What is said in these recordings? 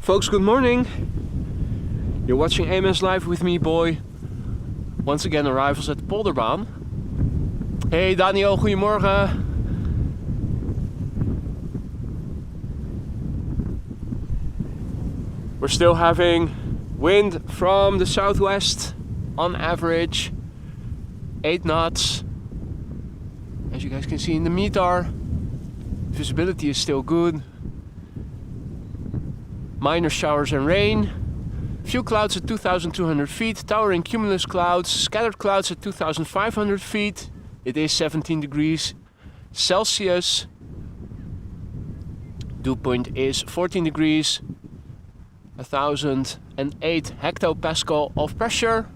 Folks, good morning. You're watching AMS Live with me, boy. Once again, arrivals at Polderbaan. Hey Daniel, goedemorgen. We're still having wind from the southwest, on average 8 knots. As you guys can see in the meter, visibility is still good. Minor showers and rain. Few clouds at 2,200 feet. Towering cumulus clouds. Scattered clouds at 2,500 feet. It is 17 degrees Celsius. Dew point is 14 degrees. 1,008 hectopascal of pressure.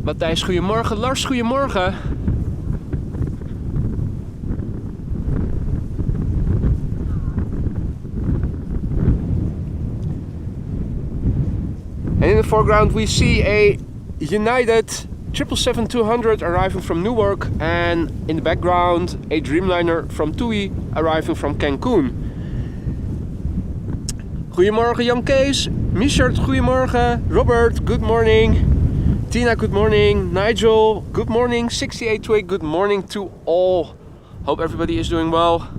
Matthijs, goedemorgen. Lars, goedemorgen. And in the foreground we see a United 777-200 arriving from Newark, and in the background a Dreamliner from TUI arriving from Cancun. Goedemorgen Jan Kees, Michert, goedemorgen, Robert, good morning, Tina, good morning, Nigel, good morning, 6828, good morning to all. Hope everybody is doing well.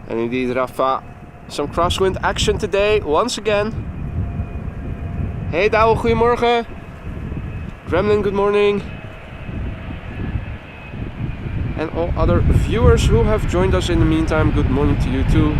And indeed, Rafa, some crosswind action today, once again. Hey Douwe, goedemorgen. Gremlin, good morning. And all other viewers who have joined us in the meantime, good morning to you too.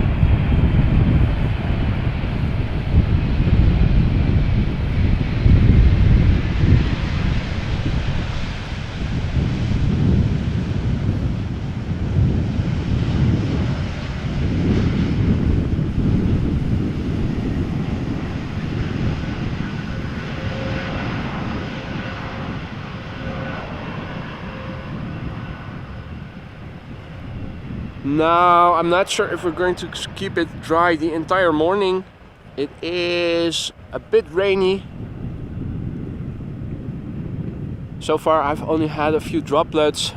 Now, I'm not sure if we're going to keep it dry the entire morning. It is a bit rainy. So far I've only had a few droplets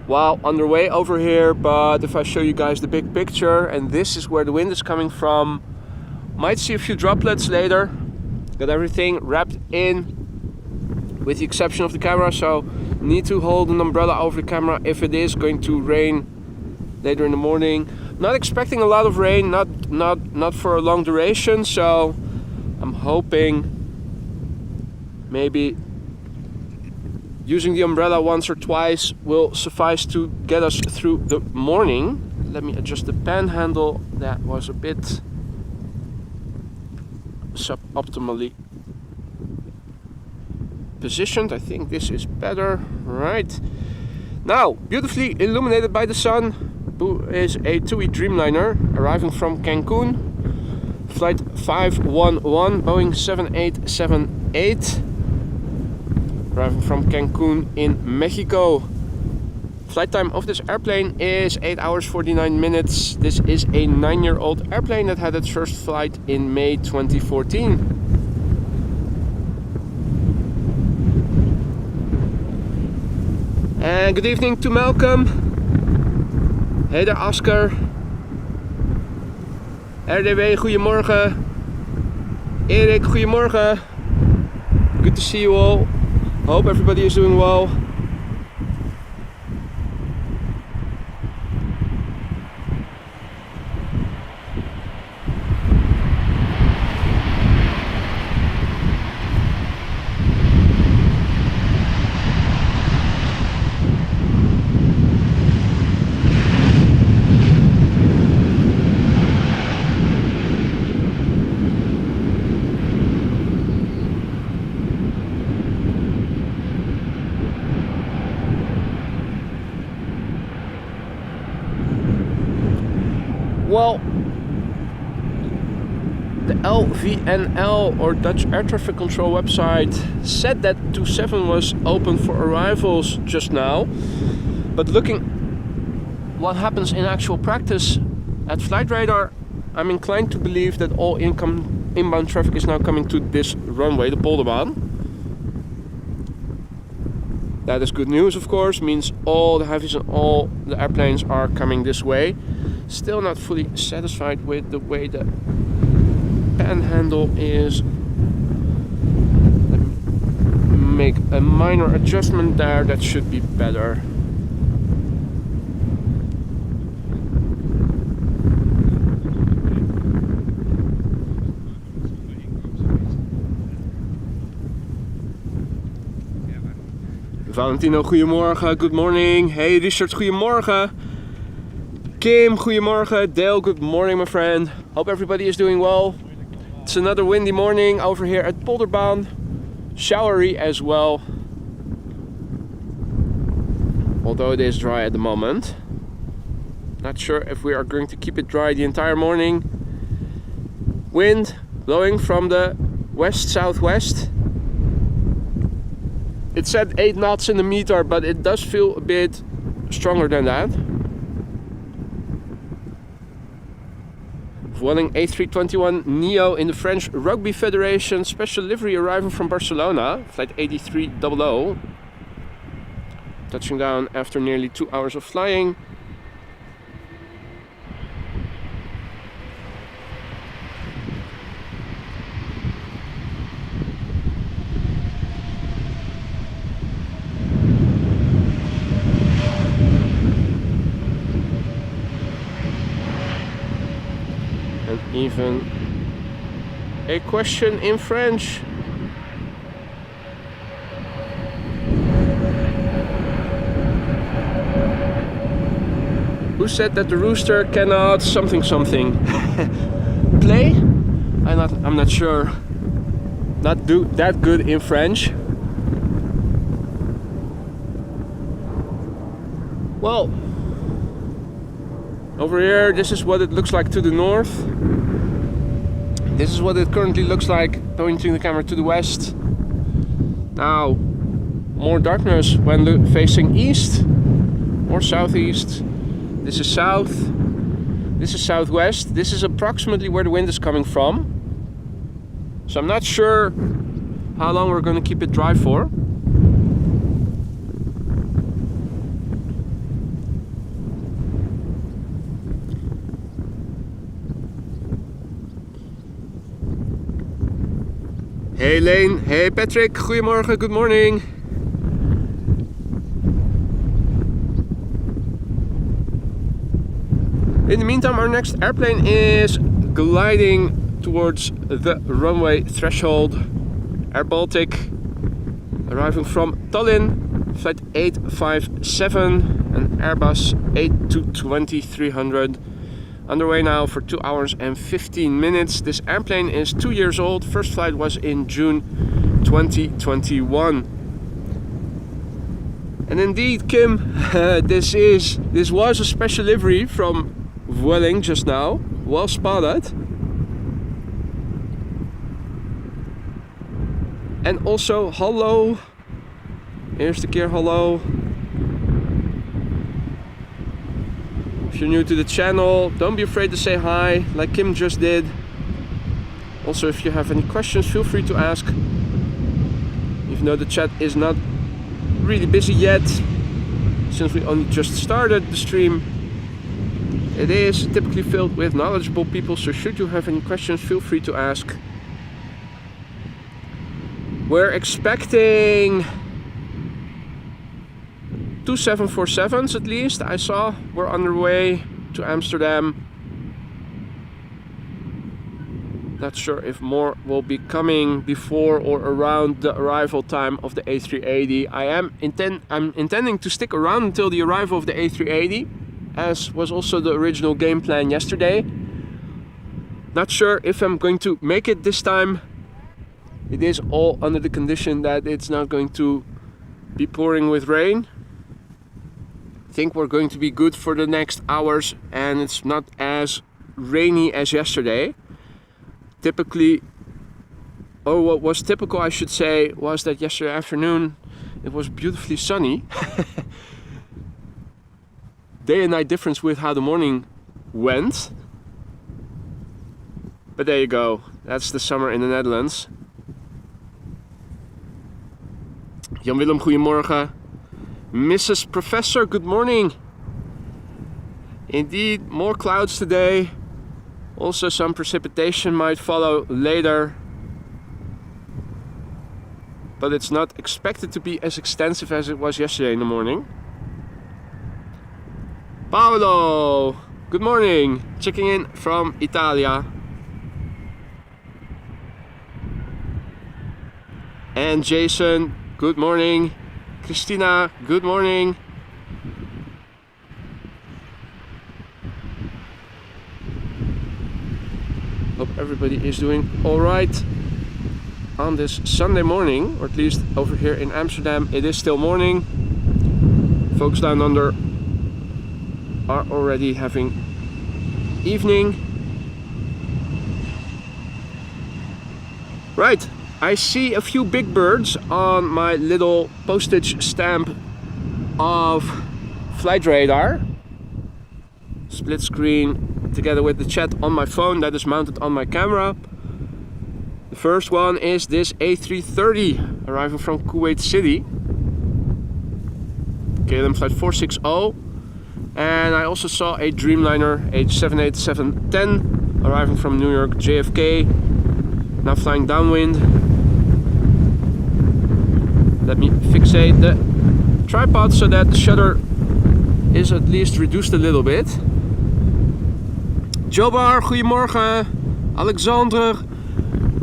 while on the way over here, but if I show you guys the big picture, and this is where the wind is coming from, might see a few droplets later. Got everything wrapped in with the exception of the camera, so need to hold an umbrella over the camera if it is going to rain later in the morning. Not expecting a lot of rain, not for a long duration, so I'm hoping maybe using the umbrella once or twice will suffice to get us through the morning. Let me adjust the panhandle, that was a bit suboptimally positioned. I think this is better. Right now, beautifully illuminated by the sun, is a TUI Dreamliner arriving from Cancun, flight 511, Boeing 7878, arriving from Cancun in Mexico. Flight time of this airplane is 8 hours 49 minutes. This is a 9-year-old airplane that had its first flight in May 2014. And good evening to Malcolm. Hey there Oscar. RDW, goedemorgen. Erik, goedemorgen. Good to see you all. Hope everybody is doing well. Well, The LVNL, or Dutch Air Traffic Control website, said that 27 was open for arrivals just now. But looking what happens in actual practice at Flight Radar, I'm inclined to believe that all inbound traffic is now coming to this runway, the Polderbaan. That is good news, of course, means all the heavies and all the airplanes are coming this way. Still not fully satisfied with the way the panhandle is. Let me make a minor adjustment there, that should be better. Valentino, goedemorgen, good morning. Hey Richard, goedemorgen. Kim, goedemorgen. Dale, good morning my friend. Hope everybody is doing well. It's another windy morning over here at Polderbaan. Showery as well. Although it is dry at the moment. Not sure if we are going to keep it dry the entire morning. Wind blowing from the west-southwest. It said 8 knots in the meter, but it does feel a bit stronger than that. Vueling A321 Neo in the French Rugby Federation special livery arriving from Barcelona, flight 8300. Touching down after nearly 2 hours of flying. Even a question in French. Who said that the rooster cannot something play? I'm not sure. Not do that good in French. Well, over here, this is what it looks like to the north. This is what it currently looks like, pointing the camera to the west. Now, more darkness when facing east or southeast. This is south, this is southwest. This is approximately where the wind is coming from. So I'm not sure how long we're going to keep it dry for. Hey Lane, hey Patrick, goedemorgen, good morning. In the meantime, our next airplane is gliding towards the runway threshold. Air Baltic, arriving from Tallinn, flight 857, an Airbus A220-300. Underway now for 2 hours and 15 minutes. This airplane is 2 years old. First flight was in June 2021. And indeed, Kim, this was a special livery from Vueling just now. Well spotted. And also, hallo. Eerste keer hallo. If you're new to the channel, don't be afraid to say hi, like Kim just did. Also, if you have any questions, feel free to ask. Even though the chat is not really busy yet, since we only just started the stream, it is typically filled with knowledgeable people, so should you have any questions, feel free to ask. We're expecting 2 747s at least, I saw, were underway to Amsterdam. Not sure if more will be coming before or around the arrival time of the A380. I'm intending to stick around until the arrival of the A380, as was also the original game plan yesterday. Not sure if I'm going to make it this time. It is all under the condition that it's not going to be pouring with rain. I think we're going to be good for the next hours and it's not as rainy as yesterday. typically, or what was typical I should say, was that yesterday afternoon it was beautifully sunny. Day and night difference with how the morning went. But there you go, that's the summer in the Netherlands. Jan Willem, goedemorgen. Mrs. Professor, good morning. Indeed, more clouds today. Also some precipitation might follow later. But it's not expected to be as extensive as it was yesterday in the morning. Paolo, good morning. Checking in from Italia. And Jason, good morning. Christina, good morning. Hope everybody is doing all right on this Sunday morning, or at least over here in Amsterdam it is still morning. Folks down under are already having evening. Right, I see a few big birds on my little postage stamp of flight radar. Split screen together with the chat on my phone that is mounted on my camera. The first one is this A330 arriving from Kuwait City. KLM flight 460. And I also saw a Dreamliner H78710 arriving from New York JFK. Now flying downwind. Let me fixate the tripod so that the shutter is at least reduced a little bit. Jobar, goedemorgen. Alexander,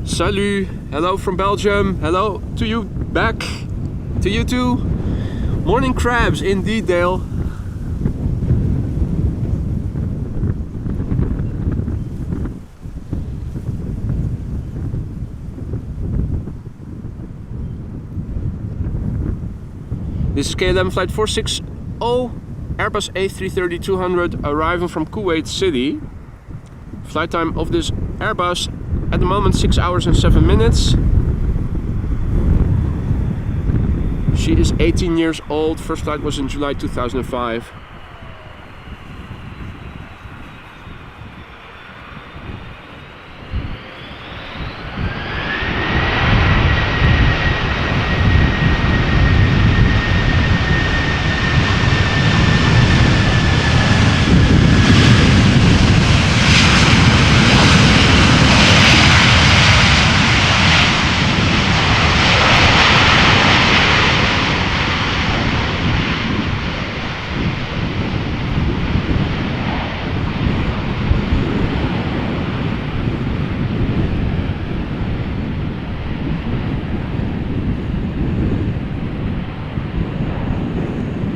salut. Hello from Belgium. Hello to you back. To you too. Morning crabs, indeed, Dale. This is KLM flight 460, Airbus A330-200 arriving from Kuwait City. Flight time of this Airbus at the moment 6 hours and 7 minutes. She is 18 years old. First flight was in July 2005.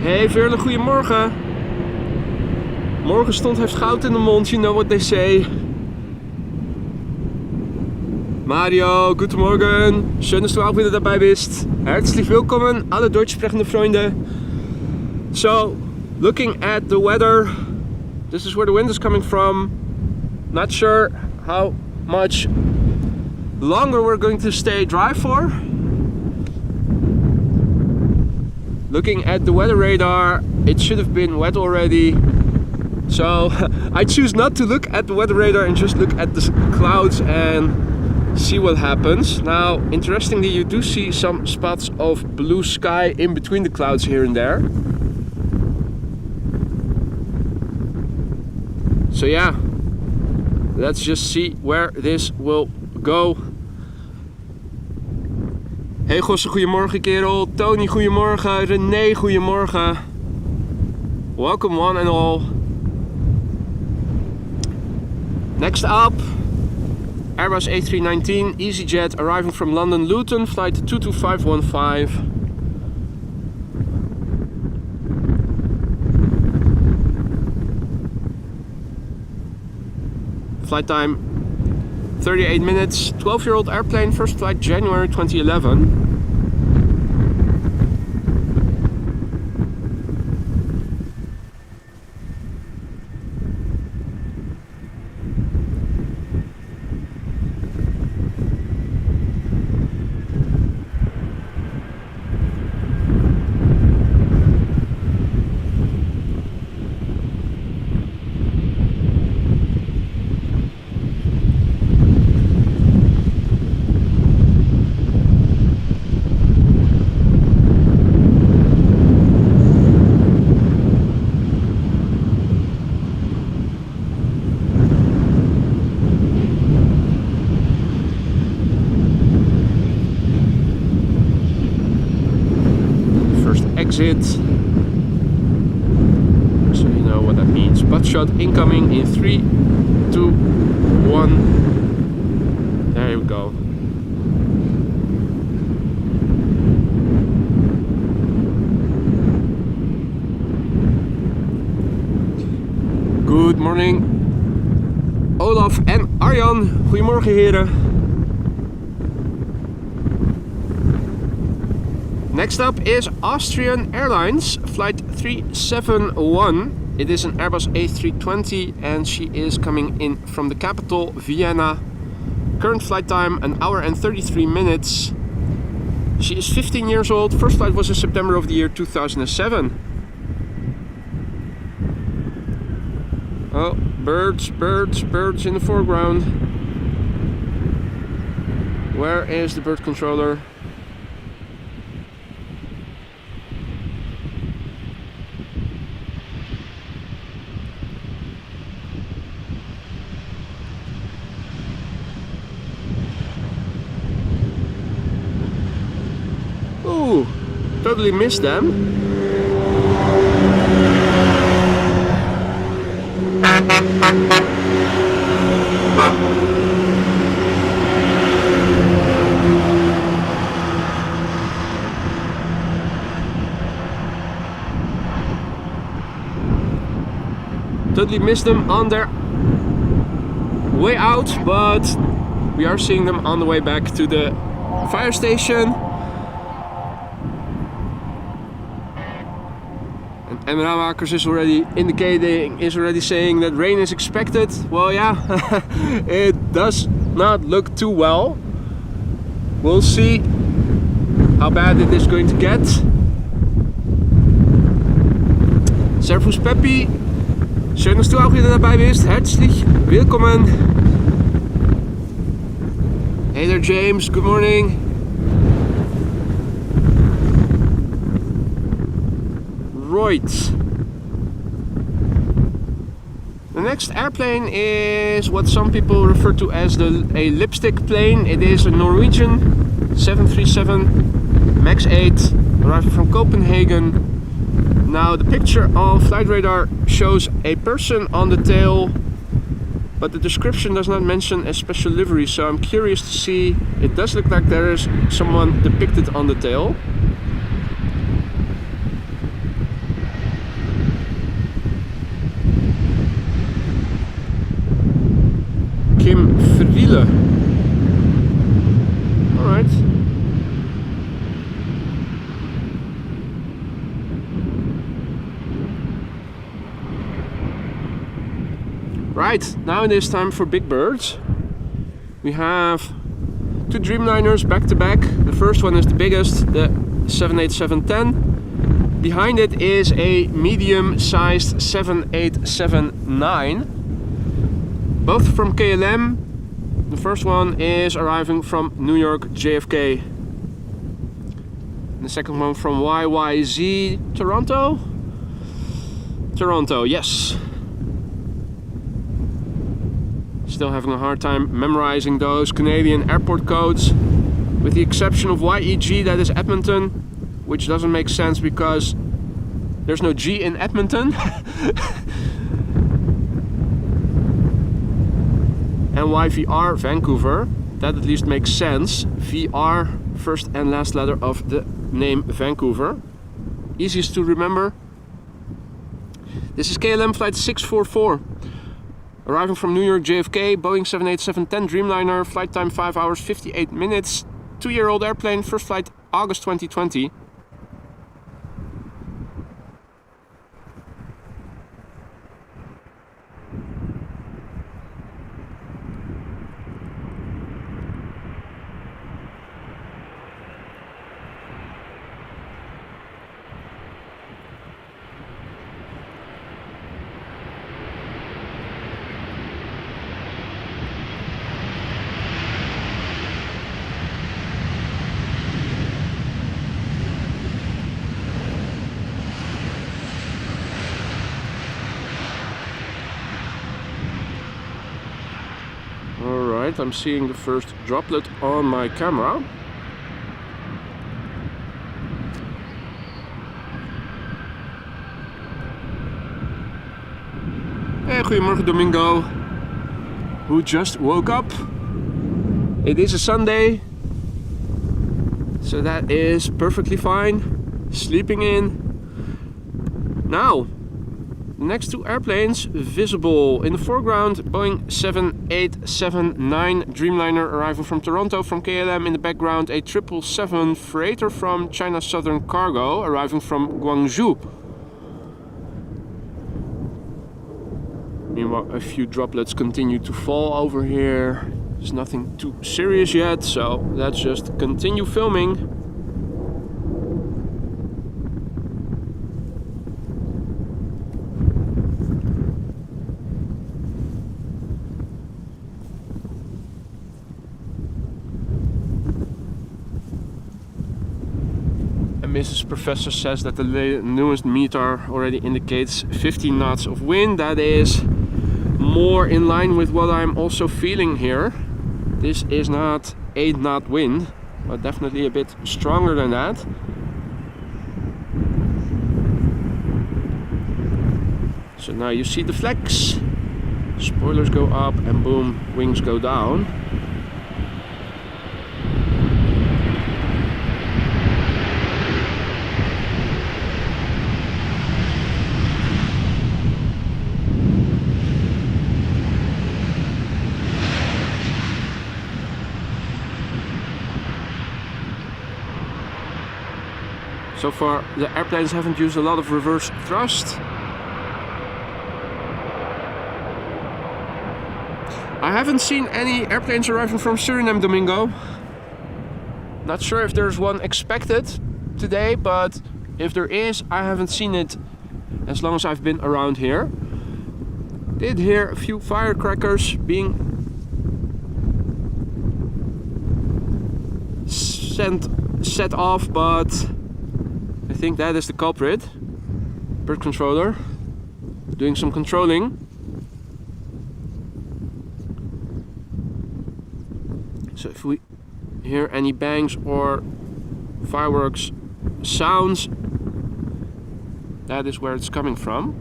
Hey Veerle, goedemorgen. Morgenstond heeft goud in de mond, you know what they say. Mario, guten Morgen. Schön, dass du auch wieder dabei bist. Herzlich willkommen, alle deutsch sprechende Freunde. So, looking at the weather, this is where the wind is coming from. Not sure how much longer we're going to stay dry for. Looking at the weather radar, it should have been wet already. So I choose not to look at the weather radar and just look at the clouds and see what happens. Now, interestingly, you do see some spots of blue sky in between the clouds here and there. So yeah, let's just see where this will go. Hey Gosse, goedemorgen kerel. Tony, goedemorgen. René, goedemorgen. Welcome one and all. Next up, Airbus A319 EasyJet arriving from London Luton, flight 22515. Flight time 38 minutes, 12-year-old airplane, first flight January 2011. exit. So you know what that means. Butt shot incoming in 3, 2, 1. There you go. Good morning. Olaf en Arjan. Goedemorgen heren. Next up is Austrian Airlines flight 371. It is an Airbus A320 and she is coming in from the capital, Vienna. Current flight time 1 hour and 33 minutes. She is 15 years old. First flight was in September of the year 2007. Oh, birds, birds, birds in the foreground. Where is the bird controller? Ooh, totally missed them. Totally missed them on their way out, but we are seeing them on the way back to the fire station. And Ramakers is already indicating, is already saying that rain is expected. Well, yeah, it does not look too well. We'll see how bad it is going to get. Servus Peppi, schön, dass du auch wieder dabei bist. Herzlich willkommen. Hey there, James. Good morning. Right. The next airplane is what some people refer to as a lipstick plane. It is a Norwegian 737 MAX 8 arriving from Copenhagen. Now the picture on flight radar shows a person on the tail, but the description does not mention a special livery, so I'm curious to see. It does look like there is someone depicted on the tail. Kim Friele. Alright. Right, now it is time for big birds. We have two Dreamliners back to back. The first one is the biggest, the 787-10. Behind it is a medium-sized 787-9. Both from KLM. The first one is arriving from New York JFK. And the second one from YYZ Toronto. Toronto, yes. Still having a hard time memorizing those Canadian airport codes, with the exception of YEG, that is Edmonton, which doesn't make sense because there's no G in Edmonton. And YVR Vancouver, that at least makes sense. VR, first and last letter of the name Vancouver. Easiest to remember. This is KLM flight 644. Arriving from New York JFK, Boeing 787-10 Dreamliner, flight time 5 hours 58 minutes. 2-year-old airplane, first flight August 2020. Alright, I'm seeing the first droplet on my camera. goedemorgen Domingo, who just woke up. It is a Sunday, so that is perfectly fine. Sleeping in. Now, the next two airplanes visible in the foreground, Boeing 7879 Dreamliner arriving from Toronto from KLM. In the background, a 777 freighter from China Southern Cargo arriving from Guangzhou. Meanwhile, a few droplets continue to fall over here. There's nothing too serious yet, so let's just continue filming. Mrs. Professor says that the newest meter already indicates 15 knots of wind. That is more in line with what I'm also feeling here. This is not 8 knot wind, but definitely a bit stronger than that. So now you see the flex. Spoilers go up and boom, wings go down. So far the airplanes haven't used a lot of reverse thrust. I haven't seen any airplanes arriving from Suriname, Domingo. Not sure if there's one expected today, but if there is, I haven't seen it as long as I've been around here. Did hear a few firecrackers being set off, but I think that is the culprit. Bird controller doing some controlling. So if we hear any bangs or fireworks sounds, that is where it's coming from.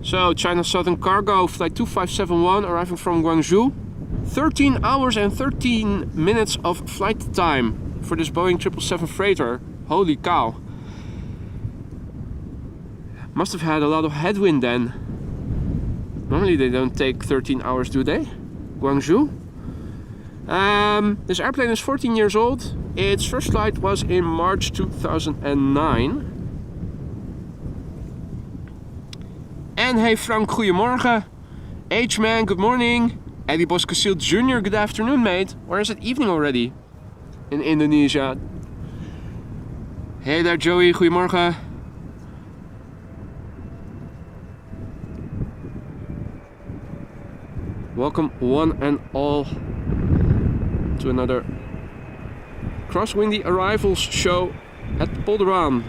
So China Southern Cargo flight 2571 arriving from Guangzhou. 13 hours and 13 minutes of flight time for this Boeing 777 freighter. Holy cow. Must have had a lot of headwind then. Normally they don't take 13 hours, do they? Guangzhou. This airplane is 14 years old. Its first flight was in March 2009. And hey Frank, goedemorgen. H-Man, good morning. Eddie Boscasil Jr., good afternoon, mate. Or is it evening already in Indonesia? Hey there, Joey, goedemorgen. Welcome one and all to another crosswindy arrivals show at Polderbaan.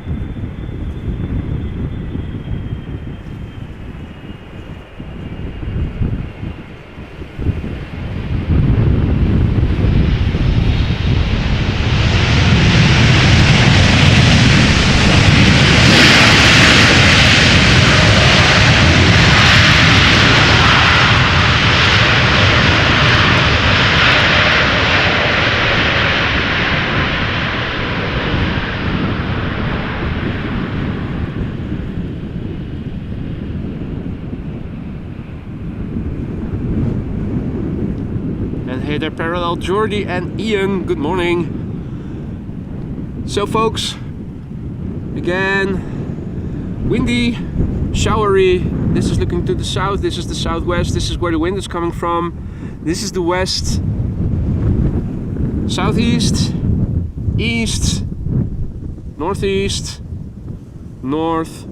Hey there, Parallel, Jordy and Ian, good morning. So folks, again, windy, showery. This is looking to the south, this is the southwest, this is where the wind is coming from. This is the west, southeast, east, northeast, north,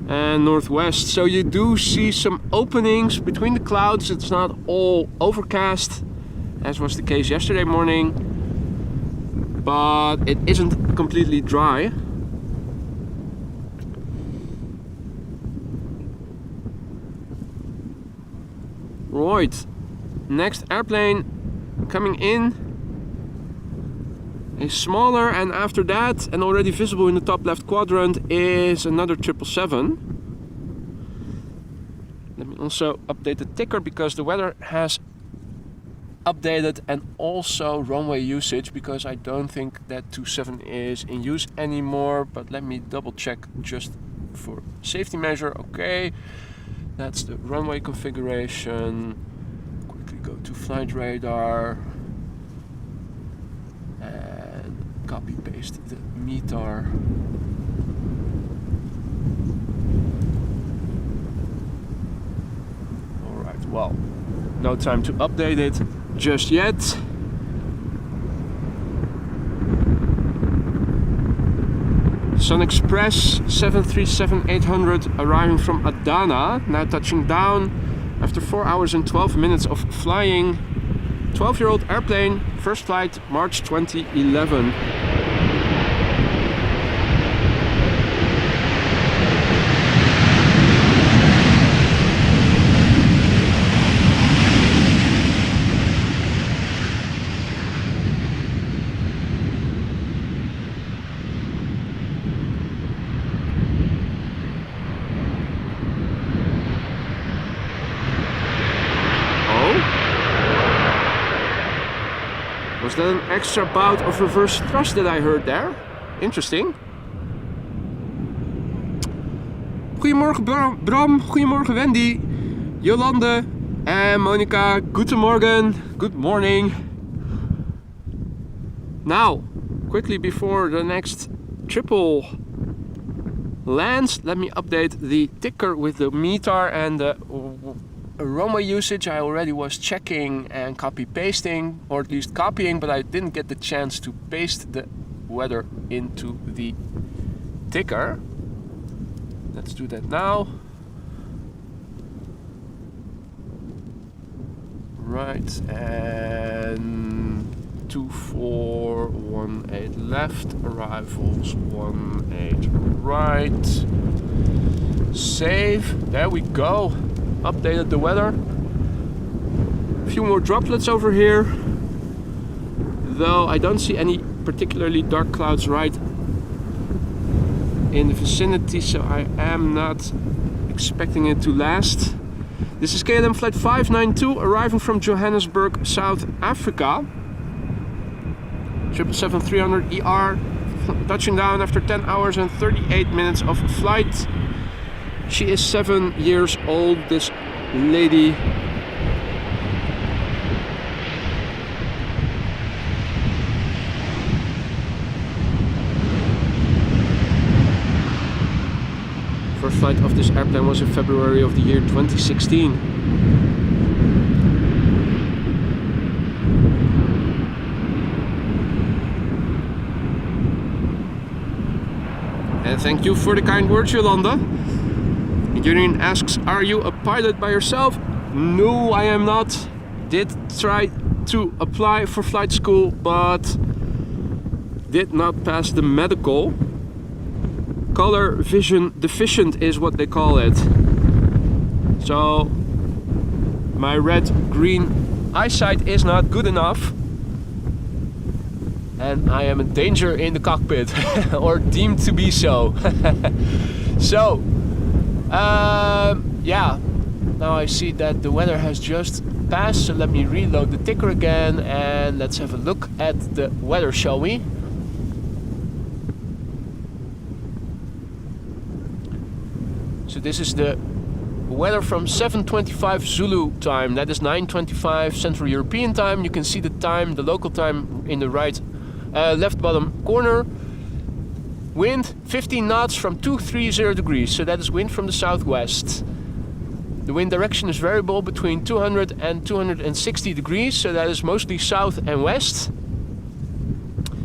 and northwest. So you do see some openings between the clouds. It's not all overcast as was the case yesterday morning, but it isn't completely dry. Right, next airplane coming in. A smaller, and after that, and already visible in the top left quadrant, is another 777. Let me also update the ticker because the weather has updated, and also runway usage, because I don't think that 27 is in use anymore, but let me double check just for safety measure. Okay, that's the runway configuration. Quickly go to flight radar and copy paste the METAR. Alright, well, no time to update it just yet. Sun Express 737-800 arriving from Adana, now touching down after 4 hours and 12 minutes of flying. 12-year-old airplane, first flight March 2011. Was that an extra bout of reverse thrust that I heard there? Interesting. Goedemorgen Bram, goedemorgen Wendy, Jolande and Monica. Guten Morgen, good morning. Now, quickly before the next triple lands, let me update the ticker with the METAR and the runway usage. I already was checking and copy pasting, or at least copying, but I didn't get the chance to paste the weather into the ticker. Let's do that now. Right, and 2418 left, arrivals 18 right. Save, there we go. Updated the weather. A few more droplets over here, though I don't see any particularly dark clouds right in the vicinity, so I am not expecting it to last. This is KLM flight 592 arriving from Johannesburg, South Africa. 777-300 ER touching down after 10 hours and 38 minutes of flight. She is 7 years old, this lady. First flight of this airplane was in February of the year 2016. And thank you for the kind words, Yolanda. Union asks, are you a pilot by yourself? No, I am not. Did try to apply for flight school, but did not pass the medical. Color vision deficient is what they call it. So my red-green eyesight is not good enough, and I am a danger in the cockpit, or deemed to be so. So yeah, now I see that the weather has just passed, so let me reload the ticker again and let's have a look at the weather, shall we? So this is the weather from 7:25 Zulu time, that is 9:25 Central European time. You can see the time, the local time in the right left bottom corner. Wind 15 knots from 230 degrees, so that is wind from the southwest. The wind direction is variable between 200 and 260 degrees, so that is mostly south and west.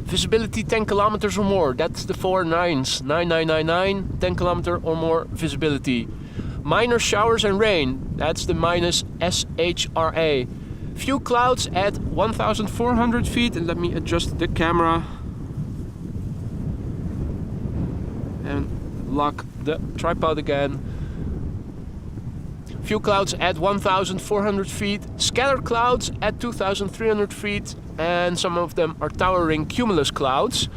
Visibility 10 kilometers or more, that's the 4 nines, 9999, 10 kilometer or more visibility. Minor showers and rain, that's the minus SHRA. Few clouds at 1,400 feet, and let me adjust the camera and lock the tripod again. Few clouds at 1,400 feet, scattered clouds at 2,300 feet, and some of them are towering cumulus clouds.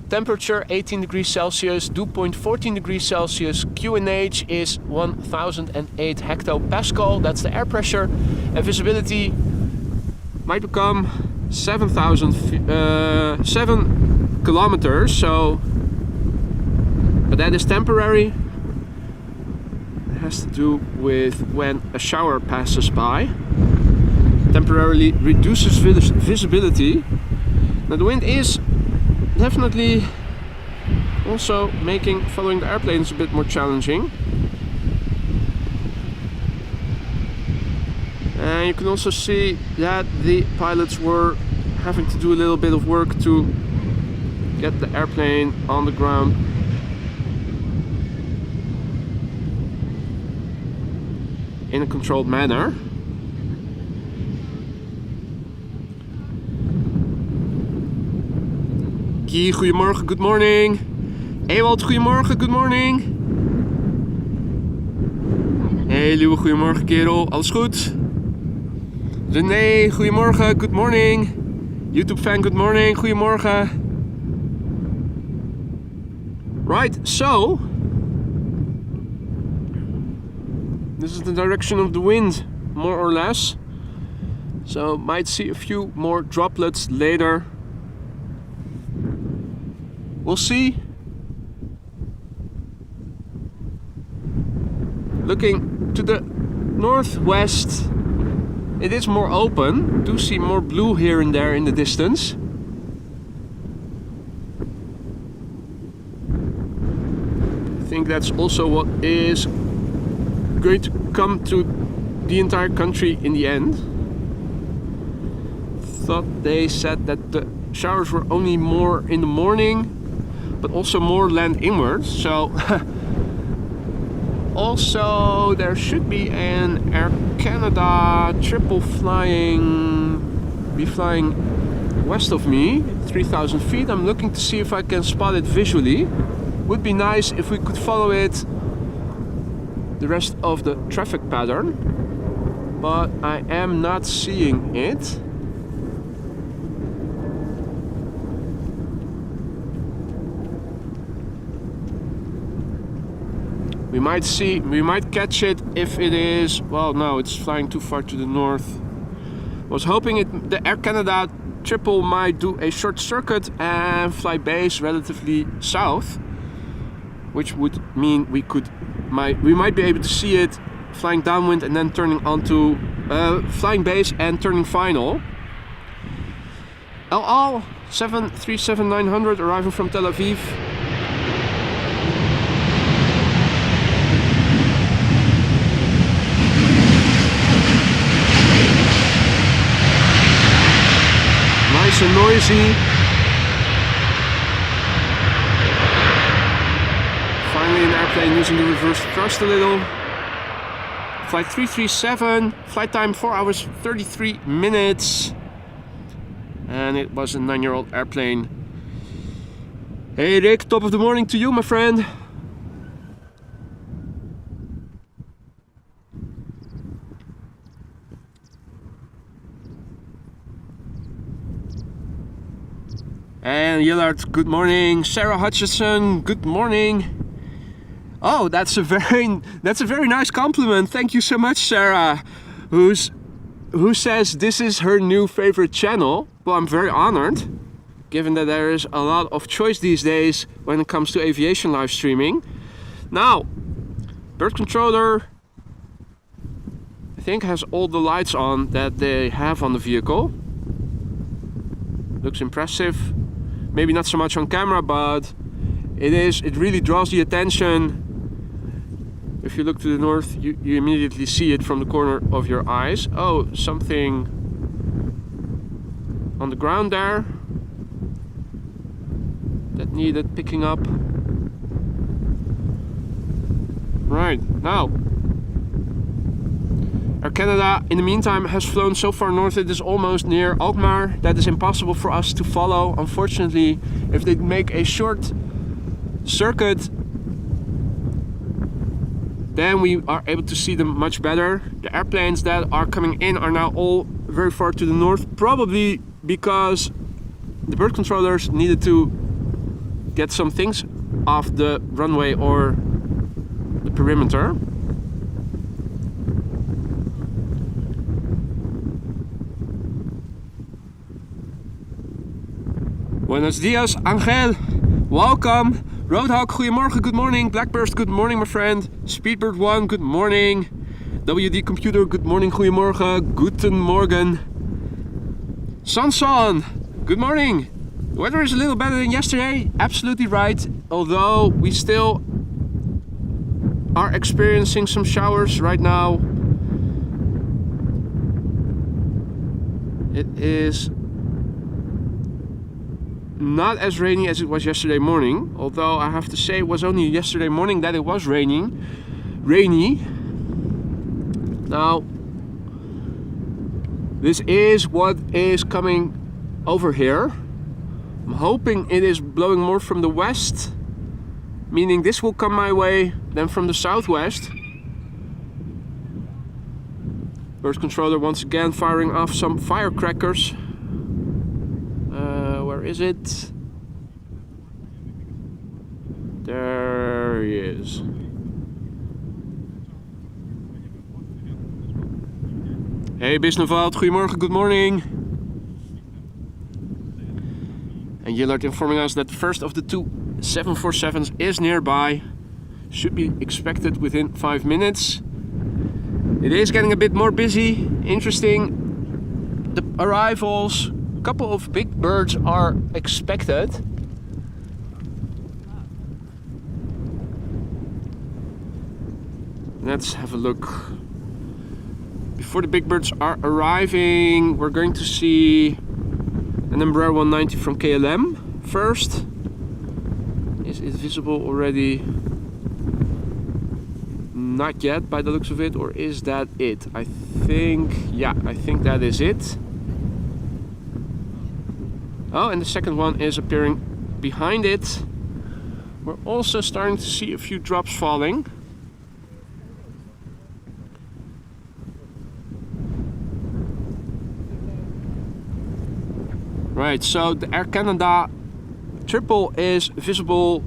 Temperature 18 degrees Celsius, dew point 14 degrees Celsius, QNH is 1008 hectopascal, that's the air pressure, and visibility might become 7 kilometers, so, but that is temporary. It has to do with when a shower passes by. Temporarily reduces visibility. Now the wind is definitely also making following the airplanes a bit more challenging. And you can also see that the pilots were having to do a little bit of work to get the airplane on the ground. In a controlled manner. Guy, goedemorgen, good morning. Ewald, goedemorgen, good morning. Hey Liewe, goedemorgen kerel, alles goed? René, goedemorgen, good morning. YouTube fan, good morning, goedemorgen. Right, so this is the direction of the wind, more or less. So might see a few more droplets later. We'll see. Looking to the northwest, it is more open. Do see more blue here and there in the distance. I think that's also what is going to come to the entire country in the end. Thought they said that the showers were only more in the morning, but also more land inwards. So also there should be an Air Canada triple be flying west of me, 3,000 feet. I'm looking to see if I can spot it visually. Would be nice if we could follow it the rest of the traffic pattern, but I am not seeing it. We might catch it if it is, well no, it's flying too far to the north. I was hoping the Air Canada triple might do a short circuit and fly base relatively south, which would mean we might be able to see it flying downwind and then turning onto flying base and turning final. El Al 737-900 arriving from Tel Aviv. Nice and noisy. Finally an airplane using the reverse thrust a little. Flight 337, flight time 4 hours 33 minutes. And it was a 9-year-old airplane. Hey Rick, top of the morning to you, my friend. And Yellard, good morning. Sarah Hutchison, good morning. Oh, that's a very nice compliment. Thank you so much, Sarah, who says this is her new favorite channel. Well, I'm very honored, given that there is a lot of choice these days when it comes to aviation live streaming. Now, bird controller, I think, has all the lights on that they have on the vehicle. Looks impressive. Maybe not so much on camera, but it really draws the attention. If you look to the north, you immediately see it from the corner of your eyes. Oh, something on the ground there that needed picking up. Right, now Air Canada in the meantime has flown so far north it is almost near Alkmaar. That is impossible for us to follow. Unfortunately, if they make a short circuit, then we are able to see them much better. The airplanes that are coming in are now all very far to the north, probably because the bird controllers needed to get some things off the runway or the perimeter. Buenos dias, Angel. Welcome. Roadhawk, goedemorgen, good morning. Blackburst, good morning, my friend. Speedbird 1, good morning. WD Computer, good morning, goedemorgen. Guten Morgen. Sanson, good morning. The weather is a little better than yesterday. Absolutely right. Although we still are experiencing some showers right now. It is not as rainy as it was yesterday morning, although I have to say it was only yesterday morning that it was rainy. Now, this is what is coming over here. I'm hoping it is blowing more from the west, meaning this will come my way than from the southwest. Bird controller once again firing off some firecrackers. Where is it? There he is. Hey Bisneveld, goedemorgen, good morning. And Yillard informing us that the first of the two 747s is nearby. Should be expected within 5 minutes. It is getting a bit more busy. Interesting. The arrivals. A couple of big birds are expected. Let's have a look. Before the big birds are arriving, we're going to see an Embraer 190 from KLM first. Is it visible already? Not yet by the looks of it, or is that it? I think that is it. Oh, and the second one is appearing behind it. We're also starting to see a few drops falling. Right, so the Air Canada triple is visible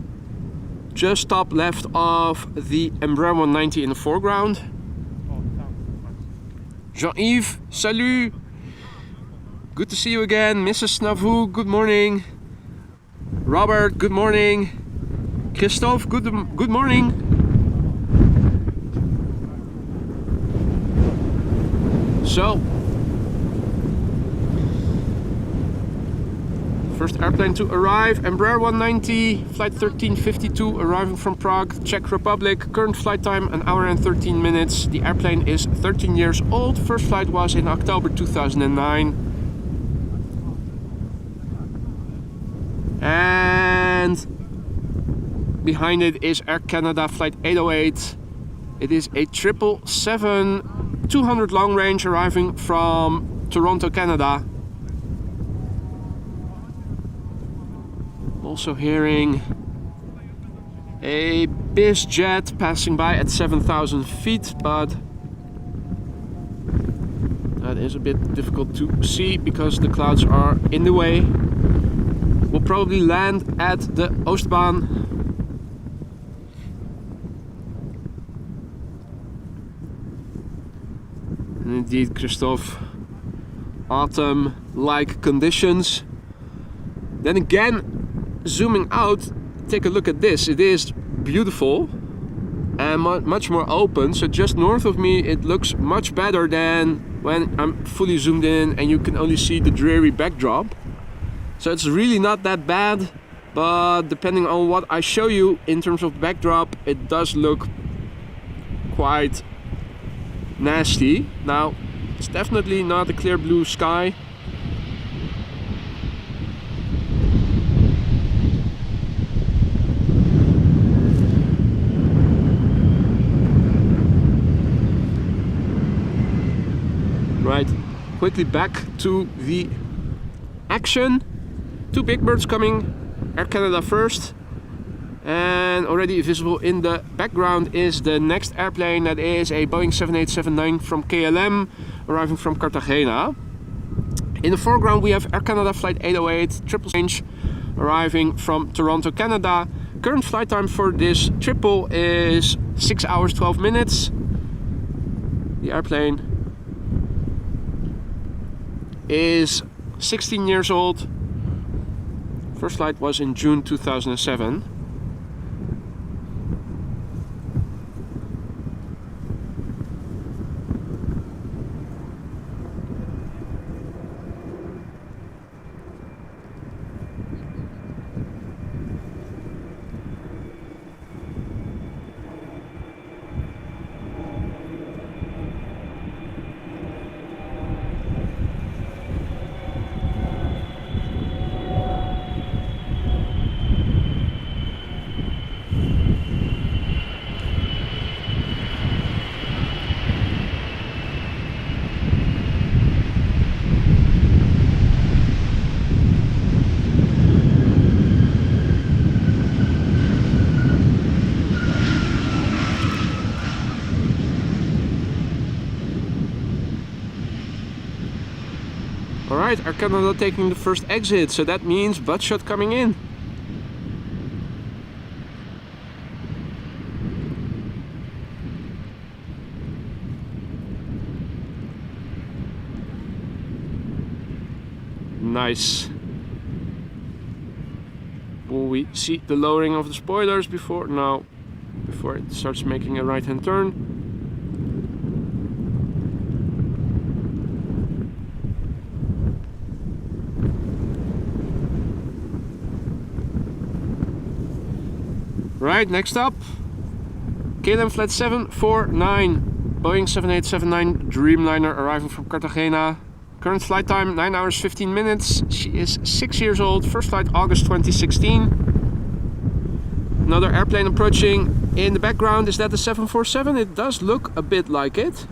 just top left of the Embraer 190 in the foreground. Jean-Yves, salut! Good to see you again. Mrs. Navu, good morning. Robert, good morning. Christophe, good morning. So, first airplane to arrive, Embraer 190, flight 1352, arriving from Prague, Czech Republic. Current flight time, 1 hour and 13 minutes. The airplane is 13 years old. First flight was in October 2009. And behind it is Air Canada flight 808. It is a 777 200 long range arriving from Toronto, Canada. Also hearing a BizJet passing by at 7,000 feet, but that is a bit difficult to see because the clouds are in the way. We'll probably land at the Oostbaan. And indeed, Christophe, autumn-like conditions. Then again, zooming out, take a look at this. It is beautiful and much more open. So just north of me, it looks much better than when I'm fully zoomed in and you can only see the dreary backdrop. So it's really not that bad, but depending on what I show you in terms of backdrop, it does look quite nasty. Now, it's definitely not a clear blue sky. Right, quickly back to the action. Two big birds coming, Air Canada first, and already visible in the background is the next airplane. That is a Boeing 787-9 from KLM, arriving from Cartagena. In the foreground we have Air Canada Flight 808, triple change, arriving from Toronto, Canada. Current flight time for this triple is 6 hours 12 minutes. The airplane is 16 years old. First flight was in June 2007. Alright, Air Canada taking the first exit, so that means butt shot coming in. Nice. Will we see the lowering of the spoilers before it starts making a right-hand turn? Right, next up, KLM Flight 749, Boeing 7879 Dreamliner arriving from Cartagena. Current flight time 9 hours 15 minutes. She is 6 years old. First flight August 2016. Another airplane approaching in the background. Is that the 747? It does look a bit like it.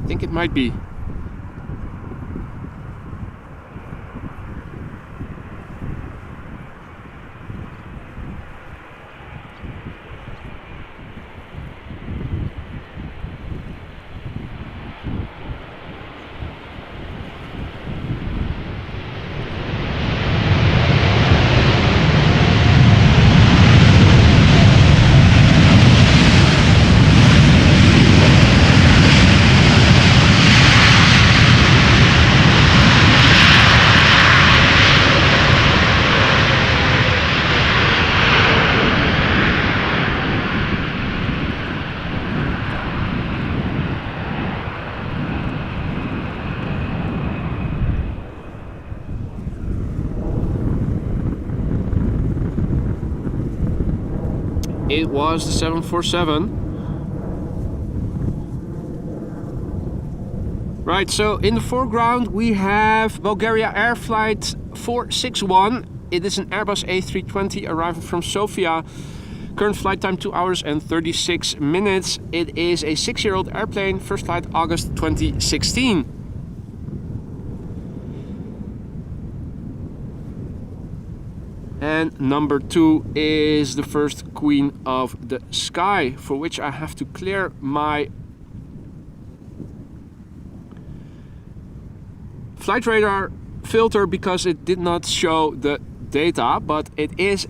I think it might be. It was the 747. Right, so in the foreground we have Bulgaria Air Flight 461. It is an Airbus A320 arriving from Sofia. Current flight time 2 hours and 36 minutes. It is a 6-year-old airplane. First flight August 2016. And number 2 is the first Queen of the Sky, for which I have to clear my flight radar filter because it did not show the data, but it is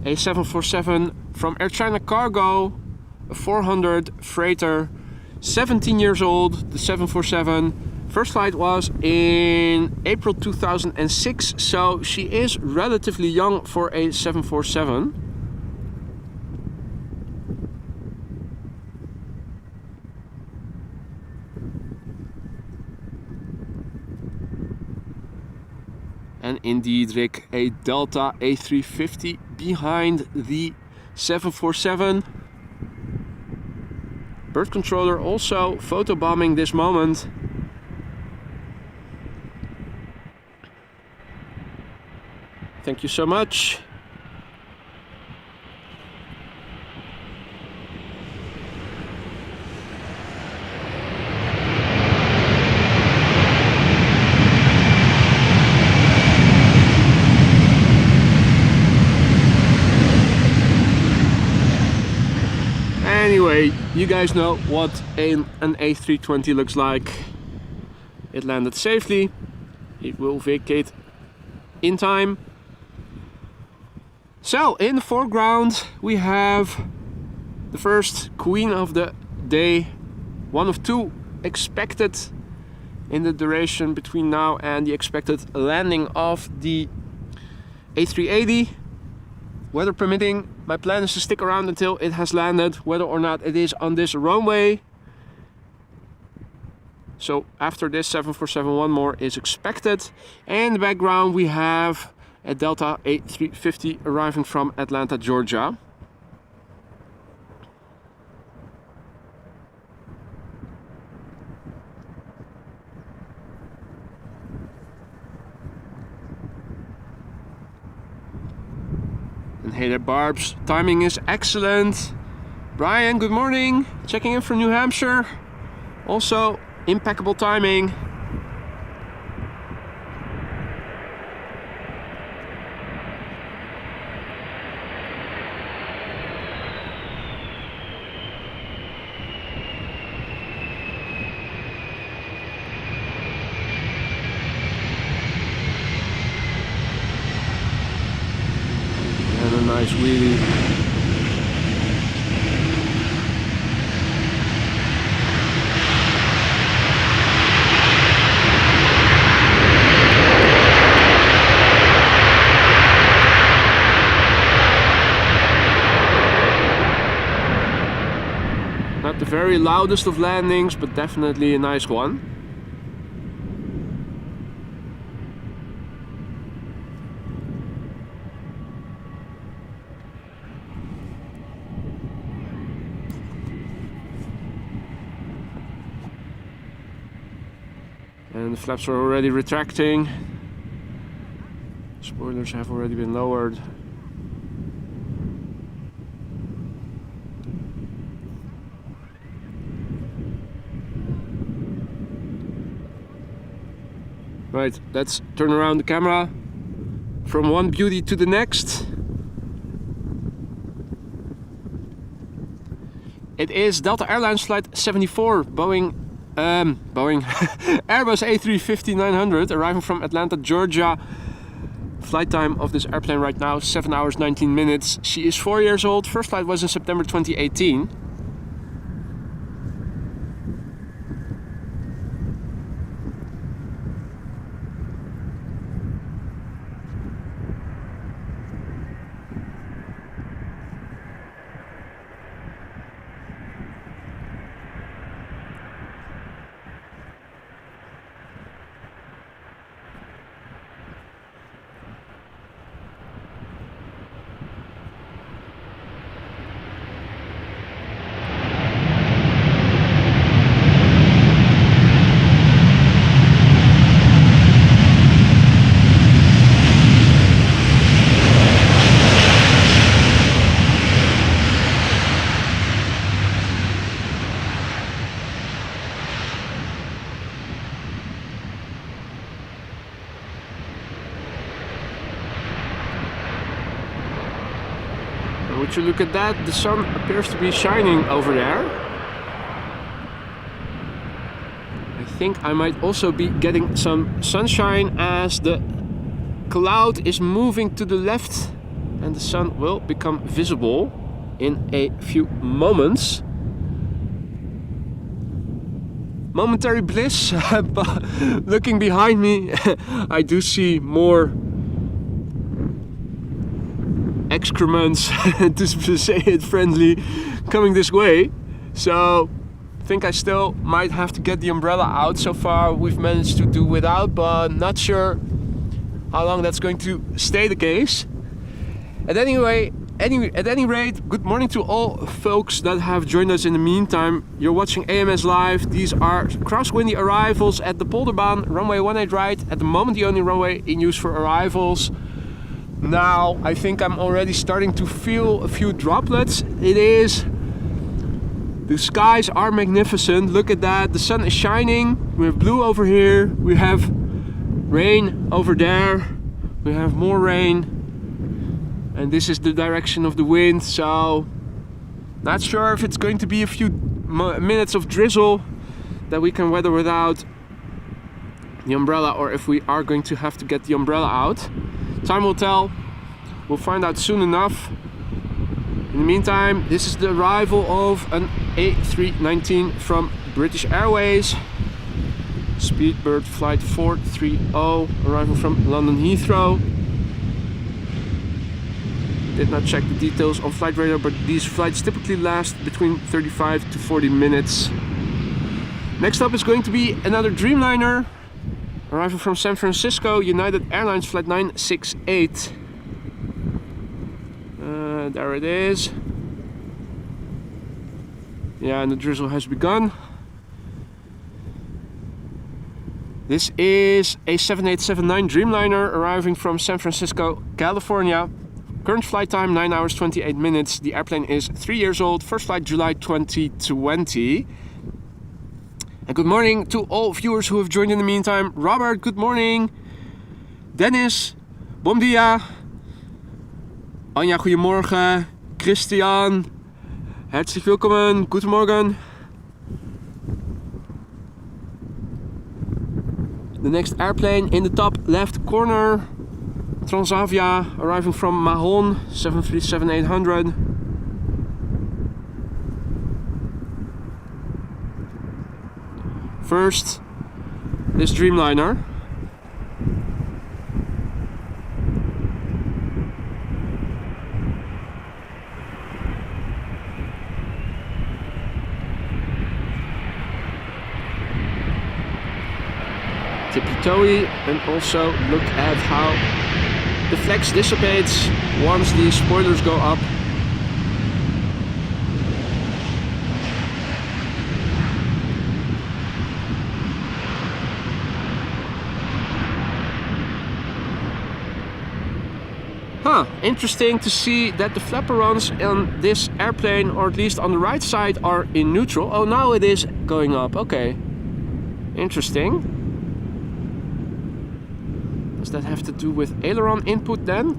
a 747 from Air China Cargo, a 400 freighter, 17 years old, the 747. First flight was in April 2006, so she is relatively young for a 747. And indeed, Rick, a Delta A350 behind the 747. Bird controller also photobombing this moment. Thank you so much. Anyway, you guys know what an A320 looks like. It landed safely. It will vacate in time. So in the foreground we have the first queen of the day, one of two expected in the duration between now and the expected landing of the A380. Weather permitting, my plan is to stick around until it has landed, whether or not it is on this runway. So after this 747, one more is expected. And in the background we have a Delta A350 arriving from Atlanta, Georgia. And hey there, Barbs, timing is excellent. Brian, good morning, checking in from New Hampshire. Also, impeccable timing. And a nice wheelie. Not the very loudest of landings, but definitely a nice one. And the flaps are already retracting. Spoilers have already been lowered. Right, let's turn around the camera from one beauty to the next. It is Delta Airlines Flight 74, Airbus A350-900, arriving from Atlanta, Georgia. Flight time of this airplane right now, 7 hours 19 minutes. She is 4 years old. First flight was in September 2018. Would you look at that? The sun appears to be shining over there. I think I might also be getting some sunshine as the cloud is moving to the left and the sun will become visible in a few moments. Momentary bliss, but looking behind me I do see more excrements, to say it friendly, coming this way. So I think I still might have to get the umbrella out. So far we've managed to do without, but not sure how long that's going to stay the case. At any rate, good morning to all folks that have joined us in the meantime. You're watching AMS Live. These are crosswindy arrivals at the Polderbaan runway 18 right. At the moment the only runway in use for arrivals. Now I think I'm already starting to feel a few droplets. The skies are magnificent. Look at that, the sun is shining. We have blue over here, we have rain over there, we have more rain, and this is the direction of the wind. So not sure if it's going to be a few minutes of drizzle that we can weather without the umbrella, or if we are going to have to get the umbrella out. Time will tell. We'll find out soon enough. In the meantime, this is the arrival of an A320 from British Airways. Speedbird flight 430, arriving from London Heathrow. Did not check the details on flight radar, but these flights typically last between 35 to 40 minutes. Next up is going to be another Dreamliner, arriving from San Francisco, United Airlines flight 968. There it is. Yeah, and the drizzle has begun. This is a 7879 Dreamliner arriving from San Francisco, California. Current flight time 9 hours 28 minutes. The airplane is 3 years old. First flight July 2020. And good morning to all viewers who have joined in the meantime. Robert, good morning. Dennis, bom dia. Anja, goedemorgen. Christian, herzlich willkommen. Guten Morgen. The next airplane in the top left corner, Transavia, arriving from Mahon, 737-800. First, this Dreamliner. Tippy-toey, and also look at how the flex dissipates once the spoilers go up. Interesting to see that the flaperons on this airplane, or at least on the right side, are in neutral. Oh, now it is going up. Okay. Interesting. Does that have to do with aileron input then?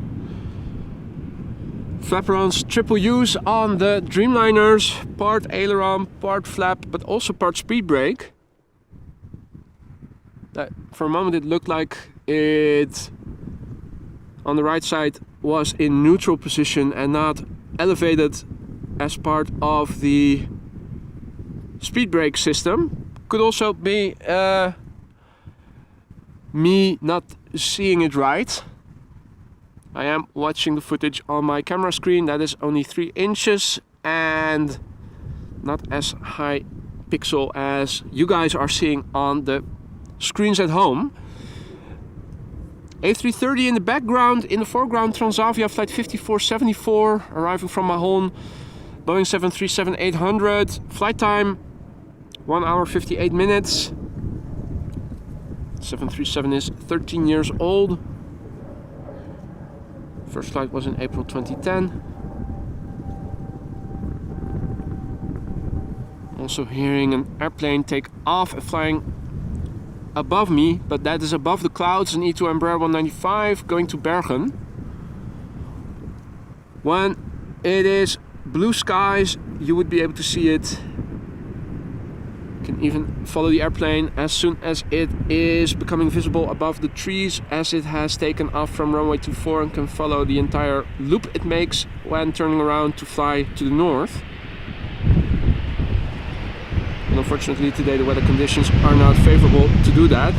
Flaperons triple use on the Dreamliners. Part aileron, part flap, but also part speed brake. That, for a moment it looked like it on the right side was in neutral position and not elevated as part of the speed brake system. Could also be me not seeing it right. I am watching the footage on my camera screen. That is only 3 inches and not as high pixel as you guys are seeing on the screens at home. A330 in the background, in the foreground Transavia flight 5474, arriving from Mahon, Boeing 737-800. Flight time 1 hour 58 minutes. 737 is 13 years old. First flight was in April 2010. Also hearing an airplane take off and flying above me, but that is above the clouds, an E2 Embraer 195 going to Bergen. When it is blue skies, you would be able to see it. You can even follow the airplane as soon as it is becoming visible above the trees, as it has taken off from runway 24, and can follow the entire loop it makes when turning around to fly to the north. And unfortunately today the weather conditions are not favorable to do that.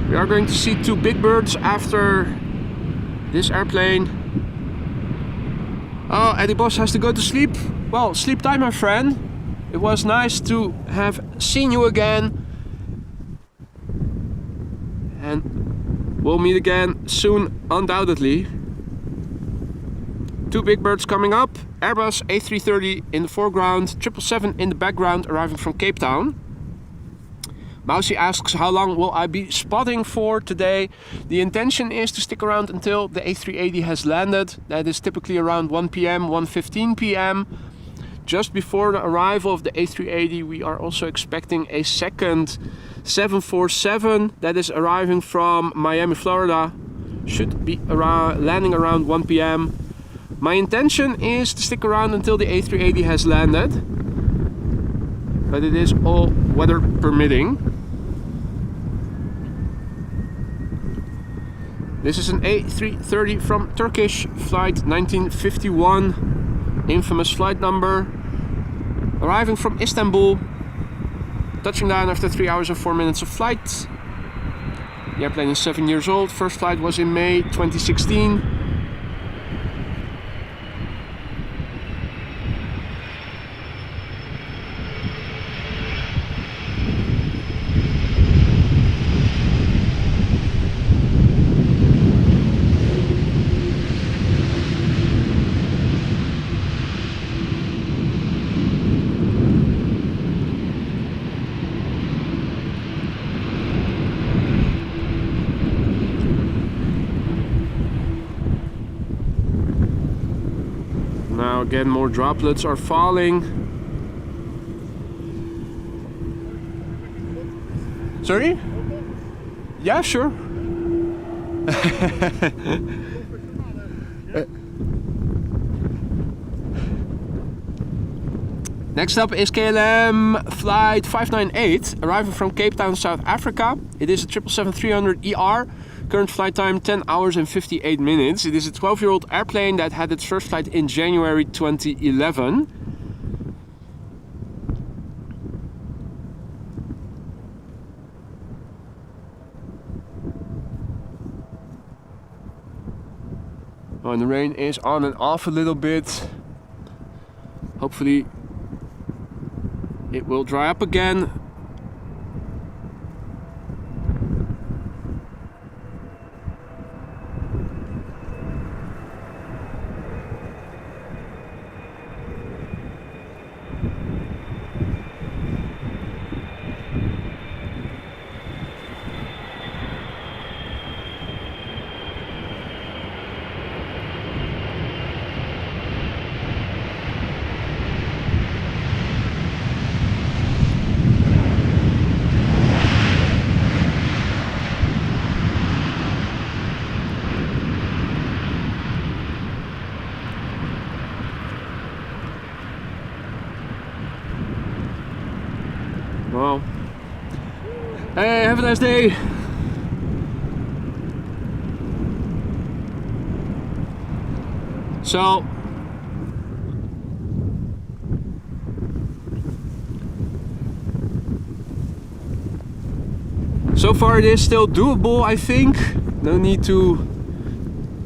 We are going to see 2 big birds after this airplane. Oh, Eddie Boss has to go to sleep. Well, sleep time, my friend. It was nice to have seen you again. And we'll meet again soon, undoubtedly. 2 big birds coming up. Airbus A330 in the foreground, 777 in the background, arriving from Cape Town. Mousy asks, how long will I be spotting for today? The intention is to stick around until the A380 has landed. That is typically around 1 p.m., 1:15 p.m. just before the arrival of the A380, we are also expecting a second 747 that is arriving from Miami, Florida. Should be landing around 1 p.m. My intention is to stick around until the A380 has landed, but it is all weather permitting. This is an A330 from Turkish, flight 1951, infamous flight number, arriving from Istanbul, touching down after 3 hours and 4 minutes of flight. The airplane is 7 years old, first flight was in May 2016. Now again, more droplets are falling. Sorry? Yeah, sure. Next up is KLM flight 598, arriving from Cape Town, South Africa. It is a 777-300ER. Current flight time 10 hours and 58 minutes. It is a 12-year-old airplane that had its first flight in January 2011. Oh, and the rain is on and off a little bit. Hopefully it will dry up again. Well, hey, have a nice day. So far it is still doable, I think. No need to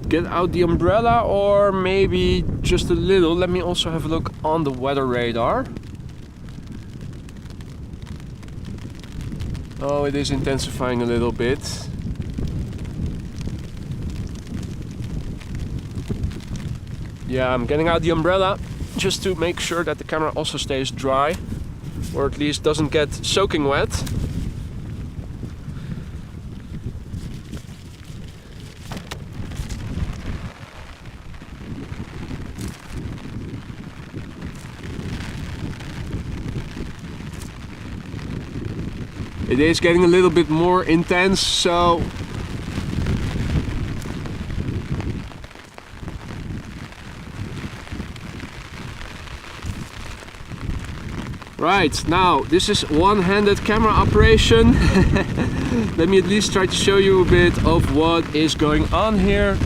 get out the umbrella, or maybe just a little. Let me also have a look on the weather radar. Oh, it is intensifying a little bit. Yeah, I'm getting out the umbrella just to make sure that the camera also stays dry, or at least doesn't get soaking wet. It is getting a little bit more intense, so right, now this is one-handed camera operation. Let me at least try to show you a bit of what is going on here.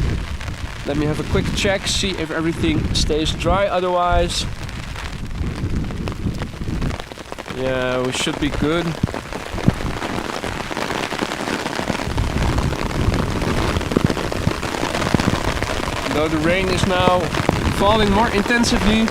Let me have a quick check, see if everything stays dry. Otherwise, yeah, we should be good. Though the rain is now falling more intensively.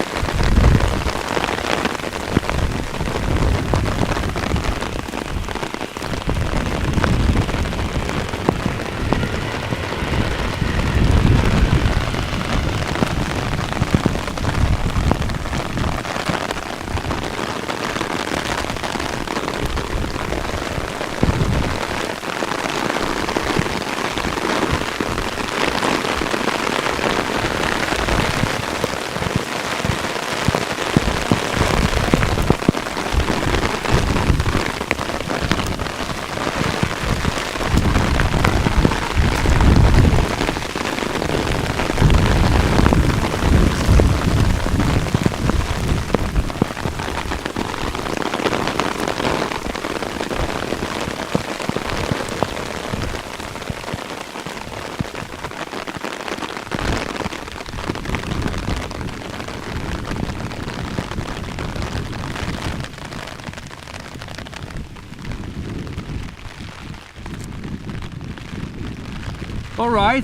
All right.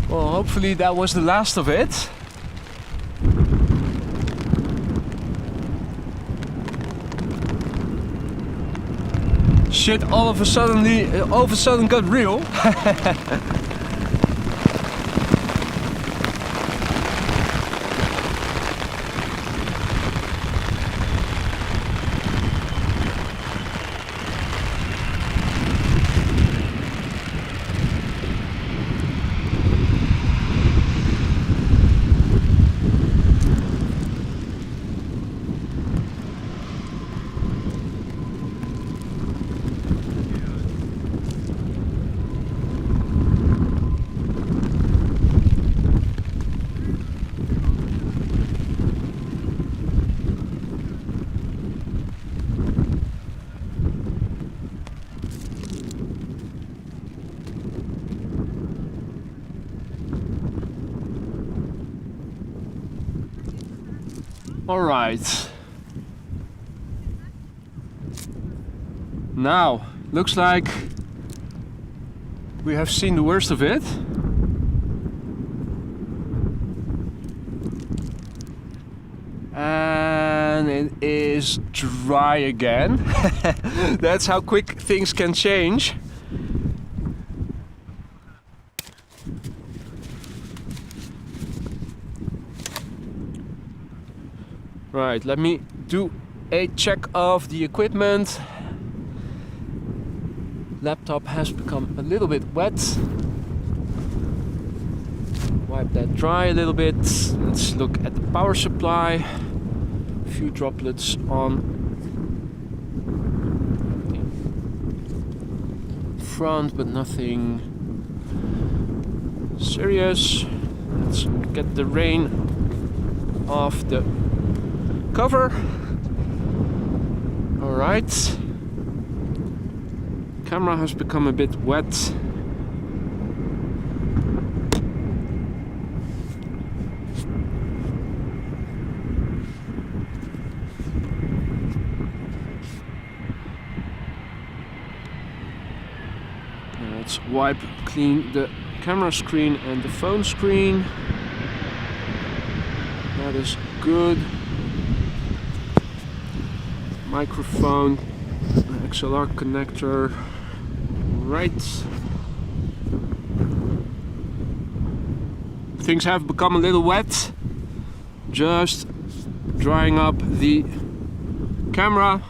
Well, hopefully that was the last of it. Shit all of a sudden got real. All right. Now, looks like we have seen the worst of it. And it is dry again. That's how quick things can change. Right, let me do a check of the equipment. Laptop has become a little bit wet. Wipe that dry a little bit. Let's look at the power supply. A few droplets on the front, but nothing serious. Let's get the rain off the cover. All right. Camera has become a bit wet. Let's wipe clean the camera screen and the phone screen. That is good. Microphone, XLR connector, right. Things have become a little wet. Just drying up the camera.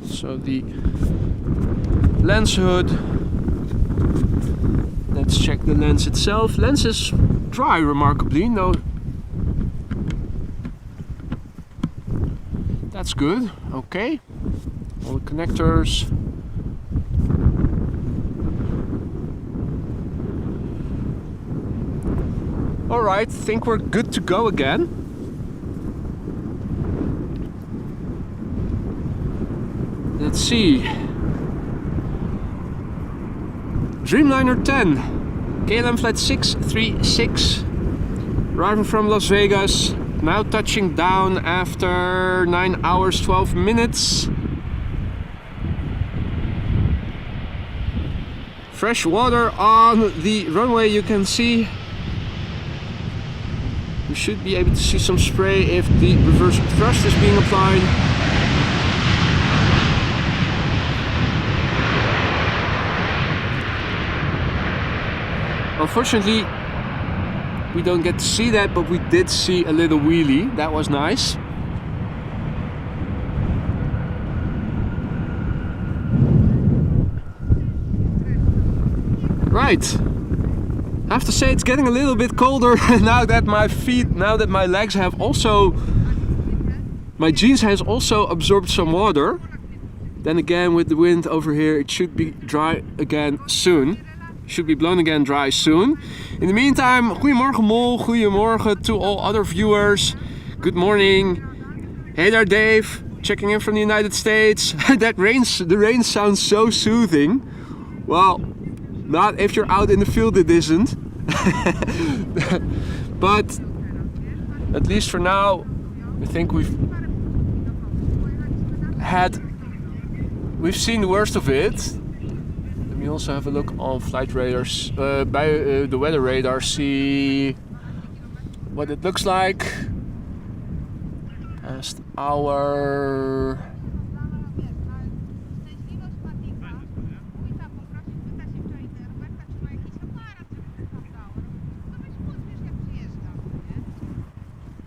So the lens hood. Let's check the lens itself. Lens is dry remarkably. No. That's good, okay. All the connectors. Alright, think we're good to go again. Let's see. Dreamliner 10, KLM flight 636, arriving from Las Vegas. Now touching down after 9 hours 12 minutes. Fresh water on the runway, you can see. You should be able to see some spray if the reverse thrust is being applied. Unfortunately, we don't get to see that, but we did see a little wheelie. That was nice. Right. I have to say it's getting a little bit colder now that my legs have also, my jeans has also absorbed some water. Then again, with the wind over here, it should be dry again soon. Should be blown again dry soon. In the meantime, goedemorgen Mol, goedemorgen to all other viewers. Good morning. Hey there Dave, checking in from the United States. The rain sounds so soothing. Well, not if you're out in the field it isn't. But at least for now, I think we've we've seen the worst of it. Let me also have a look on flight radars, by the weather radar, see what it looks like. Past hour.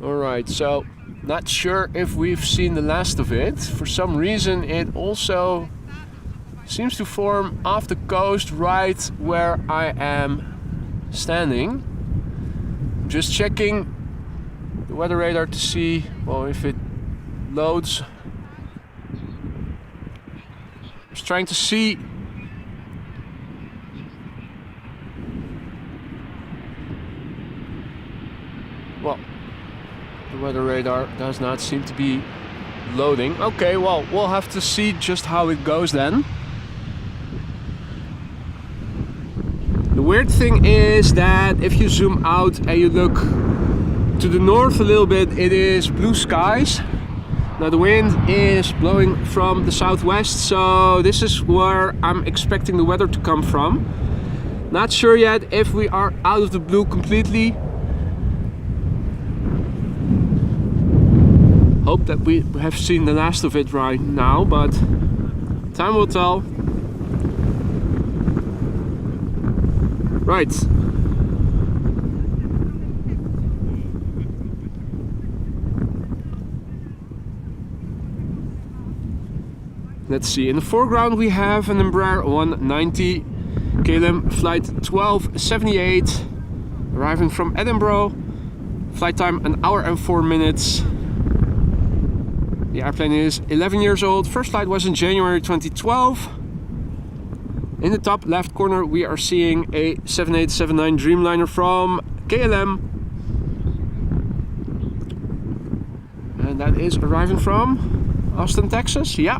Alright, so not sure if we've seen the last of it. For some reason it also seems to form off the coast right where I am standing. Just checking the weather radar to see, well, if it loads. Just trying to see. Well, the weather radar does not seem to be loading. Okay, well, we'll have to see just how it goes then. The weird thing is that if you zoom out and you look to the north a little bit, it is blue skies. Now the wind is blowing from the southwest, so this is where I'm expecting the weather to come from. Not sure yet if we are out of the blue completely. Hope that we have seen the last of it right now, but time will tell. Right. Let's see. In the foreground we have an Embraer 190 KLM flight 1278 arriving from Edinburgh. Flight time 1 hour and 4 minutes. The airplane is 11 years old. First flight was in January 2012. In the top left corner we are seeing a 7879 Dreamliner from KLM. And that is arriving from Austin, Texas. Yeah.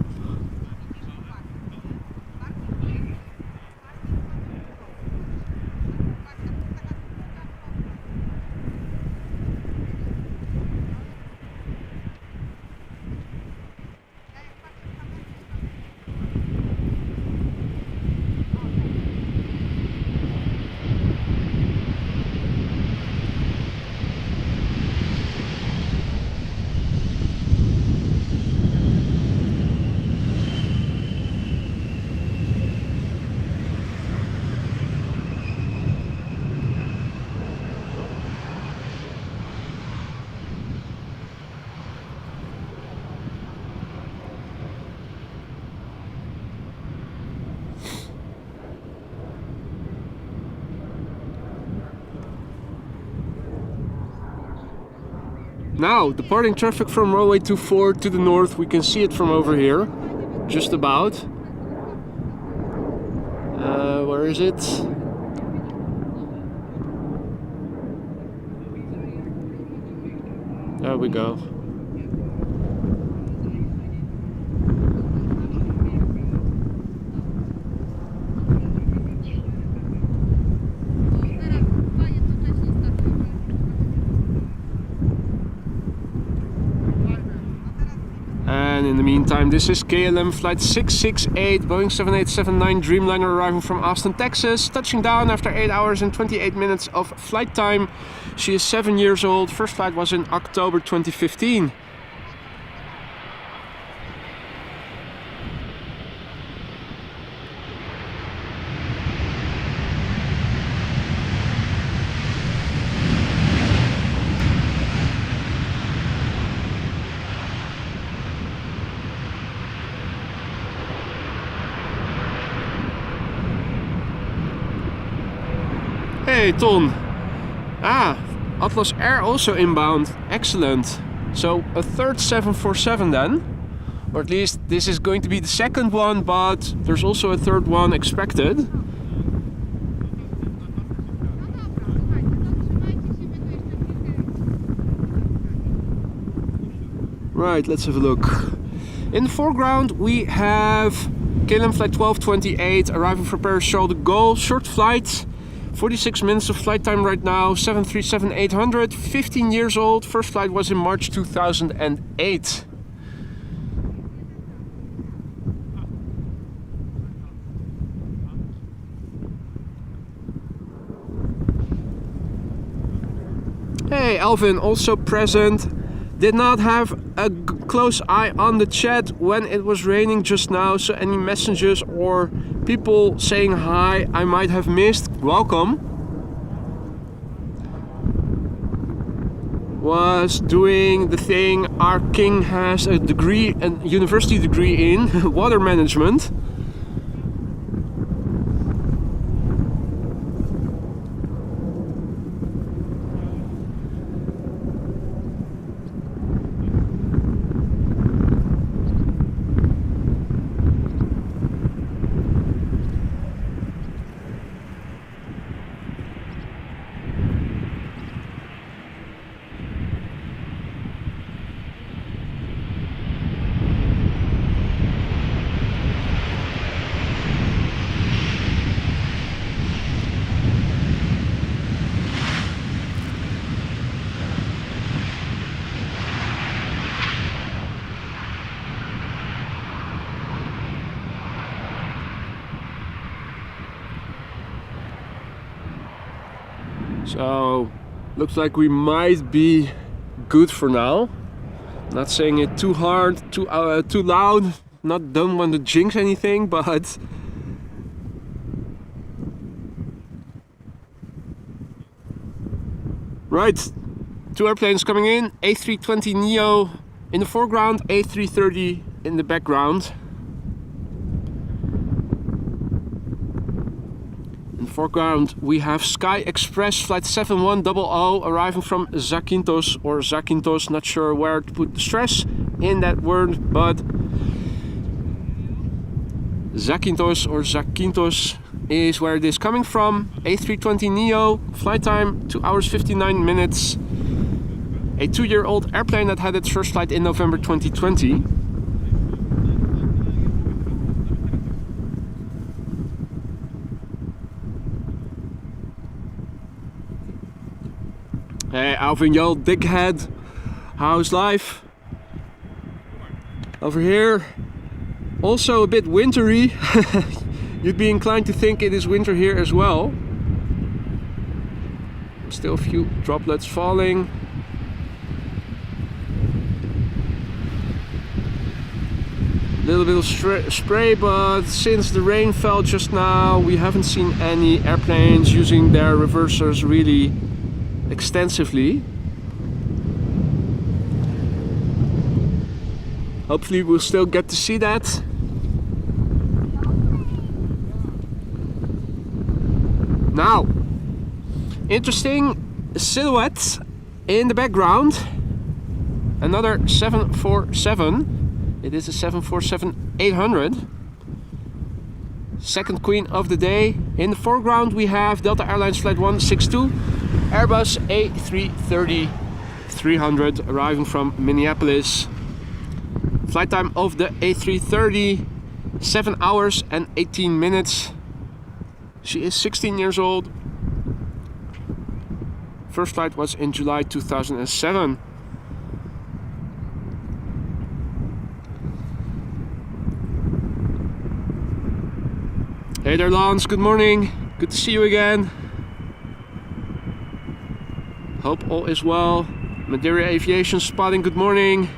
Now, departing traffic from runway 24 to the north, we can see it from over here, just about. Where is it? There we go. And in the meantime, this is KLM flight 668, Boeing 7879 Dreamliner arriving from Austin, Texas, touching down after 8 hours and 28 minutes of flight time. She is 7 years old. First flight was in October 2015. Hey Ton! Ah, Atlas Air also inbound. Excellent. So a third 747 then, or at least this is going to be the second one, but there's also a third one expected. Right, let's have a look. In the foreground we have KLM flight 1228 arriving from Paris Charles de Gaulle. Short flight, 46 minutes of flight time right now, 737-800, 15 years old. First flight was in March 2008. Hey, Alvin, also present. Did not have a close eye on the chat when it was raining just now, so any messages or people saying hi I might have missed, welcome. Was doing the thing our king has a degree, a university degree in water management. So, looks like we might be good for now. Not saying it too hard, too loud. Don't want to jinx anything, but right. 2 airplanes coming in. A320neo in the foreground, A330 in the background. In the foreground we have Sky Express flight 7100 arriving from Zakynthos or Zakynthos, not sure where to put the stress in that word, but Zakynthos or Zakynthos is where it is coming from. A320neo, flight time 2 hours 59 minutes. A 2-year-old airplane that had its first flight in November 2020. Hey Alvin, yo, dickhead, how's life? Over here, also a bit wintry. You'd be inclined to think it is winter here as well. Still a few droplets falling. Little bit of spray, but since the rain fell just now, we haven't seen any airplanes using their reversers really extensively. Hopefully we'll still get to see that. Now, interesting silhouette in the background. Another 747. It is a 747-800. Second queen of the day. In the foreground we have Delta Airlines Flight 162, Airbus A330-300 arriving from Minneapolis. Flight time of the A330, 7 hours and 18 minutes. She is 16 years old. First flight was in July 2007. Hey there Lance, good morning. Good to see you again. Hope all is well. Madeira Aviation spotting, good morning.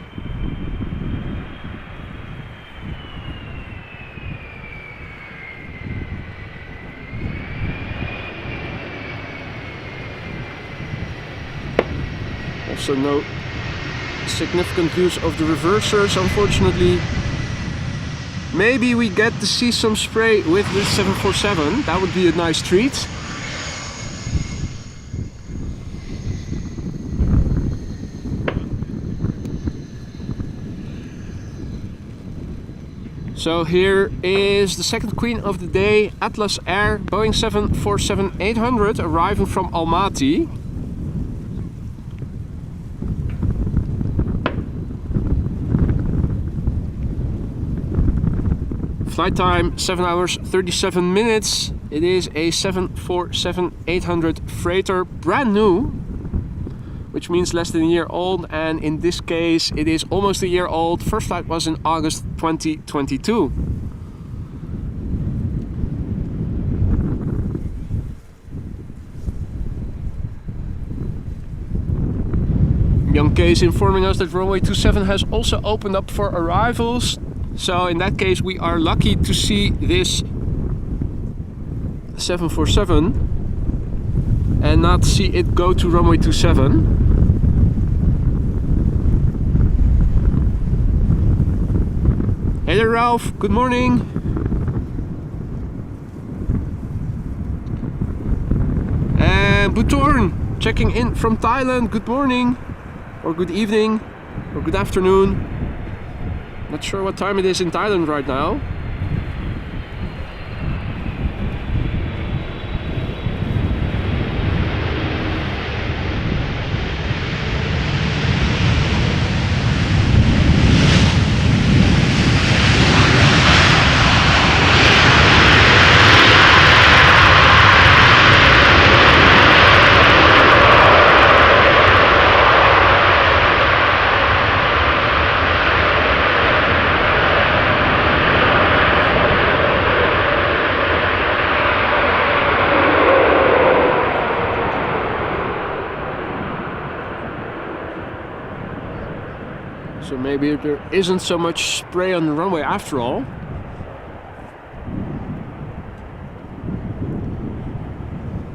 Also no significant use of the reversers, unfortunately. Maybe we get to see some spray with this 747. That would be a nice treat. So here is the second queen of the day, Atlas Air, Boeing 747-800, arriving from Almaty. Flight time 7 hours 37 minutes. It is a 747-800 freighter, brand new, which means less than a year old, and in this case it is almost a year old. First flight was in August 2022. case informing us that runway 27 has also opened up for arrivals. So in that case we are lucky to see this 747 and not see it go to runway 27. Hey there Ralph, good morning. And Butorn checking in from Thailand, good morning or good evening or good afternoon. Not sure what time it is in Thailand right now. So maybe there isn't so much spray on the runway after all.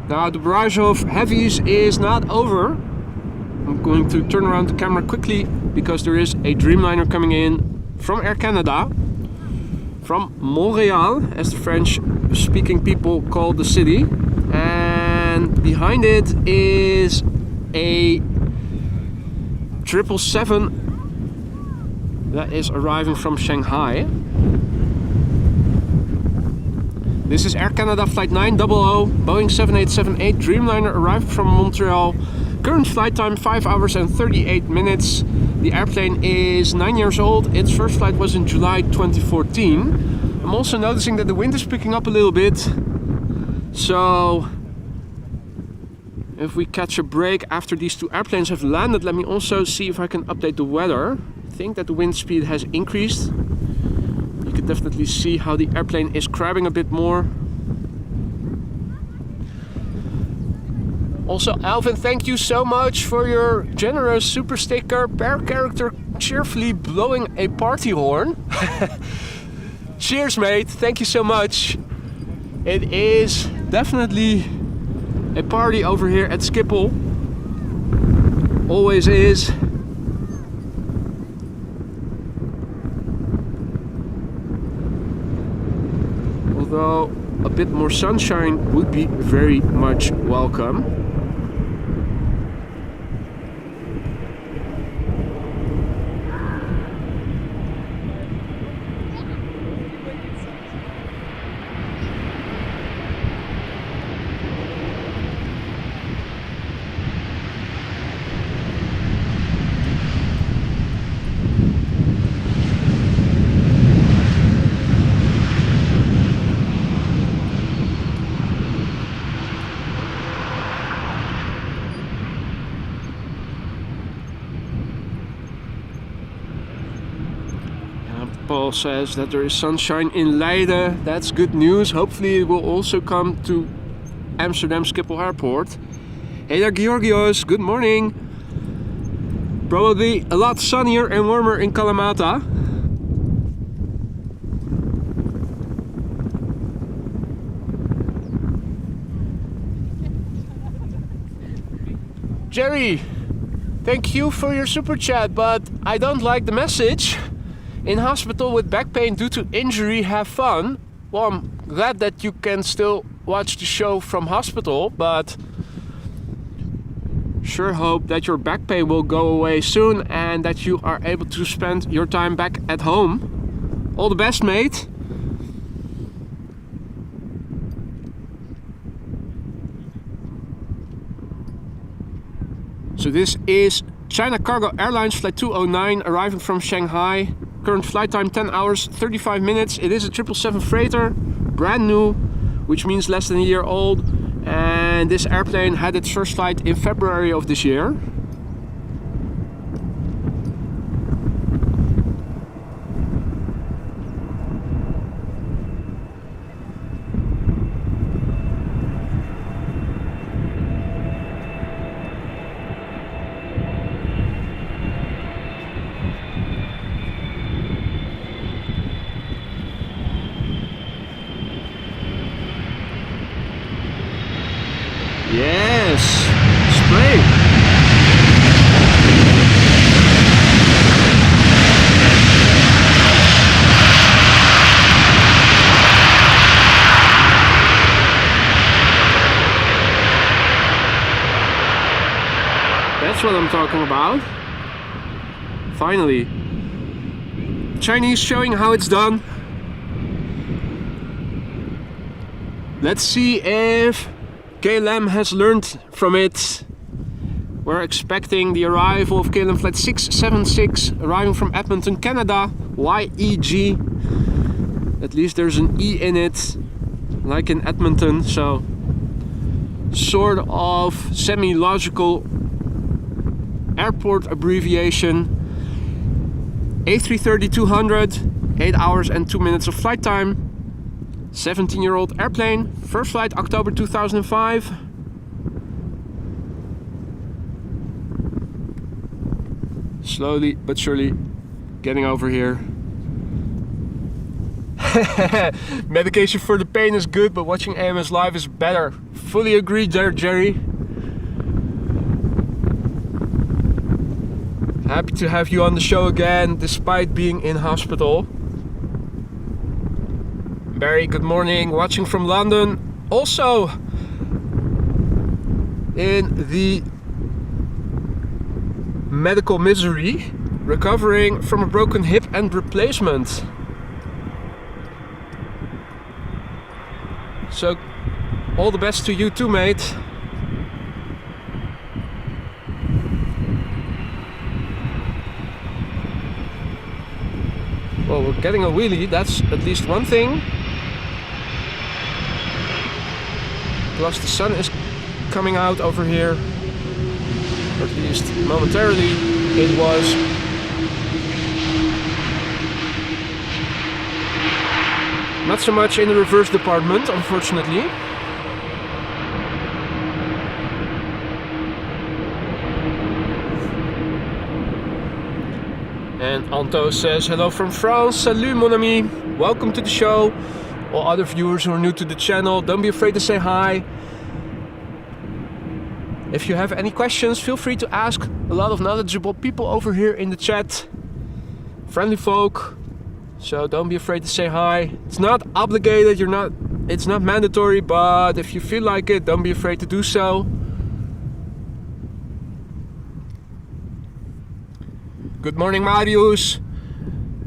Now the barrage of heavies is not over. I'm going to turn around the camera quickly because there is a Dreamliner coming in from Air Canada, from Montreal, as the French speaking people call the city. And behind it is a 777 that is arriving from Shanghai. This is Air Canada Flight 900, Boeing 7878 Dreamliner arrived from Montreal. Current flight time 5 hours and 38 minutes. The airplane is 9 years old. Its first flight was in July 2014. I'm also noticing that the wind is picking up a little bit. So if we catch a break after these two airplanes have landed, let me also see if I can update the weather. I think that the wind speed has increased. You can definitely see how the airplane is crabbing a bit more. Also, Alvin, thank you so much for your generous super sticker. Bear character cheerfully blowing a party horn. Cheers, mate. Thank you so much. It is definitely a party over here at Schiphol. Always is. Although a bit more sunshine would be very much welcome. Paul says that there is sunshine in Leiden. That's good news. Hopefully it will also come to Amsterdam Schiphol Airport. Hey there Georgios, good morning. Probably a lot sunnier and warmer in Kalamata. Jerry, thank you for your super chat, but I don't like the message. In hospital with back pain due to injury, have fun. Well, I'm glad that you can still watch the show from hospital, but sure hope that your back pain will go away soon and that you are able to spend your time back at home. All the best, mate. So this is China Cargo Airlines Flight 209 arriving from Shanghai. Current flight time 10 hours 35 minutes. It is a 777 freighter, brand new, which means less than a year old. And this airplane had its first flight in February of this year. Yes, spray. That's what I'm talking about. Finally. Chinese showing how it's done. Let's see if KLM has learned from it. We're expecting the arrival of KLM flight 676 arriving from Edmonton, Canada, YEG. At least there's an E in it, like in Edmonton, so sort of semi-logical airport abbreviation. A330-200, 8 hours and 2 minutes of flight time. 17-year-old airplane, first flight October 2005. Slowly but surely getting over here. Medication for the pain is good, but watching AMS live is better. Fully agree there, Jerry. Happy to have you on the show again, despite being in hospital. Barry, good morning, watching from London. Also in the medical misery, recovering from a broken hip and replacement. So, all the best to you too, mate. Well, we're getting a wheelie, that's at least one thing. Plus the sun is coming out over here. Or at least momentarily it was. Not so much in the reverse department, unfortunately. And Anto says, hello from France, salut mon ami, welcome to the show. All other viewers who are new to the channel, don't be afraid to say hi. If you have any questions, feel free to ask. A lot of knowledgeable people over here in the chat. Friendly folk, so don't be afraid to say hi. It's not obligated, it's not mandatory, but if you feel like it, don't be afraid to do so. Good morning, Marius.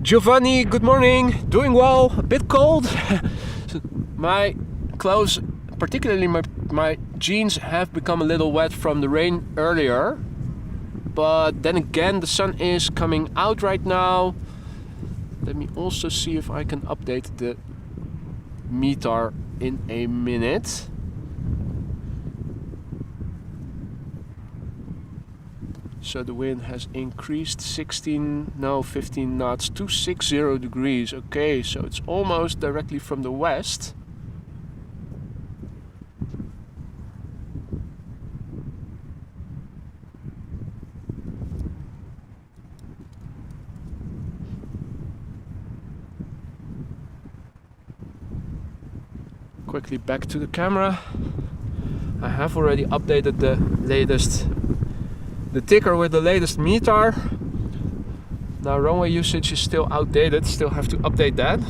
Giovanni, good morning. Doing well, a bit cold. My clothes, particularly my jeans, have become a little wet from the rain earlier. But then again, the sun is coming out right now. Let me also see if I can update the METAR in a minute. So the wind has increased 15 knots to 60 degrees. Okay, so it's almost directly from the west. Quickly back to the camera. I have already updated the ticker with the latest METAR. Now runway usage is still outdated, still have to update that.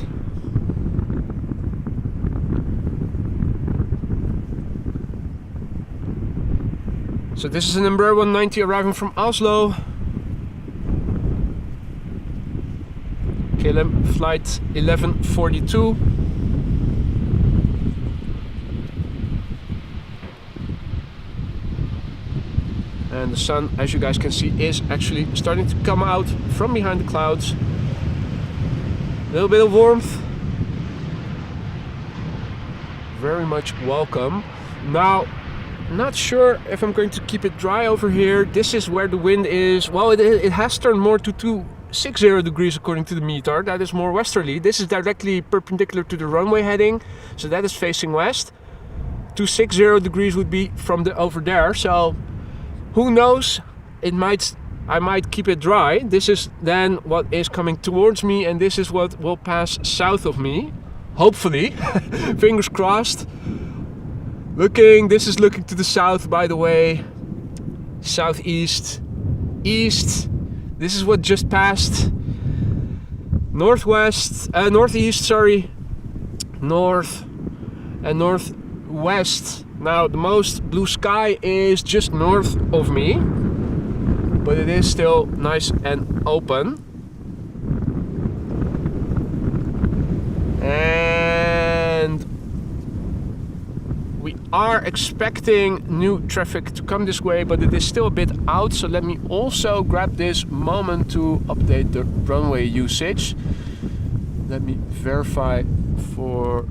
So this is an Embraer 190 arriving from Oslo. KLM flight 1142. And the sun, as you guys can see, is actually starting to come out from behind the clouds. A little bit of warmth. Very much welcome. Now, not sure if I'm going to keep it dry over here. This is where the wind is. Well, it has turned more to 260 degrees according to the METAR. That is more westerly. This is directly perpendicular to the runway heading, so that is facing west. 260 degrees would be from over there. So who knows? I might keep it dry. This is then what is coming towards me, and this is what will pass south of me. Hopefully, fingers crossed. This is looking to the south, by the way. Southeast, east. This is what just passed. Northwest, northeast, sorry. North and northwest. Now the most blue sky is just north of me, but it is still nice and open. And we are expecting new traffic to come this way, but it is still a bit out. So let me also grab this moment to update the runway usage. Let me verify for...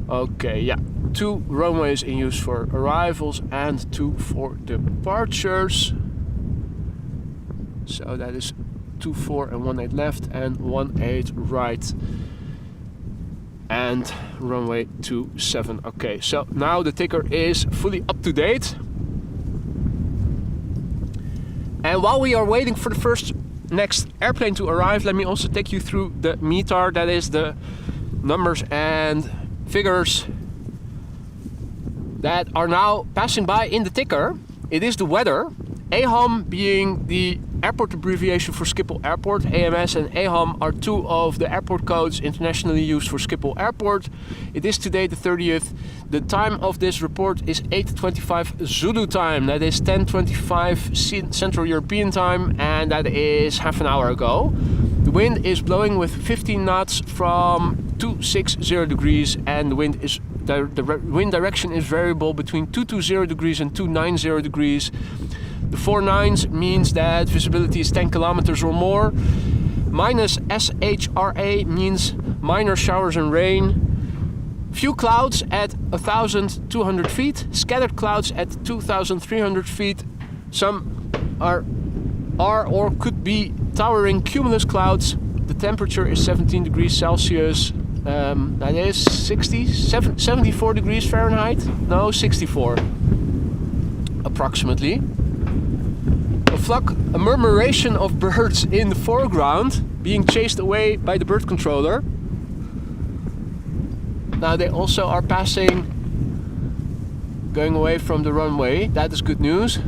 Okay, yeah. 2 runways in use for arrivals and 2 for departures. So that is 24 and 18 left and 18 right. And runway 27. Okay, so now the ticker is fully up to date. And while we are waiting for the next airplane to arrive, let me also take you through the METAR, that is the numbers and figures that are now passing by in the ticker. It is the weather, AHAM being the airport abbreviation for Schiphol Airport. AMS and AHAM are 2 of the airport codes internationally used for Schiphol Airport. It is today the 30th. The time of this report is 8:25 Zulu time. That is 10:25 Central European time, and that is half an hour ago. The wind is blowing with 15 knots from 260 degrees, and the wind direction is variable between 220 degrees and 290 degrees. The 4 nines means that visibility is 10 kilometers or more. Minus SHRA means minor showers and rain. Few clouds at 1,200 feet. Scattered clouds at 2,300 feet. Some are or could be towering cumulus clouds. The temperature is 17 degrees Celsius. That is 74 degrees Fahrenheit? No, 64 approximately. A murmuration of birds in the foreground being chased away by the bird controller. Now they also are passing, going away from the runway. That is good news.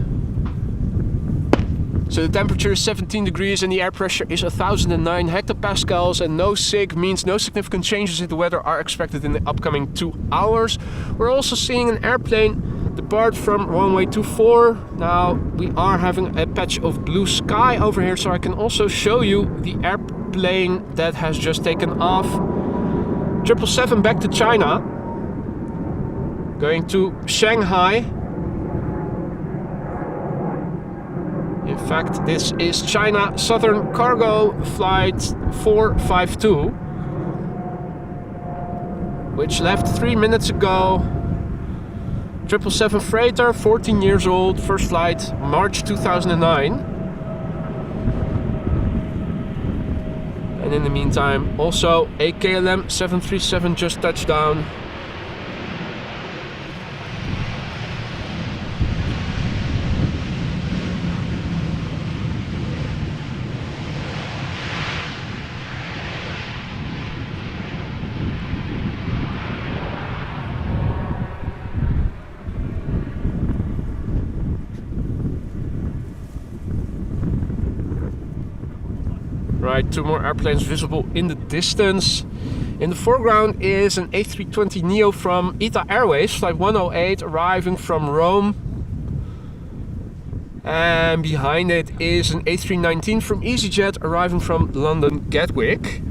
So the temperature is 17 degrees and the air pressure is 1009 hectopascals, and no SIG means no significant changes in the weather are expected in the upcoming 2 hours. We're also seeing an airplane depart from runway 24. Now we are having a patch of blue sky over here, so I can also show you the airplane that has just taken off. 777 back to China, going to Shanghai. In fact, this is China Southern Cargo Flight 452, which left 3 minutes ago. 777 freighter, 14 years old, first flight March 2009. And in the meantime, also a KLM 737 just touched down. Right, 2 more airplanes visible in the distance. In the foreground is an A320 Neo from ITA Airways, flight 108, arriving from Rome. And behind it is an A319 from EasyJet, arriving from London Gatwick.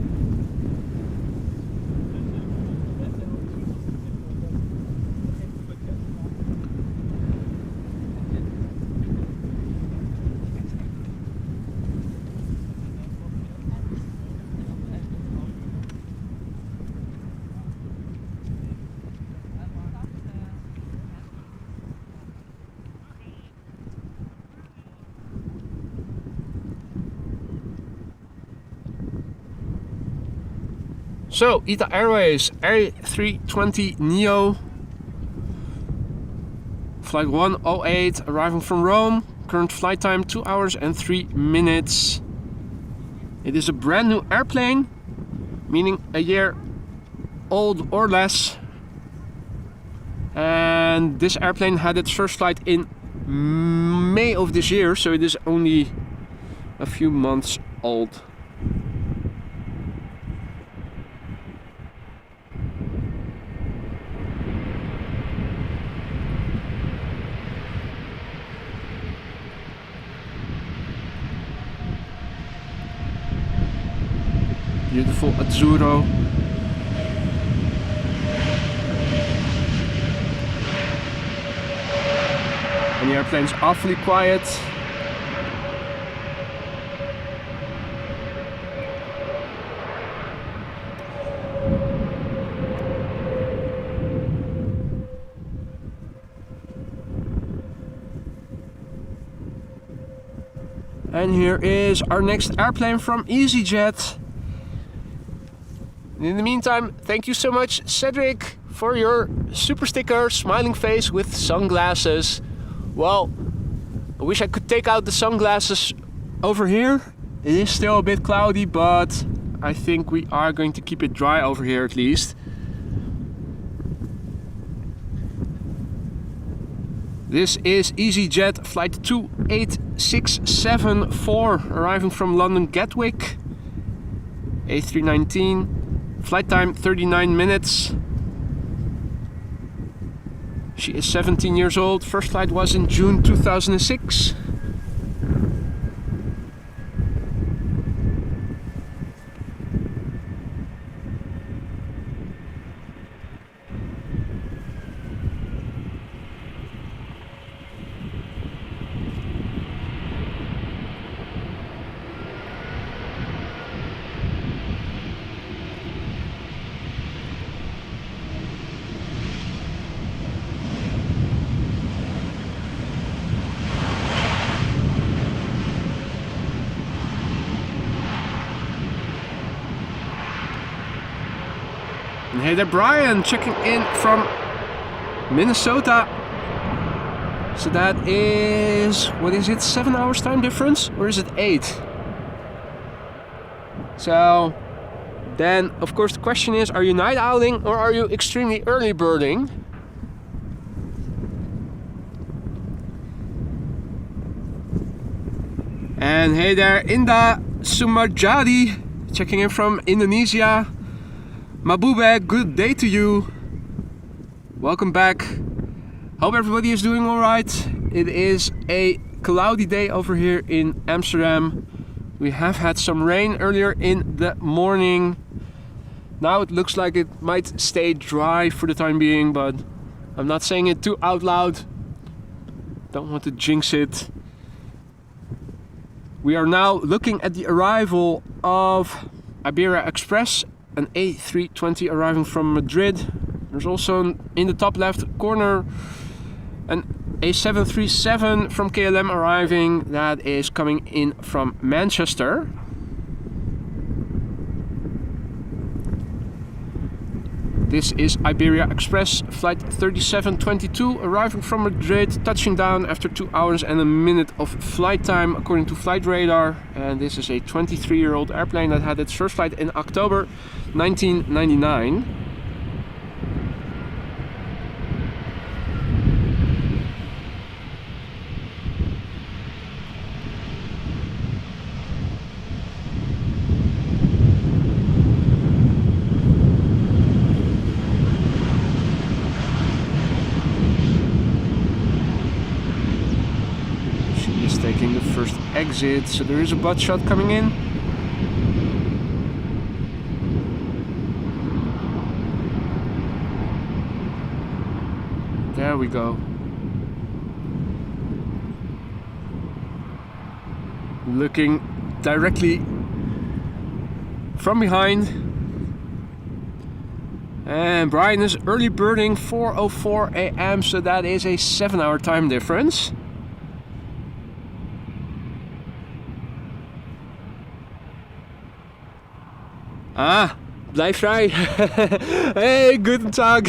So, ITA Airways A320 Neo, flight 108, arriving from Rome. Current flight time 2 hours and 3 minutes. It is a brand new airplane. meaning a year old or less. And this airplane had its first flight in May of this year, so it is only a few months old. Beautiful Azzurro. And the airplane's awfully quiet. And here is our next airplane from EasyJet. In the meantime, thank you so much, Cedric, for your super sticker, smiling face with sunglasses. Well, I wish I could take out the sunglasses over here. It is still a bit cloudy, but I think we are going to keep it dry over here at least. This is EasyJet flight 28674, arriving from London Gatwick. A319. Flight time 39 minutes. She is 17 years old. First flight was in June 2006. And hey there, Brian, checking in from Minnesota. So that is, what is it, 7 hours time difference? Or is it 8? So then, of course, the question is, are you night owling or are you extremely early birding? And hey there, Indah Sumajadi, checking in from Indonesia. Mabube, good day to you. Welcome back. Hope everybody is doing alright. It is a cloudy day over here in Amsterdam. We have had some rain earlier in the morning. Now it looks like it might stay dry for the time being, but I'm not saying it too out loud. Don't want to jinx it. We are now looking at the arrival of Iberia Express, an A320 arriving from Madrid. There's also in the top left corner an A737 from KLM arriving, that is coming in from Manchester. This is Iberia Express flight 3722 arriving from Madrid, touching down after 2 hours and a minute of flight time according to flight radar. And this is a 23-year-old airplane that had its first flight in October 1999. Taking the first exit, so there is a butt shot coming in. There we go. Looking directly from behind. And Brian is early birding 4:04 a.m. so that is a 7-hour time difference. Ah, blijf vrij. Hey, guten Tag.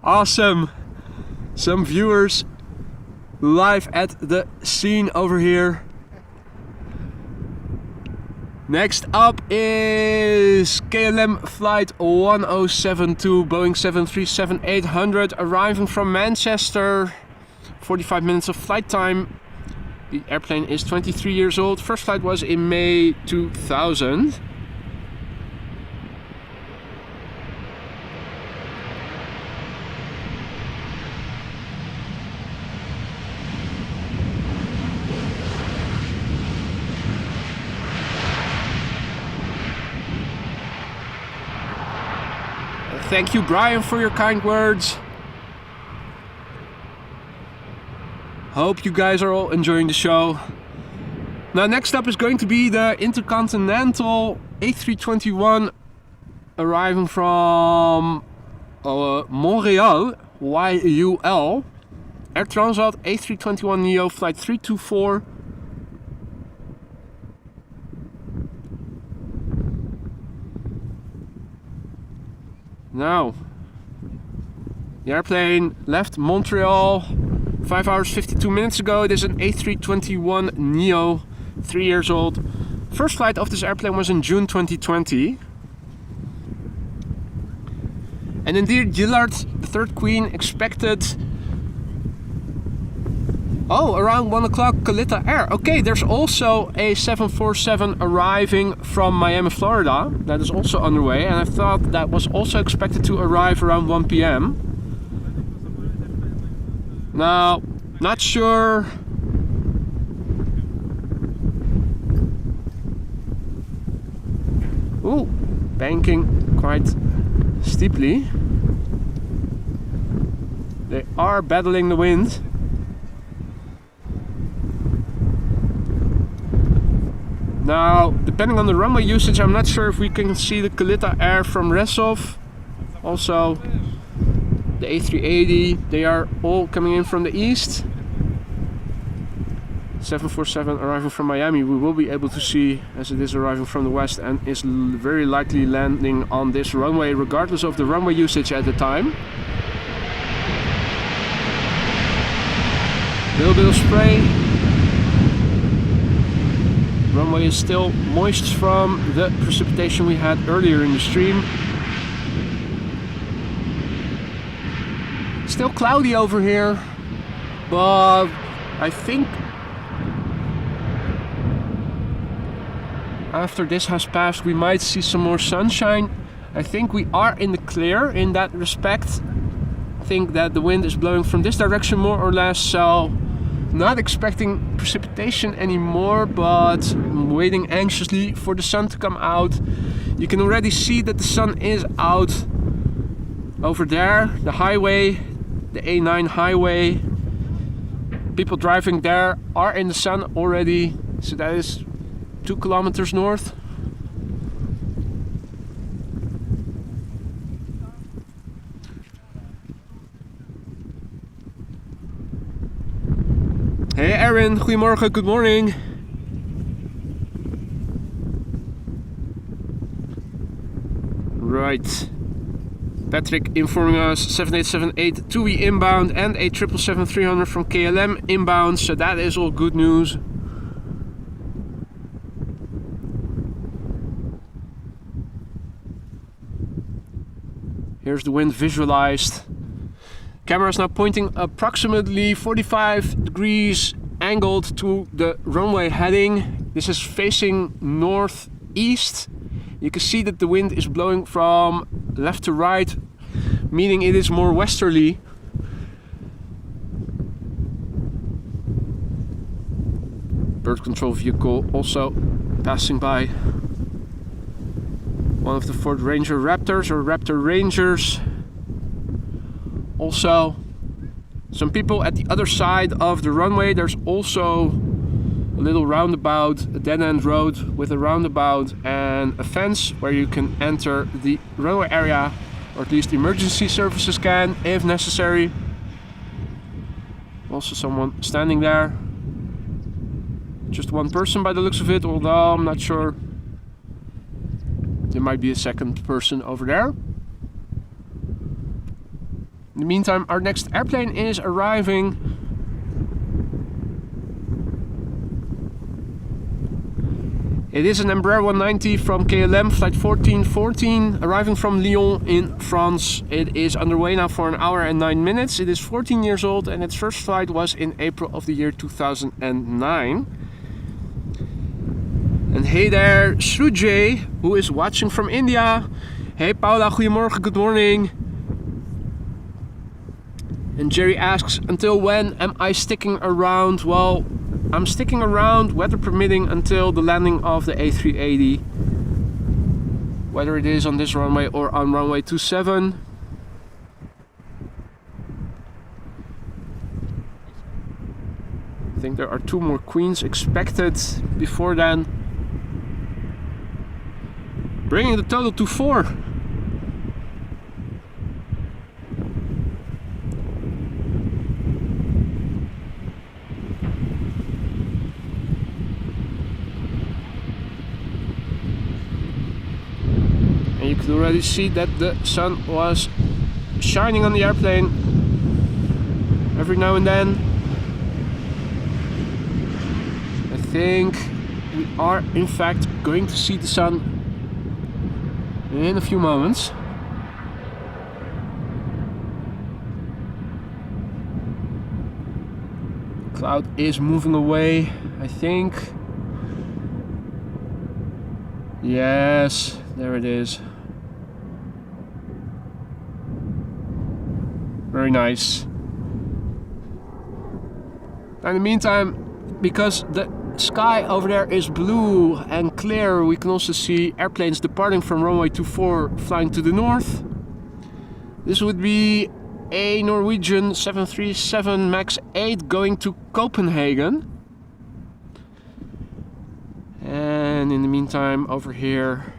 Awesome. Some viewers live at the scene over here. Next up is KLM flight 1072 Boeing 737-800 arriving from Manchester. 45 minutes of flight time. The airplane is 23 years old. First flight was in May 2000. Thank you, Brian, for your kind words. Hope you guys are all enjoying the show. Now, next up is going to be the Intercontinental A321 arriving from Montreal, YUL. Air Transat A321neo flight 324. Now, the airplane left Montreal 5 hours 52 minutes ago. It is an A321neo, 3 years old. First flight of this airplane was in June 2020. And indeed, Gillard, the third queen, expected around 1 o'clock Kalita Air. Okay, there's also a 747 arriving from Miami, Florida. That is also underway, and I thought that was also expected to arrive around 1 p.m. Now, not sure. Ooh, banking quite steeply. They are battling the wind. Now, depending on the runway usage, I'm not sure if we can see the Kalita Air from Resov. Also, the A380, they are all coming in from the east. 747 arriving from Miami, we will be able to see, as it is arriving from the west and is very likely landing on this runway regardless of the runway usage at the time. Little bit of spray. Runway is still moist from the precipitation we had earlier in the stream. Still cloudy over here, but I think after this has passed we might see some more sunshine. I think we are in the clear in that respect. I think that the wind is blowing from this direction more or less, so not expecting precipitation anymore, but I'm waiting anxiously for the sun to come out. You can already see that the sun is out over there, the highway, the A9 highway. People driving there are in the sun already, so that is 2 kilometers north. Hey Aaron, goedemorgen, good morning. Right. Patrick informing us 7878 TUI inbound and a 777-300 from KLM inbound, so that is all good news. Here's the wind visualized. Camera is now pointing approximately 45 degrees angled to the runway heading. This is facing northeast. You can see that the wind is blowing from left to right, meaning it is more westerly. Bird control vehicle also passing by. One of the Ford Ranger Raptors or Raptor Rangers. Also, some people at the other side of the runway. There's also a little roundabout, a dead-end road with a roundabout and a fence where you can enter the runway area, or at least emergency services can, if necessary. Also someone standing there. Just one person by the looks of it, although I'm not sure. There might be a second person over there. In the meantime, our next airplane is arriving. It is an Embraer 190 from KLM, flight 1414, arriving from Lyon in France. It is underway now for 1 hour and 9 minutes. It is 14 years old and its first flight was in April of the year 2009. And hey there, Shrujay, who is watching from India. Hey Paula, goedemorgen, good morning. And Jerry asks, until when am I sticking around? Well, I'm sticking around, weather permitting, until the landing of the A380. Whether it is on this runway or on runway 27. I think there are 2 more queens expected before then. Bringing the total to 4. And you could already see that the sun was shining on the airplane every now and then. I think we are in fact going to see the sun in a few moments. Cloud is moving away, I think. Yes, there it is. Very nice. In the meantime, because the sky over there is blue and clear, we can also see airplanes departing from runway 24 flying to the north. This would be a Norwegian 737 MAX 8 going to Copenhagen. And in the meantime, over here,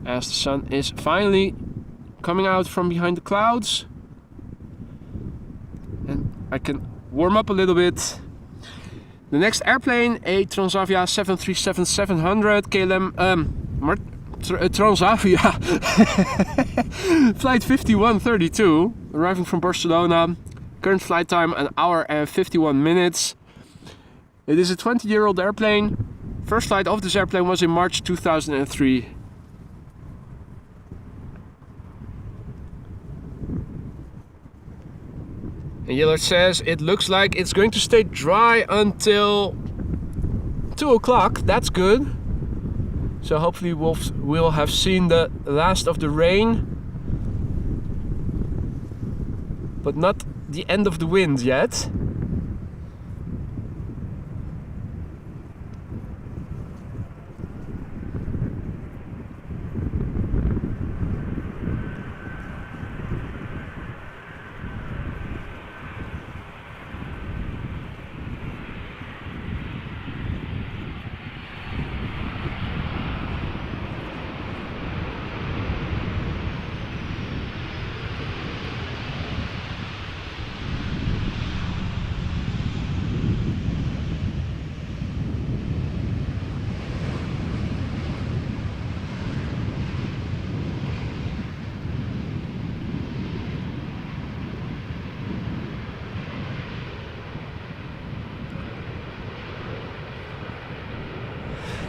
as the sun is finally coming out from behind the clouds, and I can warm up a little bit. The next airplane, a Transavia 737-700 KLM Transavia flight 5132, arriving from Barcelona. Current flight time 1 hour and 51 minutes. It is a 20-year-old airplane. First flight of this airplane was in March 2003. And Yellert says it looks like it's going to stay dry until 2 o'clock. That's good. So hopefully we'll have seen the last of the rain, but not the end of the wind yet.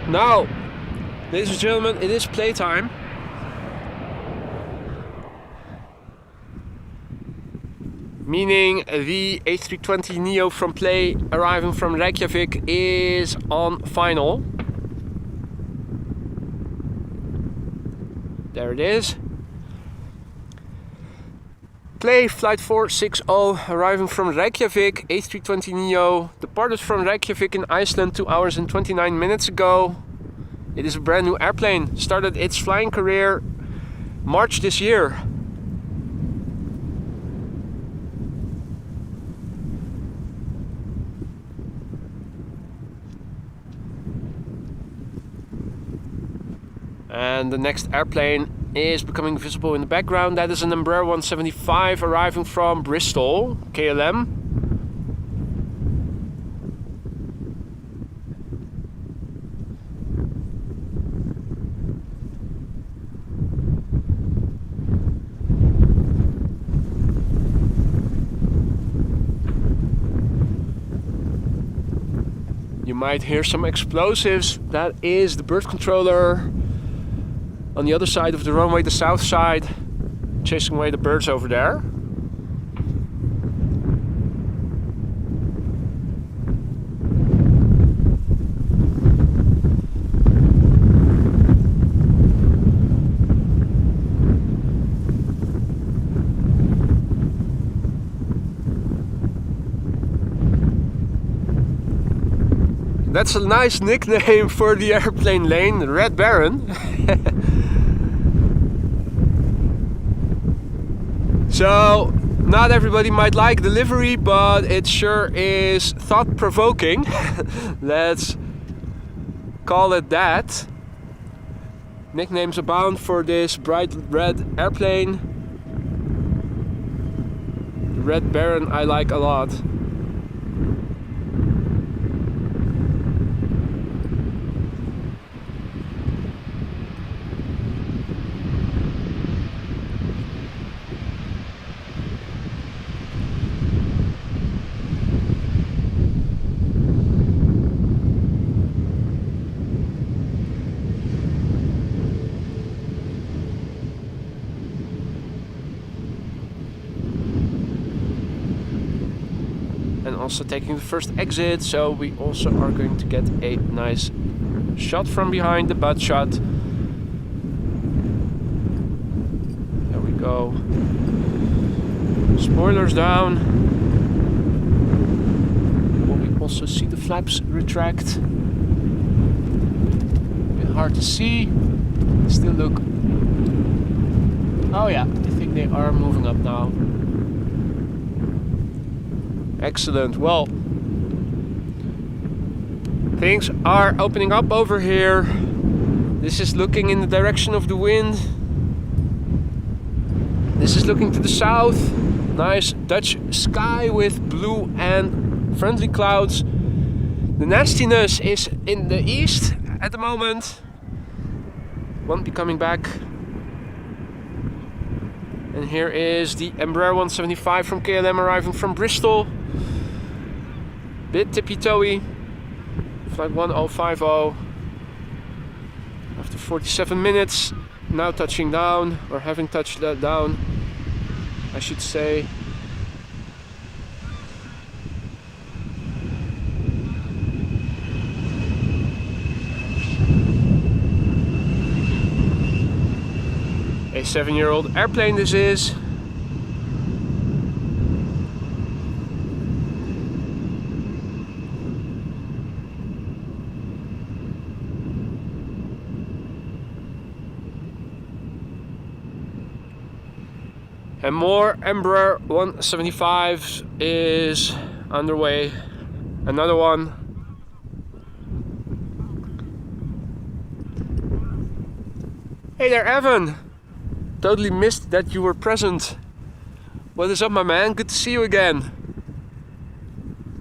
Now, ladies and gentlemen, it is playtime. Meaning the A320neo from Play arriving from Reykjavik is on final. There it is. Play flight 460 arriving from Reykjavik, A320neo, departed from Reykjavik in Iceland 2 hours and 29 minutes ago. It is a brand new airplane, started its flying career March this year. And the next airplane is becoming visible in the background. That is an Embraer 175 arriving from Bristol, KLM. You might hear some explosives. That is the bird controller on the other side of the runway, the south side, chasing away the birds over there. That's a nice nickname for the airplane lane, Red Baron. So, not everybody might like the livery, but it sure is thought-provoking. Let's call it that. Nicknames abound for this bright red airplane. The Red Baron I like a lot. And also taking the first exit, so we also are going to get a nice shot from behind, the butt shot. There we go. Spoilers down. Will we also see the flaps retract? A bit hard to see. Still look. Oh yeah, I think they are moving up now. Excellent. Well, things are opening up over here. This is looking in the direction of the wind. This is looking to the south. Nice Dutch sky with blue and friendly clouds. The nastiness is in the east at the moment. Won't be coming back. And here is the Embraer 175 from KLM arriving from Bristol. Bit tippy-toey. Flight 1050. After 47 minutes, now touching down, or having touched that down, I should say. A 7-year-old airplane this is. And more Embraer 175 is underway. Another one. Hey there, Evan! Totally missed that you were present. What is up, my man? Good to see you again.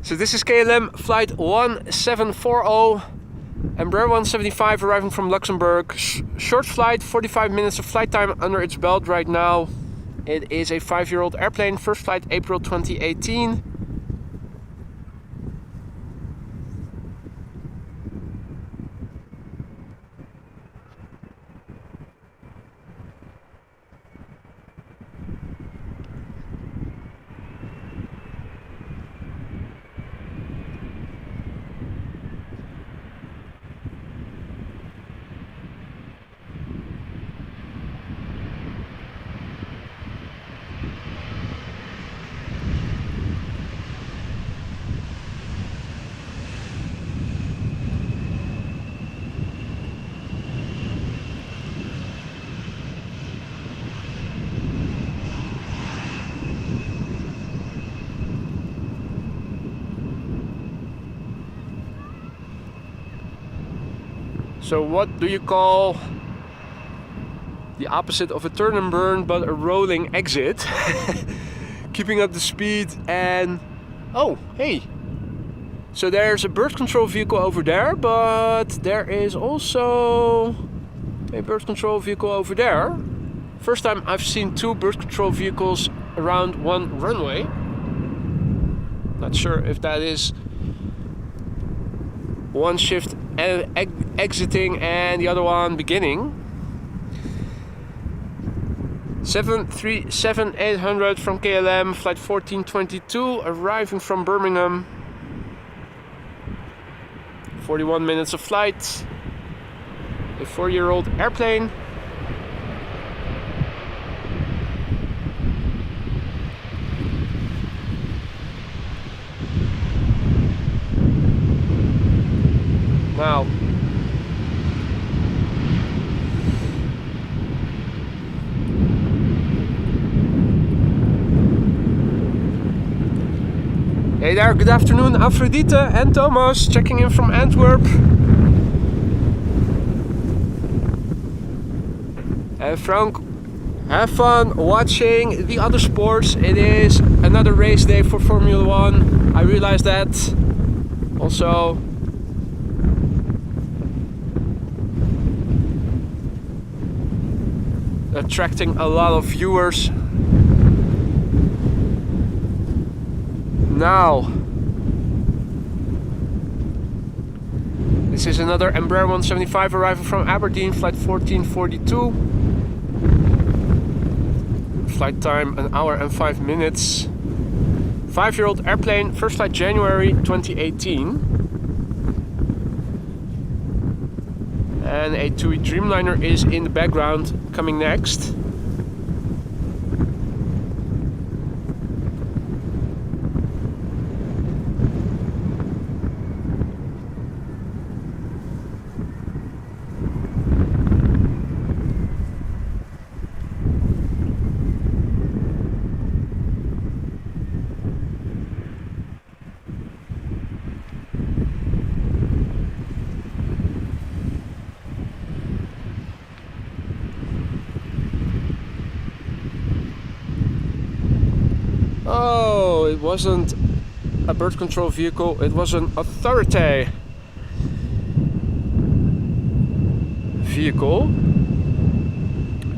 So this is KLM flight 1740. Embraer 175 arriving from Luxembourg. Short flight, 45 minutes of flight time under its belt right now. It is a 5-year-old airplane, first flight April 2018. So what do you call the opposite of a turn and burn but a rolling exit? Keeping up the speed and... oh, hey! So there's a bird control vehicle over there, but there is also a bird control vehicle over there. First time I've seen 2 bird control vehicles around one runway. Not sure if that is one shift exiting and the other one beginning. 737-800 from KLM, flight 1422, arriving from Birmingham. 41 minutes of flight. A 4-year-old airplane. Now, hey there, good afternoon, Afrodite and Thomas, checking in from Antwerp. And Frank, have fun watching the other sports. It is another race day for Formula 1. I realize that. Also, attracting a lot of viewers. Now, this is another Embraer 175 arrival from Aberdeen, flight 1442. Flight time 1 hour and 5 minutes. 5-year-old airplane, first flight January 2018. And a TUI Dreamliner is in the background, coming next. Oh, it wasn't a bird control vehicle, it was an authority vehicle,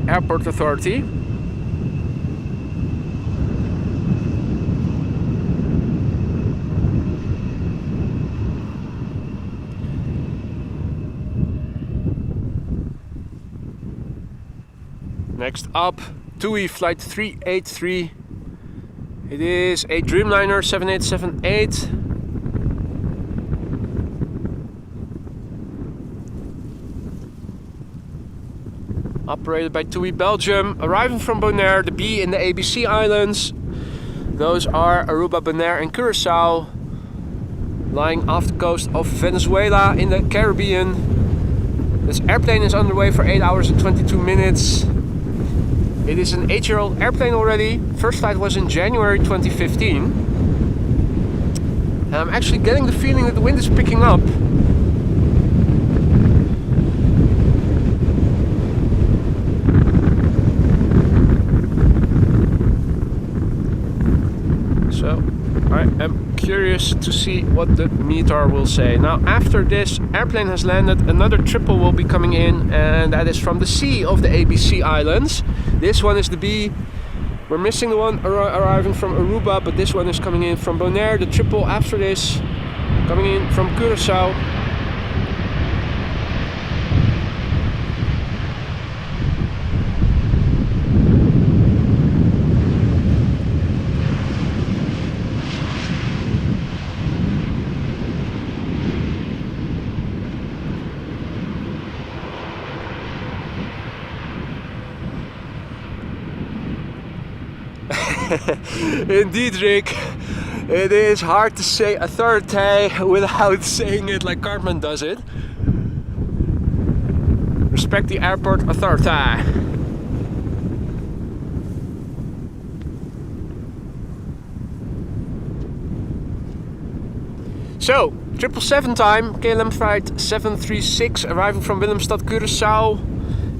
airport authority. Next up, TUI flight 383. It is a Dreamliner 7878. Operated by TUI Belgium, arriving from Bonaire, the B in the ABC Islands. Those are Aruba, Bonaire and Curacao, lying off the coast of Venezuela in the Caribbean. This airplane is underway for 8 hours and 22 minutes. It is an 8-year-old airplane already. First flight was in January 2015. And I'm actually getting the feeling that the wind is picking up. So I am curious to see what the meter will say. Now, after this airplane has landed, another triple will be coming in, and that is from the C of the ABC Islands. This one is the B. We're missing the one arriving from Aruba, but this one is coming in from Bonaire. The triple after this, coming in from Curacao. Indeed, Rick, it is hard to say authority without saying it like Cartman does it. Respect the airport authority. So, 777 time, KLM flight 736, arriving from Willemstad, Curaçao.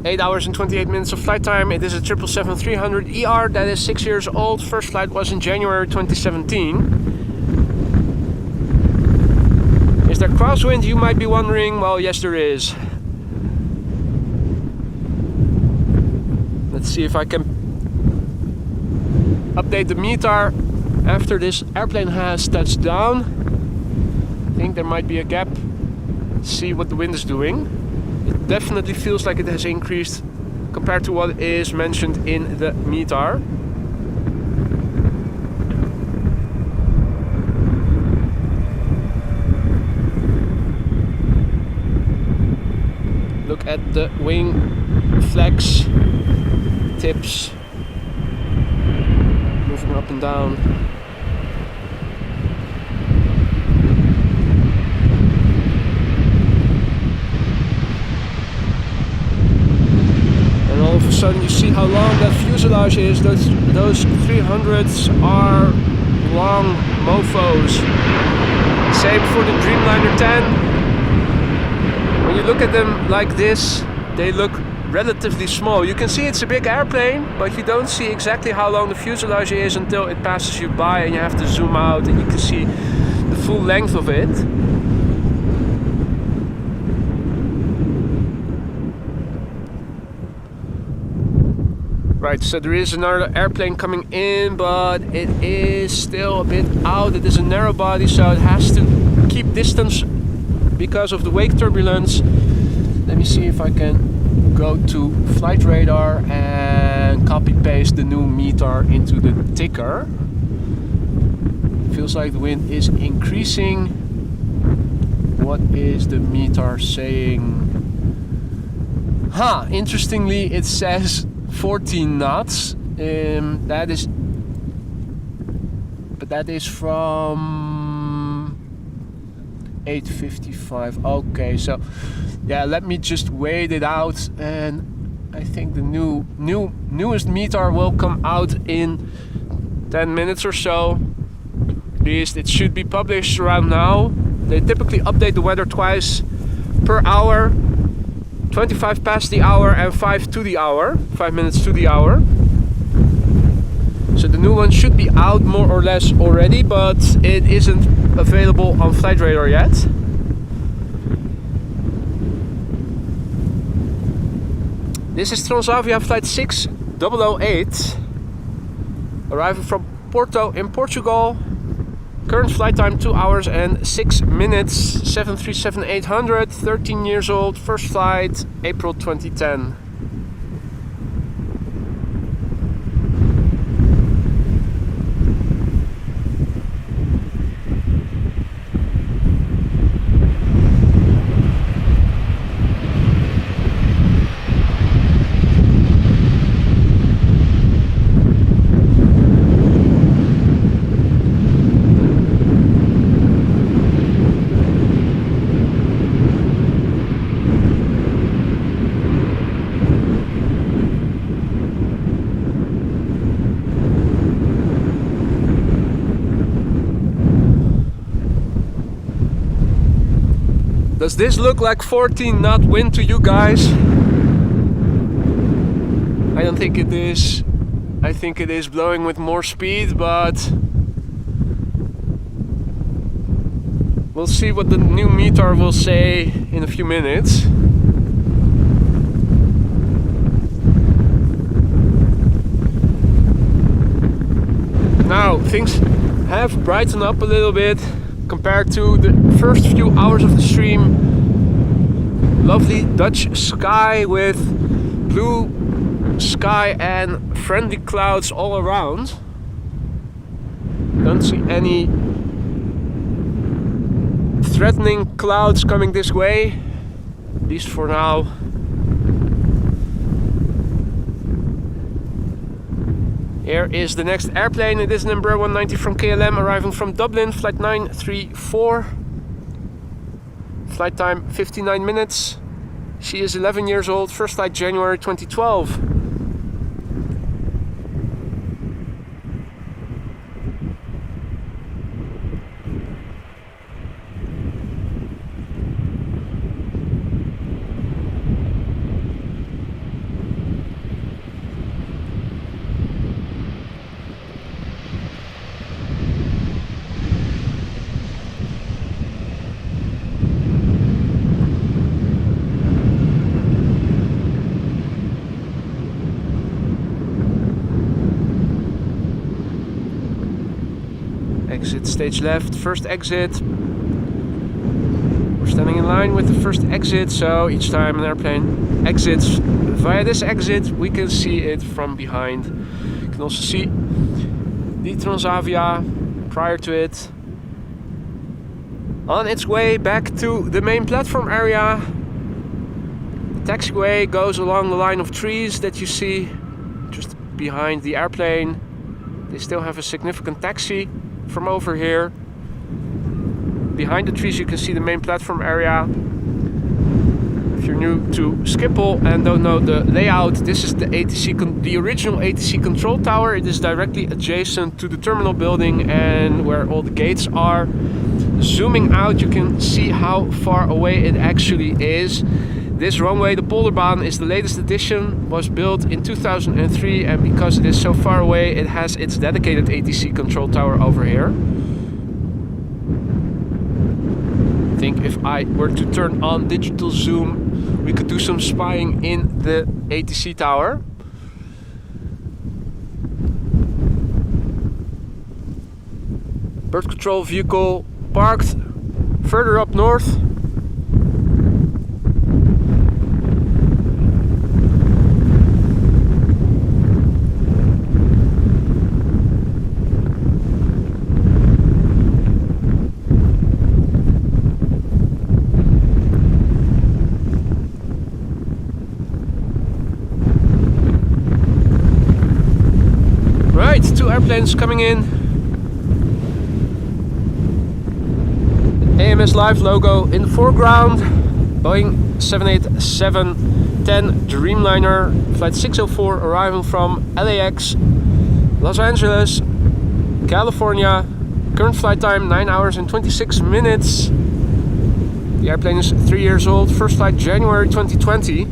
8 hours and 28 minutes of flight time. It is a 777-300 ER that is 6 years old. First flight was in January 2017. Is there crosswind, you might be wondering? Well, yes there is. Let's see if I can update the meter after this airplane has touched down. I think there might be a gap see what the wind is doing. It definitely feels like it has increased compared to what is mentioned in the meter. Look at the wing flex tips moving up and down. And all of a sudden you see how long that fuselage is. Those 300s are long mofos. Same for the Dreamliner 10. When you look at them like this, they look relatively small. You can see it's a big airplane, but you don't see exactly how long the fuselage is until it passes you by and you have to zoom out and you can see the full length of it. Right, so there is another airplane coming in, but it is still a bit out. It is a narrow body, so it has to keep distance because of the wake turbulence. Let me see if I can go to flight radar and copy paste the new meter into the ticker. Feels like the wind is increasing. What is the meter saying? Interestingly it says 14 knots. That is from 8:55. Okay, so yeah, let me just wait it out, and I think the newest meter will come out in 10 minutes or so. At least it should be published around now. They typically update the weather twice per hour, 25 past the hour and 5 to the hour, 5 minutes to the hour. So the new one should be out more or less already, but it isn't available on flight radar yet. This is Transavia flight 6008, arriving from Porto in Portugal. Current flight time 2 hours and 6 minutes. 737-800, 13 years old, first flight, April 2010. Does this look like 14 knot wind to you guys? I don't think it is. I think it is blowing with more speed, but we'll see what the new meter will say in a few minutes. Now things have brightened up a little bit compared to the first few hours of the stream. Lovely Dutch sky with blue sky and friendly clouds all around. Don't see any threatening clouds coming this way, at least for now. Here is the next airplane. It is an Embraer 190 from KLM, arriving from Dublin, flight 934. Flight time 59 minutes. She is 11 years old, first flight January 2012. Exit stage left, first exit. We're Standing in line with the first exit, so each time an airplane exits via this exit, we can see it from behind. You can also see the Transavia prior to it on its way back to the main platform area. The taxiway goes along the line of trees that you see just behind the airplane. They still have a significant taxi from over here. Behind the trees you can see the main platform area. If you're new to Schiphol and don't know the layout, this is the original ATC control tower. It is directly adjacent to the terminal building and where all the gates are. Zooming out, you can see how far away it actually is. This runway, the Polderbaan, is the latest addition, was built in 2003, and because it is so far away, it has its dedicated ATC control tower over here. I think if I were to turn on digital zoom, we could do some spying in the ATC tower. Bird control vehicle parked further up north. Right, two airplanes coming in. AMS Live logo in the foreground. Boeing 787-10 Dreamliner, flight 604, arriving from LAX, Los Angeles, California. Current flight time 9 hours and 26 minutes. The airplane is 3 years old. First flight January 2020.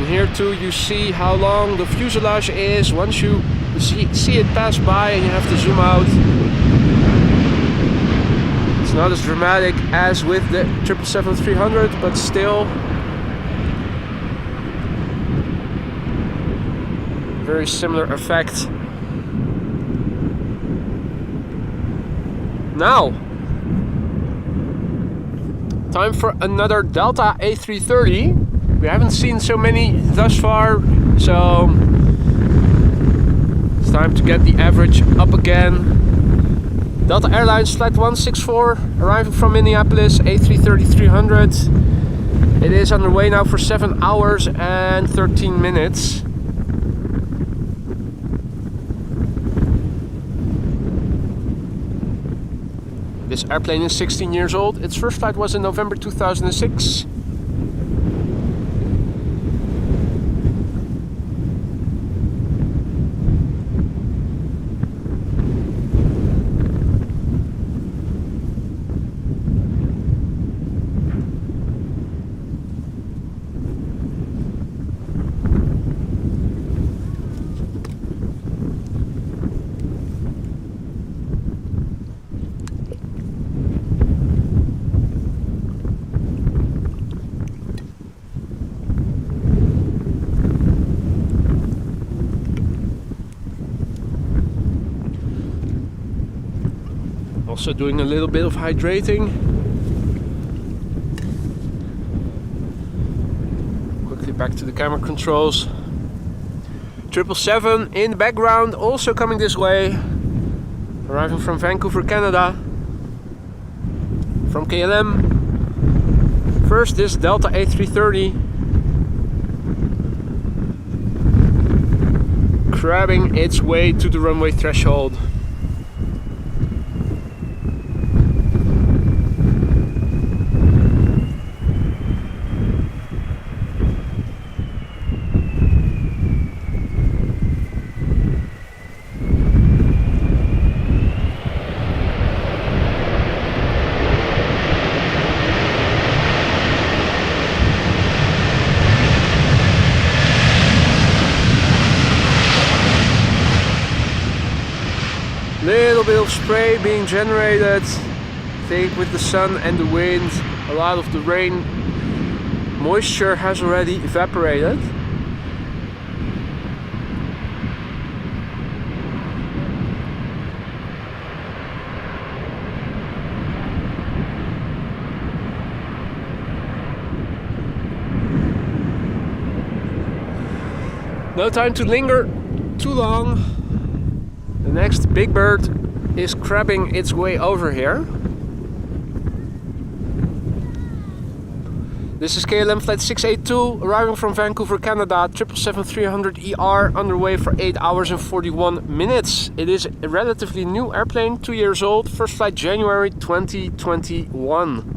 Here too you see how long the fuselage is once you see it pass by and you have to zoom out. It's not as dramatic as with the 777-300, but still very similar effect. Now, time for another Delta A330. We haven't seen so many thus far, so it's time to get the average up again. Delta Airlines Flight 164, arriving from Minneapolis, A330-300. It is underway now for 7 hours and 13 minutes. This airplane is 16 years old. Its first flight was in November 2006. Also doing a little bit of hydrating. Quickly back to the camera controls. 777 in the background, also coming this way. Arriving from Vancouver, Canada. From KLM. First this Delta A330. Crabbing its way to the runway threshold. spray being generated. I think with the sun and the wind, a lot of the rain moisture has already evaporated. No time to linger too long. The next big bird is crabbing its way over here. This is KLM flight 682 arriving from Vancouver, Canada, 777-300ER, underway for 8 hours and 41 minutes. It is a relatively new airplane, 2 years old, first flight January 2021.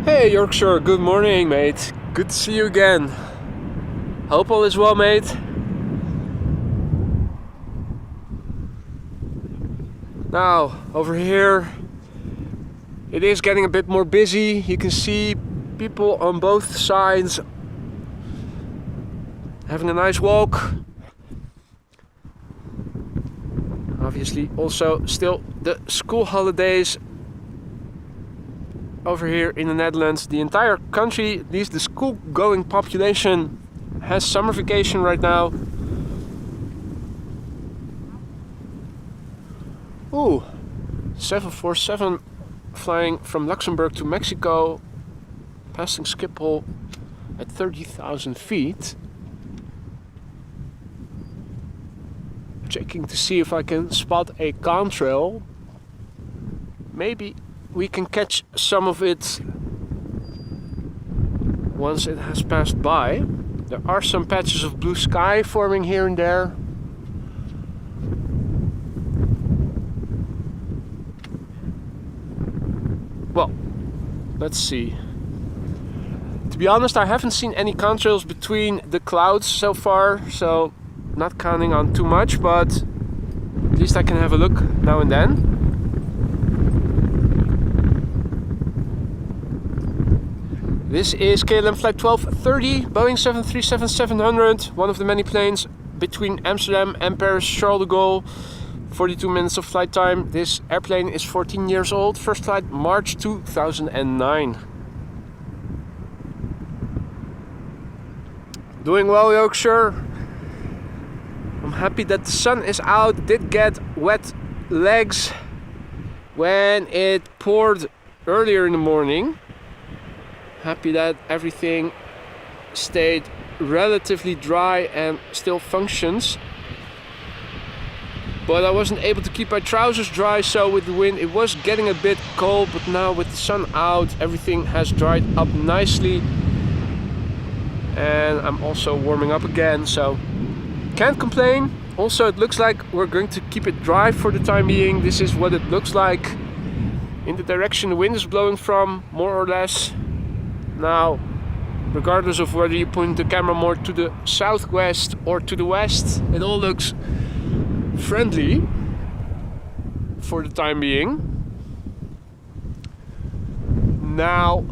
Hey Yorkshire, good morning mate. Good to see you again. Hope all is well, mate. Now, over here it is getting a bit more busy. You can see people on both sides having a nice walk. Obviously also still the school holidays over here in the Netherlands. The entire country, at least the school-going population, has summer vacation right now. Ooh, 747 flying from Luxembourg to Mexico, passing Schiphol at 30,000 feet. Checking to see if I can spot a contrail. Maybe we can catch some of it once it has passed by. There are some patches of blue sky forming here and there. Well, let's see. To be honest, I haven't seen any contrails between the clouds so far, so not counting on too much, but at least I can have a look now and then. This is KLM flight 1230, Boeing 737-700, one of the many planes between Amsterdam and Paris Charles de Gaulle. 42 minutes of flight time. This airplane is 14 years old, first flight March 2009. Doing well, Yorkshire. I'm happy that the sun is out. Did get wet legs when it poured earlier in the morning. Happy that everything stayed relatively dry and still functions. But I wasn't able to keep my trousers dry, so with the wind it was getting a bit cold. But now with the sun out, everything has dried up nicely. And I'm also warming up again, so can't complain. Also, it looks like we're going to keep it dry for the time being. This is what it looks like in the direction the wind is blowing from, more or less. Now, regardless of whether you point the camera more to the southwest or to the west, it all looks friendly for the time being. Now,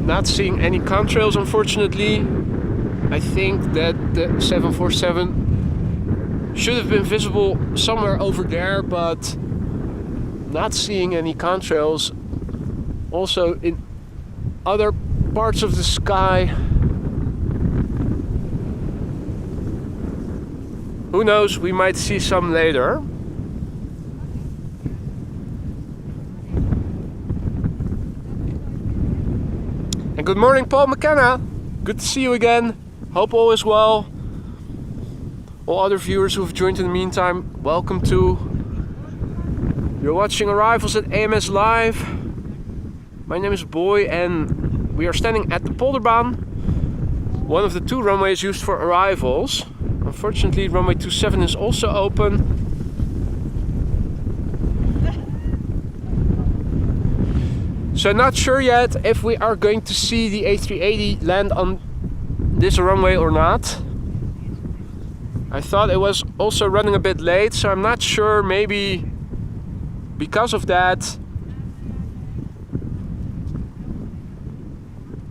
not seeing any contrails, unfortunately. I think that the 747 should have been visible somewhere over there, but not seeing any contrails also in other parts of the sky. Who knows, we might see some later. And good morning, Paul McKenna. Good to see you again. Hope all is well. All other viewers who have joined in the meantime, welcome to. You're watching Arrivals at AMS Live. My name is Boy and we are standing at the Polderbaan, one of the 2 runways used for arrivals. Unfortunately, runway 27 is also open. So not sure yet if we are going to see the A380 land on this runway or not. I thought it was also running a bit late, so I'm not sure, maybe because of that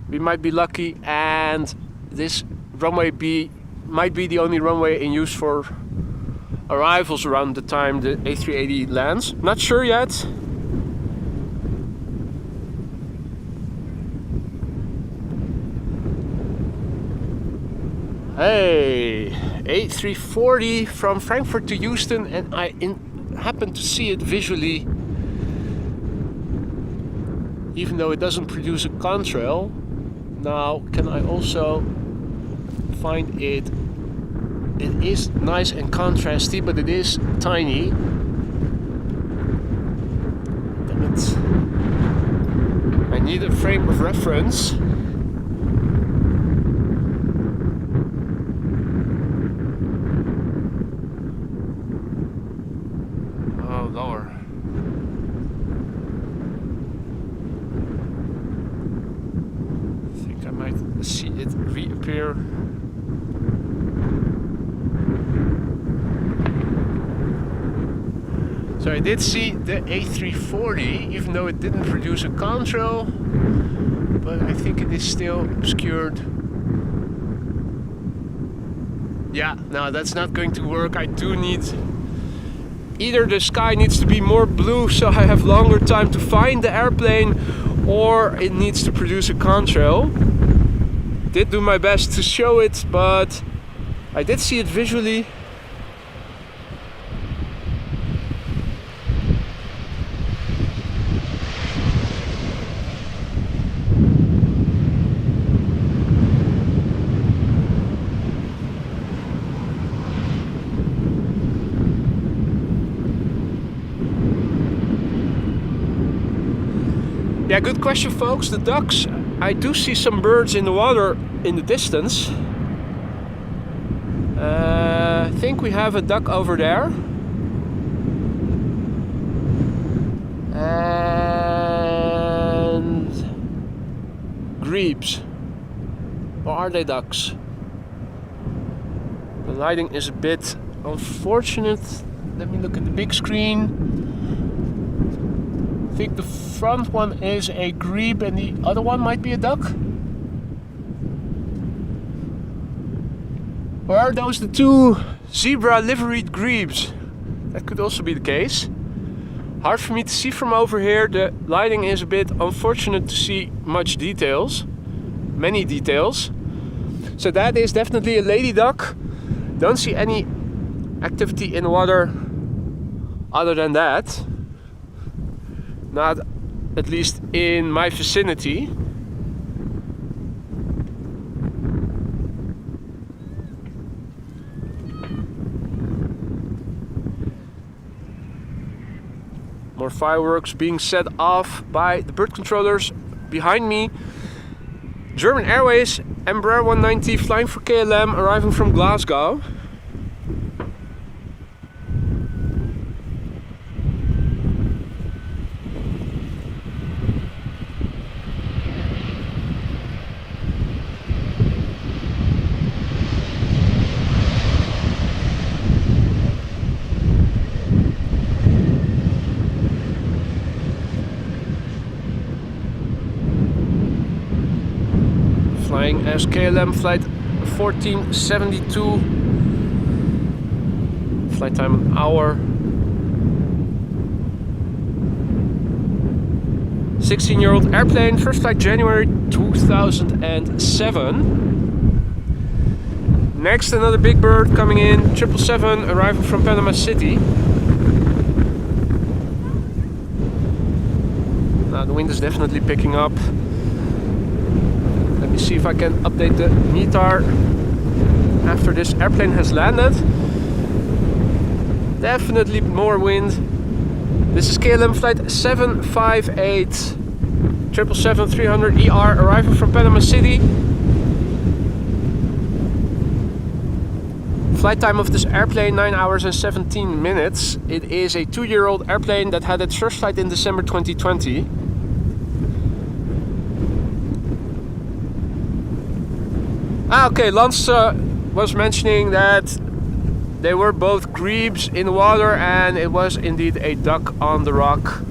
we might be lucky and this runway B might be the only runway in use for arrivals around the time the A380 lands. Not sure yet. Hey, A340 from Frankfurt to Houston, and I happened to see it visually, even though it doesn't produce a contrail. Now, can I also find it? It is nice and contrasty, but it is tiny. Damn it. I need a frame of reference. Oh, lower. I think I might see it reappear. So I did see the A340, even though it didn't produce a contrail, but I think it is still obscured. Yeah, no, that's not going to work. I do need, either the sky needs to be more blue so I have longer time to find the airplane, or it needs to produce a contrail. Did do my best to show it, but I did see it visually. Yeah, good question, folks. The ducks, I do see some birds in the water in the distance. I think we have a duck over there. And grebes. Or are they ducks? The lighting is a bit unfortunate. Let me look at the big screen. I think the front one is a grebe and the other one might be a duck. Or are those the 2 zebra liveried grebes? That could also be the case. Hard for me to see from over here. The lighting is a bit unfortunate to see much details. Many details. So that is definitely a lady duck. Don't see any activity in the water other than that. Not at least in my vicinity. More fireworks being set off by the bird controllers behind me. German Airways Embraer 190 flying for KLM, arriving from Glasgow. Flying as KLM flight 1472. Flight time an hour. 16-year-old airplane, first flight January 2007. Next, another big bird coming in, 777, arriving from Panama City. Now the wind is definitely picking up. Let me see if I can update the METAR after this airplane has landed. Definitely more wind. This is KLM flight 758 777-300 ER, arriving from Panama City. Flight time of this airplane 9 hours and 17 minutes. It is a 2-year-old airplane that had its first flight in December 2020. Okay, Lance was mentioning that they were both grebes in the water, and it was indeed a duck on the rock.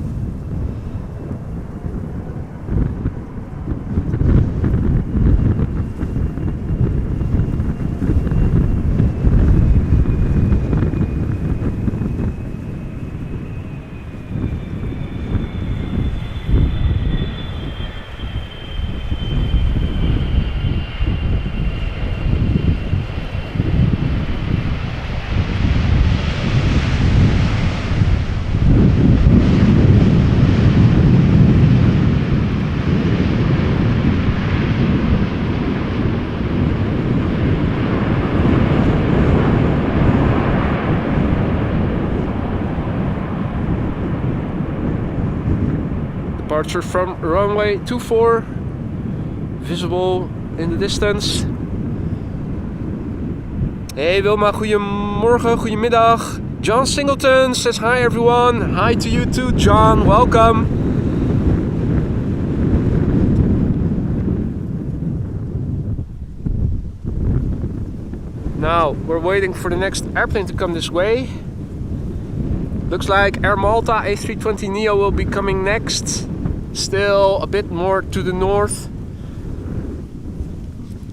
Departure from runway 24, visible in the distance. Hey Wilma, goedemorgen, goedemiddag. John Singleton says hi everyone. Hi to you too, John, welcome. Now we're waiting for the next airplane to come this way. Looks like Air Malta A320 Neo will be coming next. Still a bit more to the north.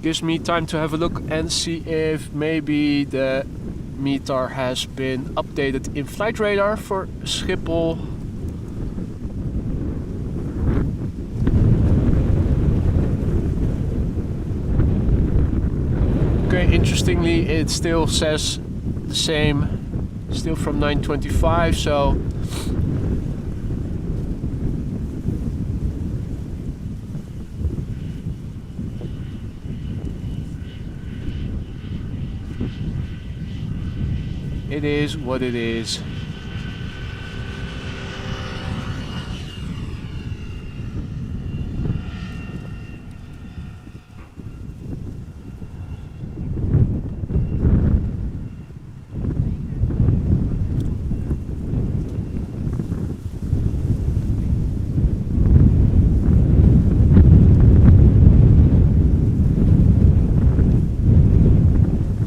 Gives me time to have a look and see if maybe the METAR has been updated in flight radar for Schiphol. Okay, interestingly it still says the same, still from 9:25, so it is what it is.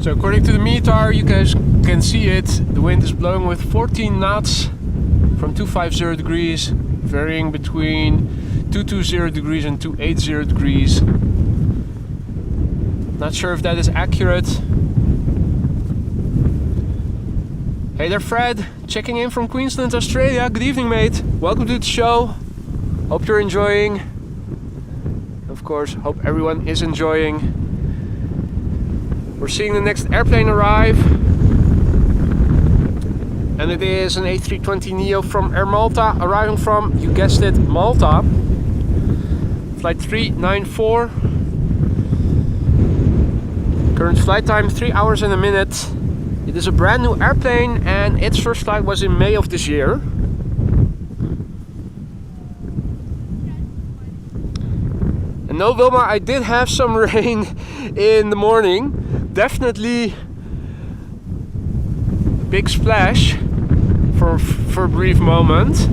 So according to the METAR, you guys can see it, the wind is blowing with 14 knots from 250 degrees, varying between 220 degrees and 280 degrees. Not sure if that is accurate. Hey there Fred, checking in from Queensland, Australia. Good evening mate, welcome to the show. Hope you're enjoying. Of course, hope everyone is enjoying. We're seeing the next airplane arrive, and it is an A320 Neo from Air Malta, arriving from, you guessed it, Malta. Flight 394. Current flight time 3 hours and a minute. It is a brand new airplane, and its first flight was in May of this year. And no, Wilma, I did have some rain in the morning. Definitely a big splash for a brief moment.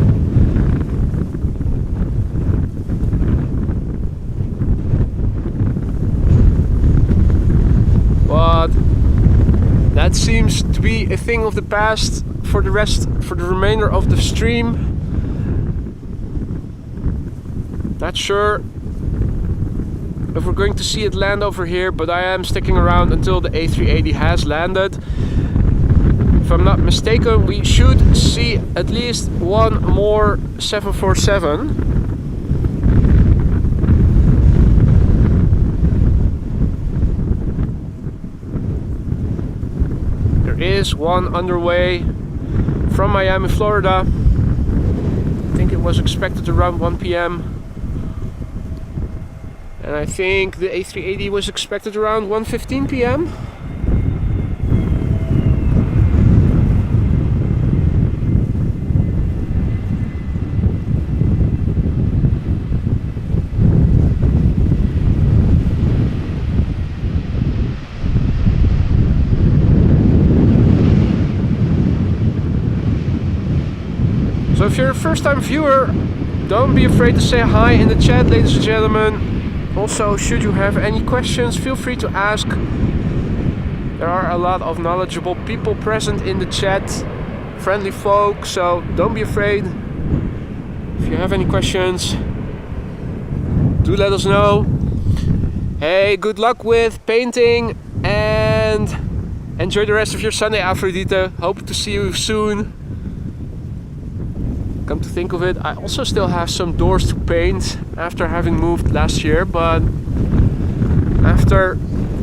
But that seems to be a thing of the past for the remainder of the stream. Not sure if we're going to see it land over here, but I am sticking around until the A380 has landed. If I'm not mistaken, we should see at least one more 747. is one underway from Miami, Florida. I think it was expected around 1 p.m. and I think the A380 was expected around 1:15 p.m. So if you're a first-time viewer, don't be afraid to say hi in the chat, ladies and gentlemen. Also, should you have any questions, feel free to ask. There are a lot of knowledgeable people present in the chat, friendly folk, so don't be afraid. If you have any questions, do let us know. Hey, good luck with painting and enjoy the rest of your Sunday, Aphrodite. Hope to see you soon. Come to think of it, I also still have some doors to paint after having moved last year, but after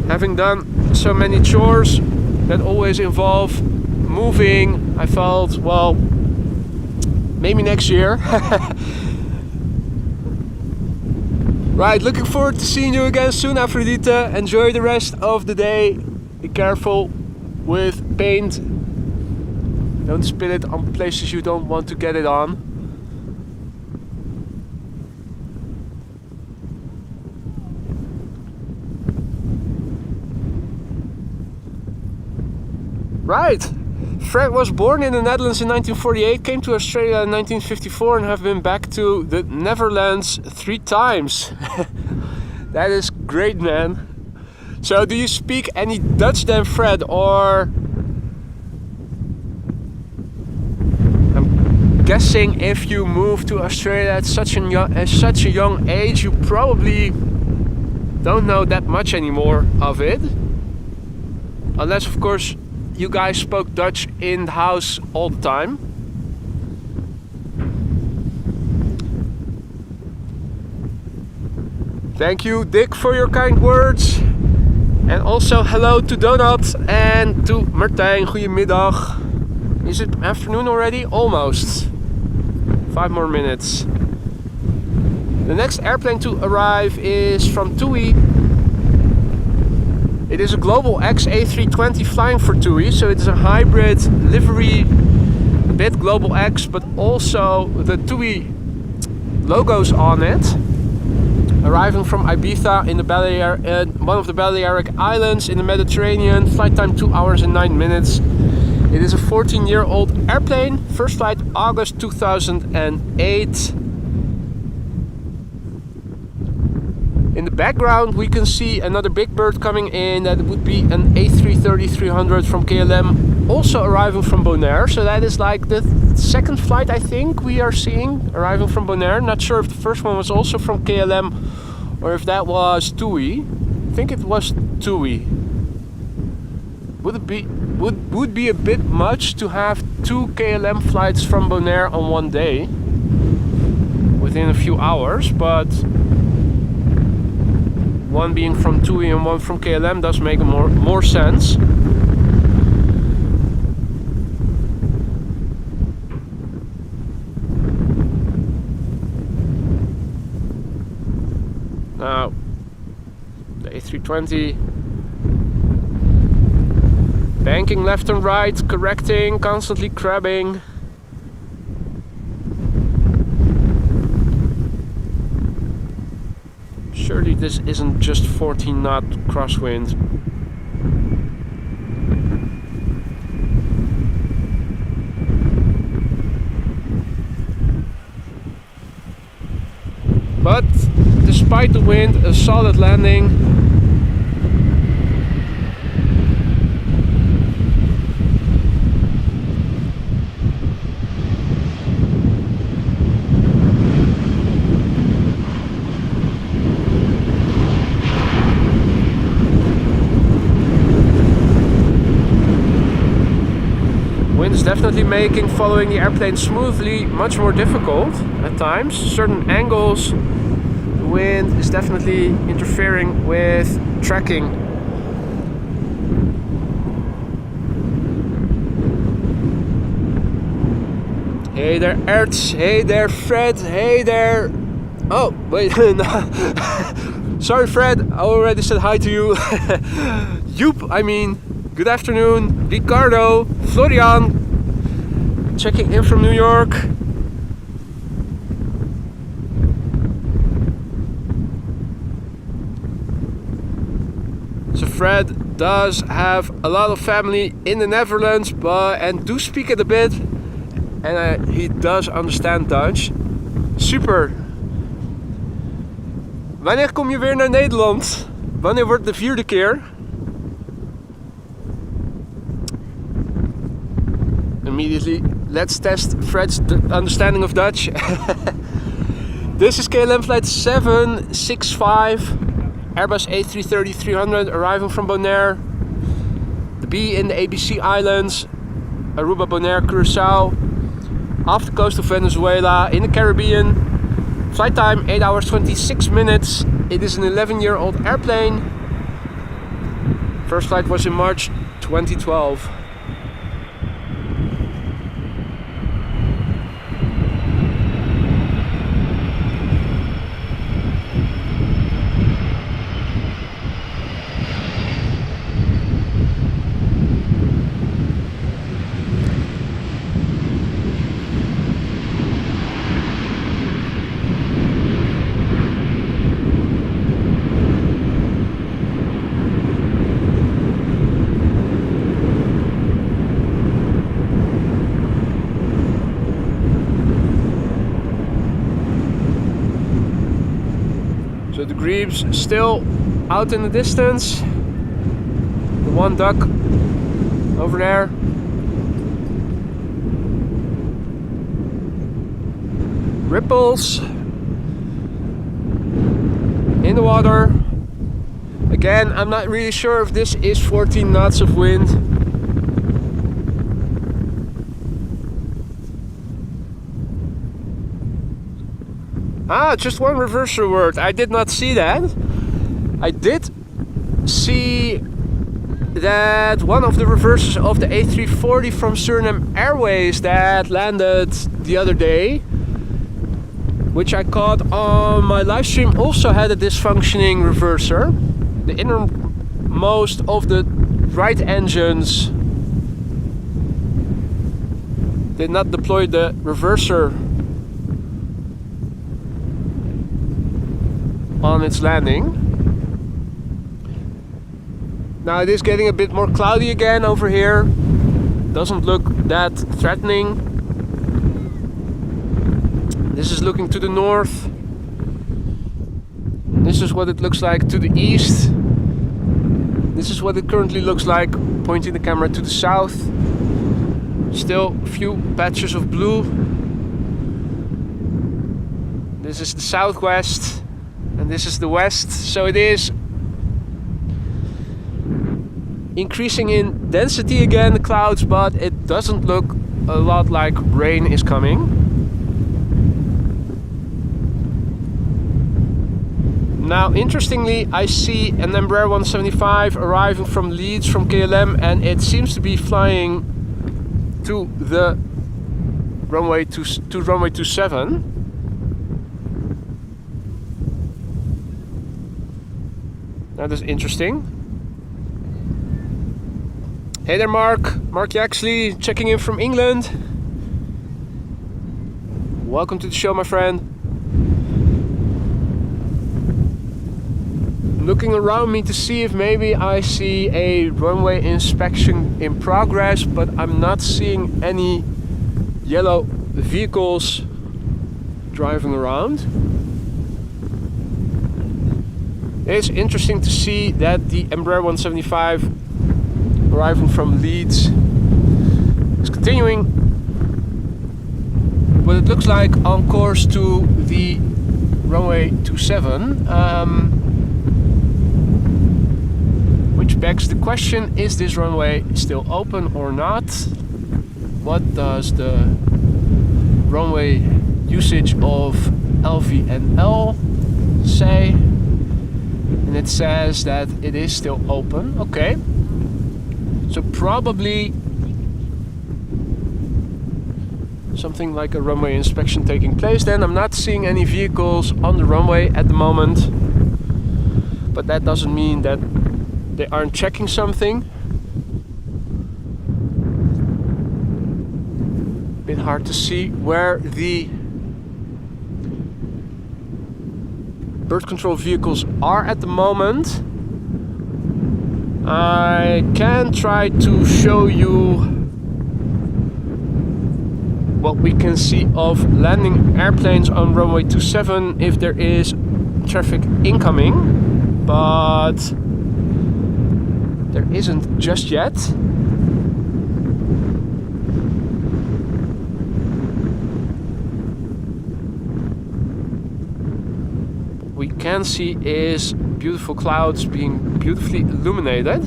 having done so many chores that always involve moving, I felt, well, maybe next year. Right, looking forward to seeing you again soon, Aphrodite. Enjoy the rest of the day. Be careful with paint. Don't spill it on places you don't want to get it on. Right. Fred was born in the Netherlands in 1948, came to Australia in 1954 and have been back to the Netherlands 3 times. That is great, man. So do you speak any Dutch then, Fred, or... Guessing if you moved to Australia at such a young age, you probably don't know that much anymore of it. Unless, of course, you guys spoke Dutch in the house all the time. Thank you, Dick, for your kind words. And also hello to Donut and to Martijn. Goedemiddag. Is it afternoon already? Almost. 5 more minutes. The next airplane to arrive is from TUI. It is a Global X A320 flying for TUI, so it's a hybrid livery, a bit Global X, but also the TUI logos on it. Arriving from Ibiza in the one of the Balearic Islands in the Mediterranean. Flight time 2 hours and 9 minutes. It is a 14-year-old airplane. First flight August 2008. In the background we can see another big bird coming in. That would be an A330-300 from KLM, also arriving from Bonaire. So that is like the second flight I think we are seeing arriving from Bonaire. Not sure if the first one was also from KLM or if that was TUI. I think it was TUI. Would be a bit much to have 2 KLM flights from Bonaire on one day within a few hours, but one being from TUI and one from KLM does make more sense. Now the A320 banking left and right, correcting, constantly crabbing. Surely this isn't just 14 knot crosswind. But despite the wind, a solid landing. Wind is definitely making following the airplane smoothly much more difficult at times. Certain angles, the wind is definitely interfering with tracking. Hey there, Ertz. Hey there, Fred. Hey there. Oh, wait. Sorry, Fred. I already said hi to you. Joep, I mean, good afternoon. Ricardo, Florian, checking in from New York. So Fred does have a lot of family in the Netherlands, and do speak it a bit. And he does understand Dutch. Super. Wanneer kom je weer naar Nederland? Wanneer wordt de 4e keer? Immediately, let's test Fred's understanding of Dutch. This is KLM flight 765, Airbus A330-300 arriving from Bonaire. The B in the ABC Islands, Aruba, Bonaire, Curacao. Off the coast of Venezuela in the Caribbean. Flight time 8 hours 26 minutes. It is an 11-year-old airplane. First flight was in March 2012. So the Grebes still out in the distance. The one duck over there. Ripples in the water. Again, I'm not really sure if this is 14 knots of wind. Ah, just one reverser word. I did not see that. I did see that one of the reversers of the A340 from Suriname Airways that landed the other day, which I caught on my live stream, also had a dysfunctioning reverser. The innermost of the right engines did not deploy the reverser on its landing. Now it is getting a bit more cloudy again over here. Doesn't look that threatening. This is looking to the north. This is what it looks like to the east. This is what it currently looks like, pointing the camera to the south. Still a few patches of blue. This is the southwest. And this is the west, so it is increasing in density again, the clouds, but it doesn't look a lot like rain is coming. Now, interestingly, I see an Embraer 175 arriving from Leeds from KLM, and it seems to be flying to the runway 27. That is interesting. Hey there, Mark. Mark Yaxley, checking in from England. Welcome to the show, my friend. Looking around me to see if maybe I see a runway inspection in progress, but I'm not seeing any yellow vehicles driving around. It's interesting to see that the Embraer 175 arriving from Leeds is continuing what it looks like on course to the runway 27, which begs the question, is this runway still open or not? What does the runway usage of LVNL say? And it says that it is still open. Okay, so something like a runway inspection taking place. Then I'm not seeing any vehicles on the runway at the moment, but that doesn't mean that they aren't checking something. Bit hard to see where the bird control vehicles are at the moment. I can try to show you what we can see of landing airplanes on runway 27 if there is traffic incoming, but there isn't just yet. What we can see is beautiful clouds being beautifully illuminated.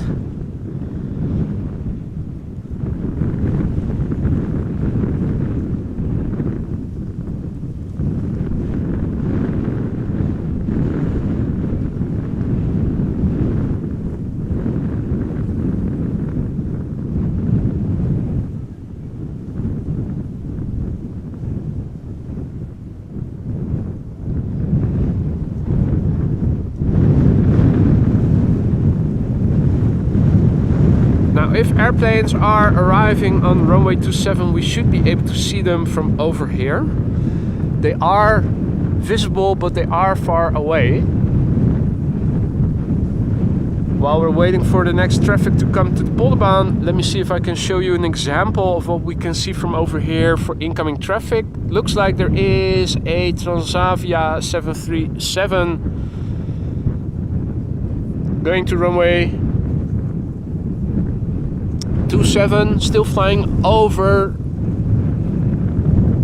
If airplanes are arriving on runway 27, we should be able to see them from over here. They are visible, but they are far away. While we're waiting for the next traffic to come to the Polderbaan, let me see if I can show you an example of what we can see from over here for incoming traffic. Looks like there is a Transavia 737 going to runway 27, still flying over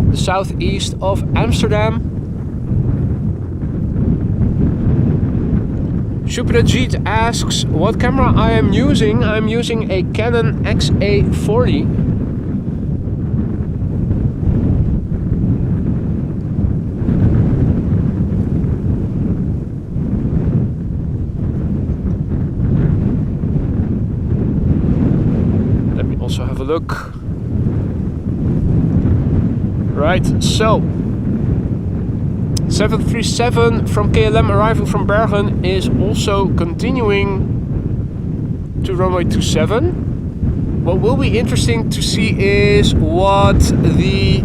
the southeast of Amsterdam. Superajit asks what camera I am using. I'm using a Canon XA40. Also have a look. Right, so 737 from KLM arriving from Bergen is also continuing to runway 27. What will be interesting to see is what the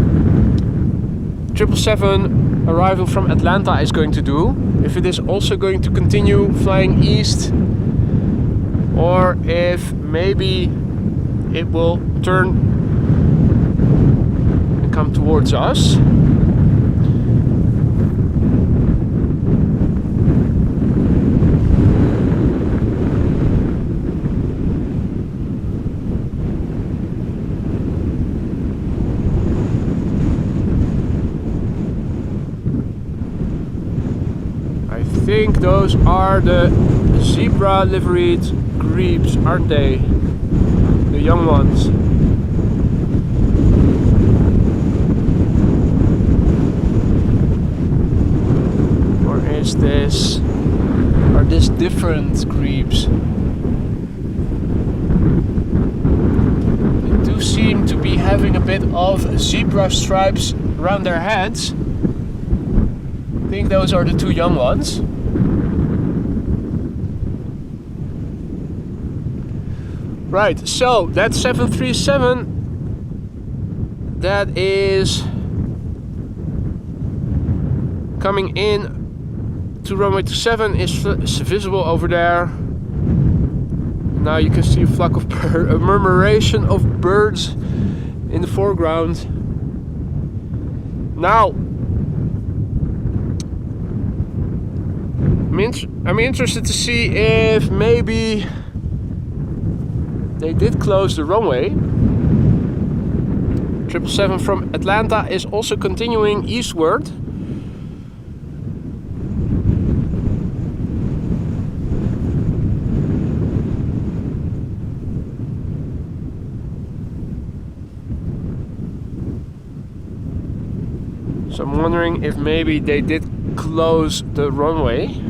777 arriving from Atlanta is going to do. If it is also going to continue flying east, or if maybe it will turn and come towards us. I think those are the zebra liveried Grebes, aren't they? The young ones. Or is this... are this different Grebes? They do seem to be having a bit of zebra stripes around their heads. I think those are the two young ones. Right, so that 737 that is coming in to runway 27 is visible over there. Now you can see a flock of birds, a murmuration of birds in the foreground. Now, I'm interested to see if maybe they did close the runway. 777 from Atlanta is also continuing eastward. So I'm wondering if maybe they did close the runway.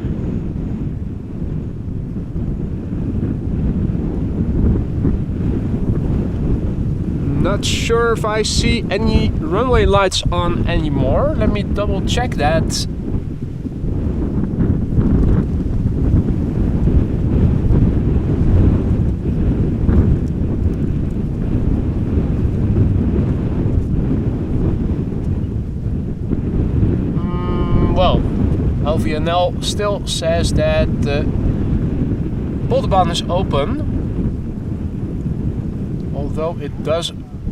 not sure if I see any runway lights on anymore. Let me double check that. Well, LVNL still says that the Polderbaan is open, although it does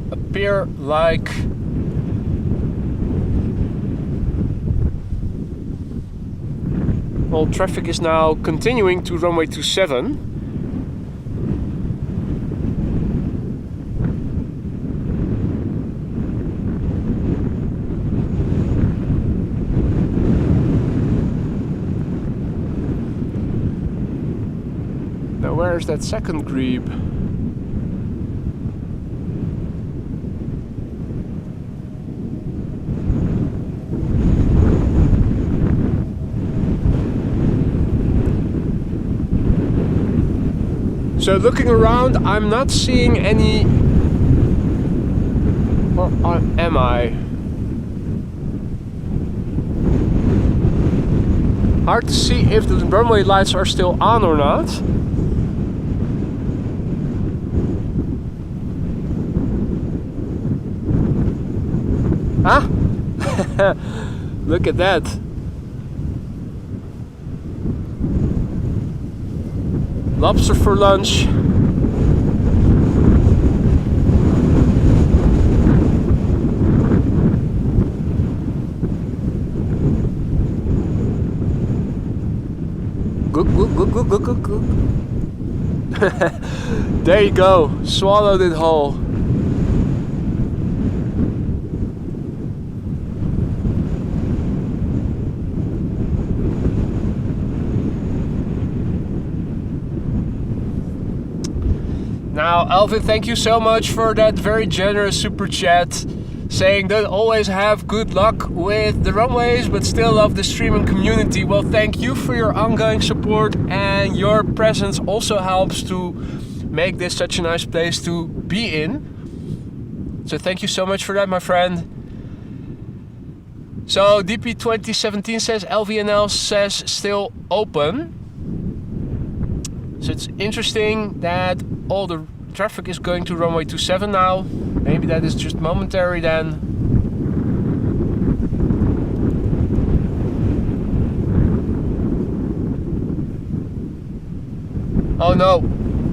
appear like all traffic is now continuing to runway 27. Where's that second Grebes? So looking around, I'm not seeing any. Or am I? Hard to see if the runway lights are still on or not. Huh? Look at that. Lobster for lunch. Gook, gook, gook, gook, gook, gook, gook. There you go. Swallowed it whole. Now, Alvin, thank you so much for that very generous super chat, saying don't always have good luck with the runways, but still love the streaming community. Well, thank you for your ongoing support, and your presence also helps to make this such a nice place to be in. So thank you so much for that, my friend. So DP2017 says LVNL says still open. So it's interesting that all the traffic is going to runway 27 now. Maybe that is just momentary then. Oh no,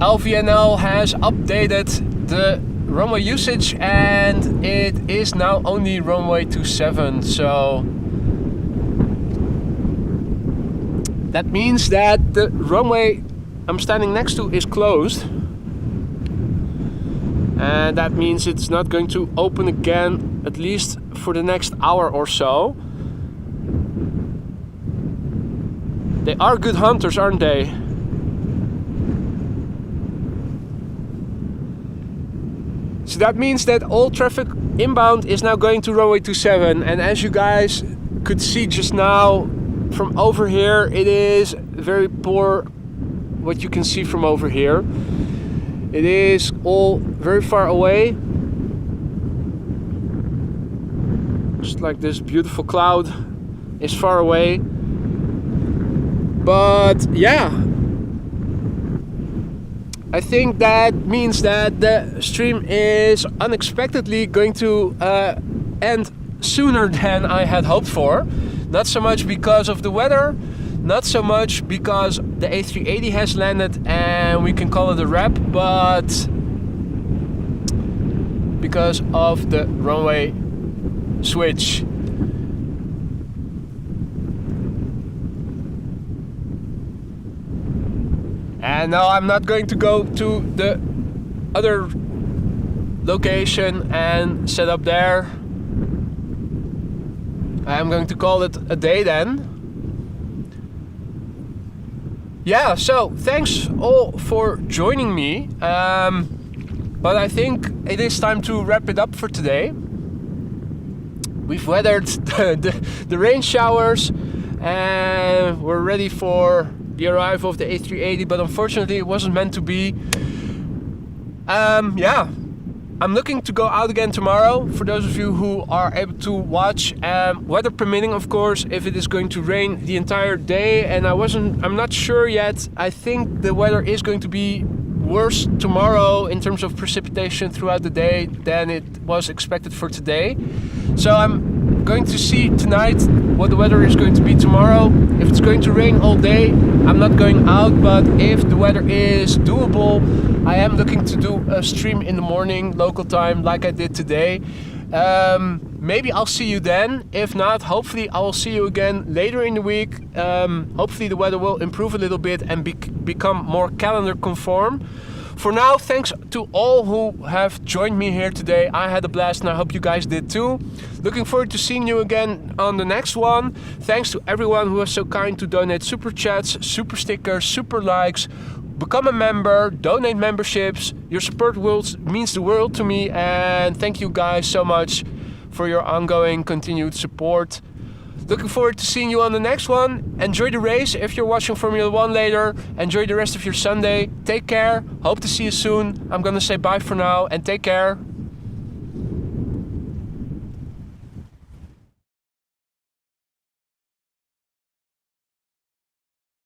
LVNL has updated the runway usage and it is now only runway 27. So that means that the runway I'm standing next to is closed, and that means it's not going to open again, at least for the next hour or so. They are good hunters, aren't they? So that means that all traffic inbound is now going to runway 27, and as you guys could see just now from over here, it is very poor what you can see from over here. It is all very far away. Just like this beautiful cloud is far away. But yeah, I think that means that the stream is unexpectedly going to end sooner than I had hoped for. Not so much because of the weather, not so much because the A380 has landed and we can call it a wrap, but because of the runway switch. And now I'm not going to go to the other location and set up there. I'm going to call it a day then. Yeah, so thanks all for joining me. But I think it is time to wrap it up for today. We've weathered the rain showers and we're ready for the arrival of the A380, but unfortunately it wasn't meant to be. Yeah, I'm looking to go out again tomorrow, for those of you who are able to watch. Weather permitting, of course, if it is going to rain the entire day, and I'm not sure yet. I think the weather is going to be worse tomorrow in terms of precipitation throughout the day than it was expected for today. So I'm going to see tonight what the weather is going to be tomorrow. If it's going to rain all day, I'm not going out, but if the weather is doable, I am looking to do a stream in the morning, local time, like I did today. Maybe I'll see you then. If not, hopefully I will see you again later in the week. Hopefully the weather will improve a little bit and become more calendar conform. For now, thanks to all who have joined me here today. I had a blast and I hope you guys did too. Looking forward to seeing you again on the next one. Thanks to everyone who was so kind to donate super chats, super stickers, super likes. Become a member, donate memberships. Your support means the world to me, and thank you guys so much for your ongoing continued support. Looking forward to seeing you on the next one. Enjoy the race if you're watching Formula 1 later. Enjoy the rest of your Sunday. Take care. Hope to see you soon. I'm gonna say bye for now and take care.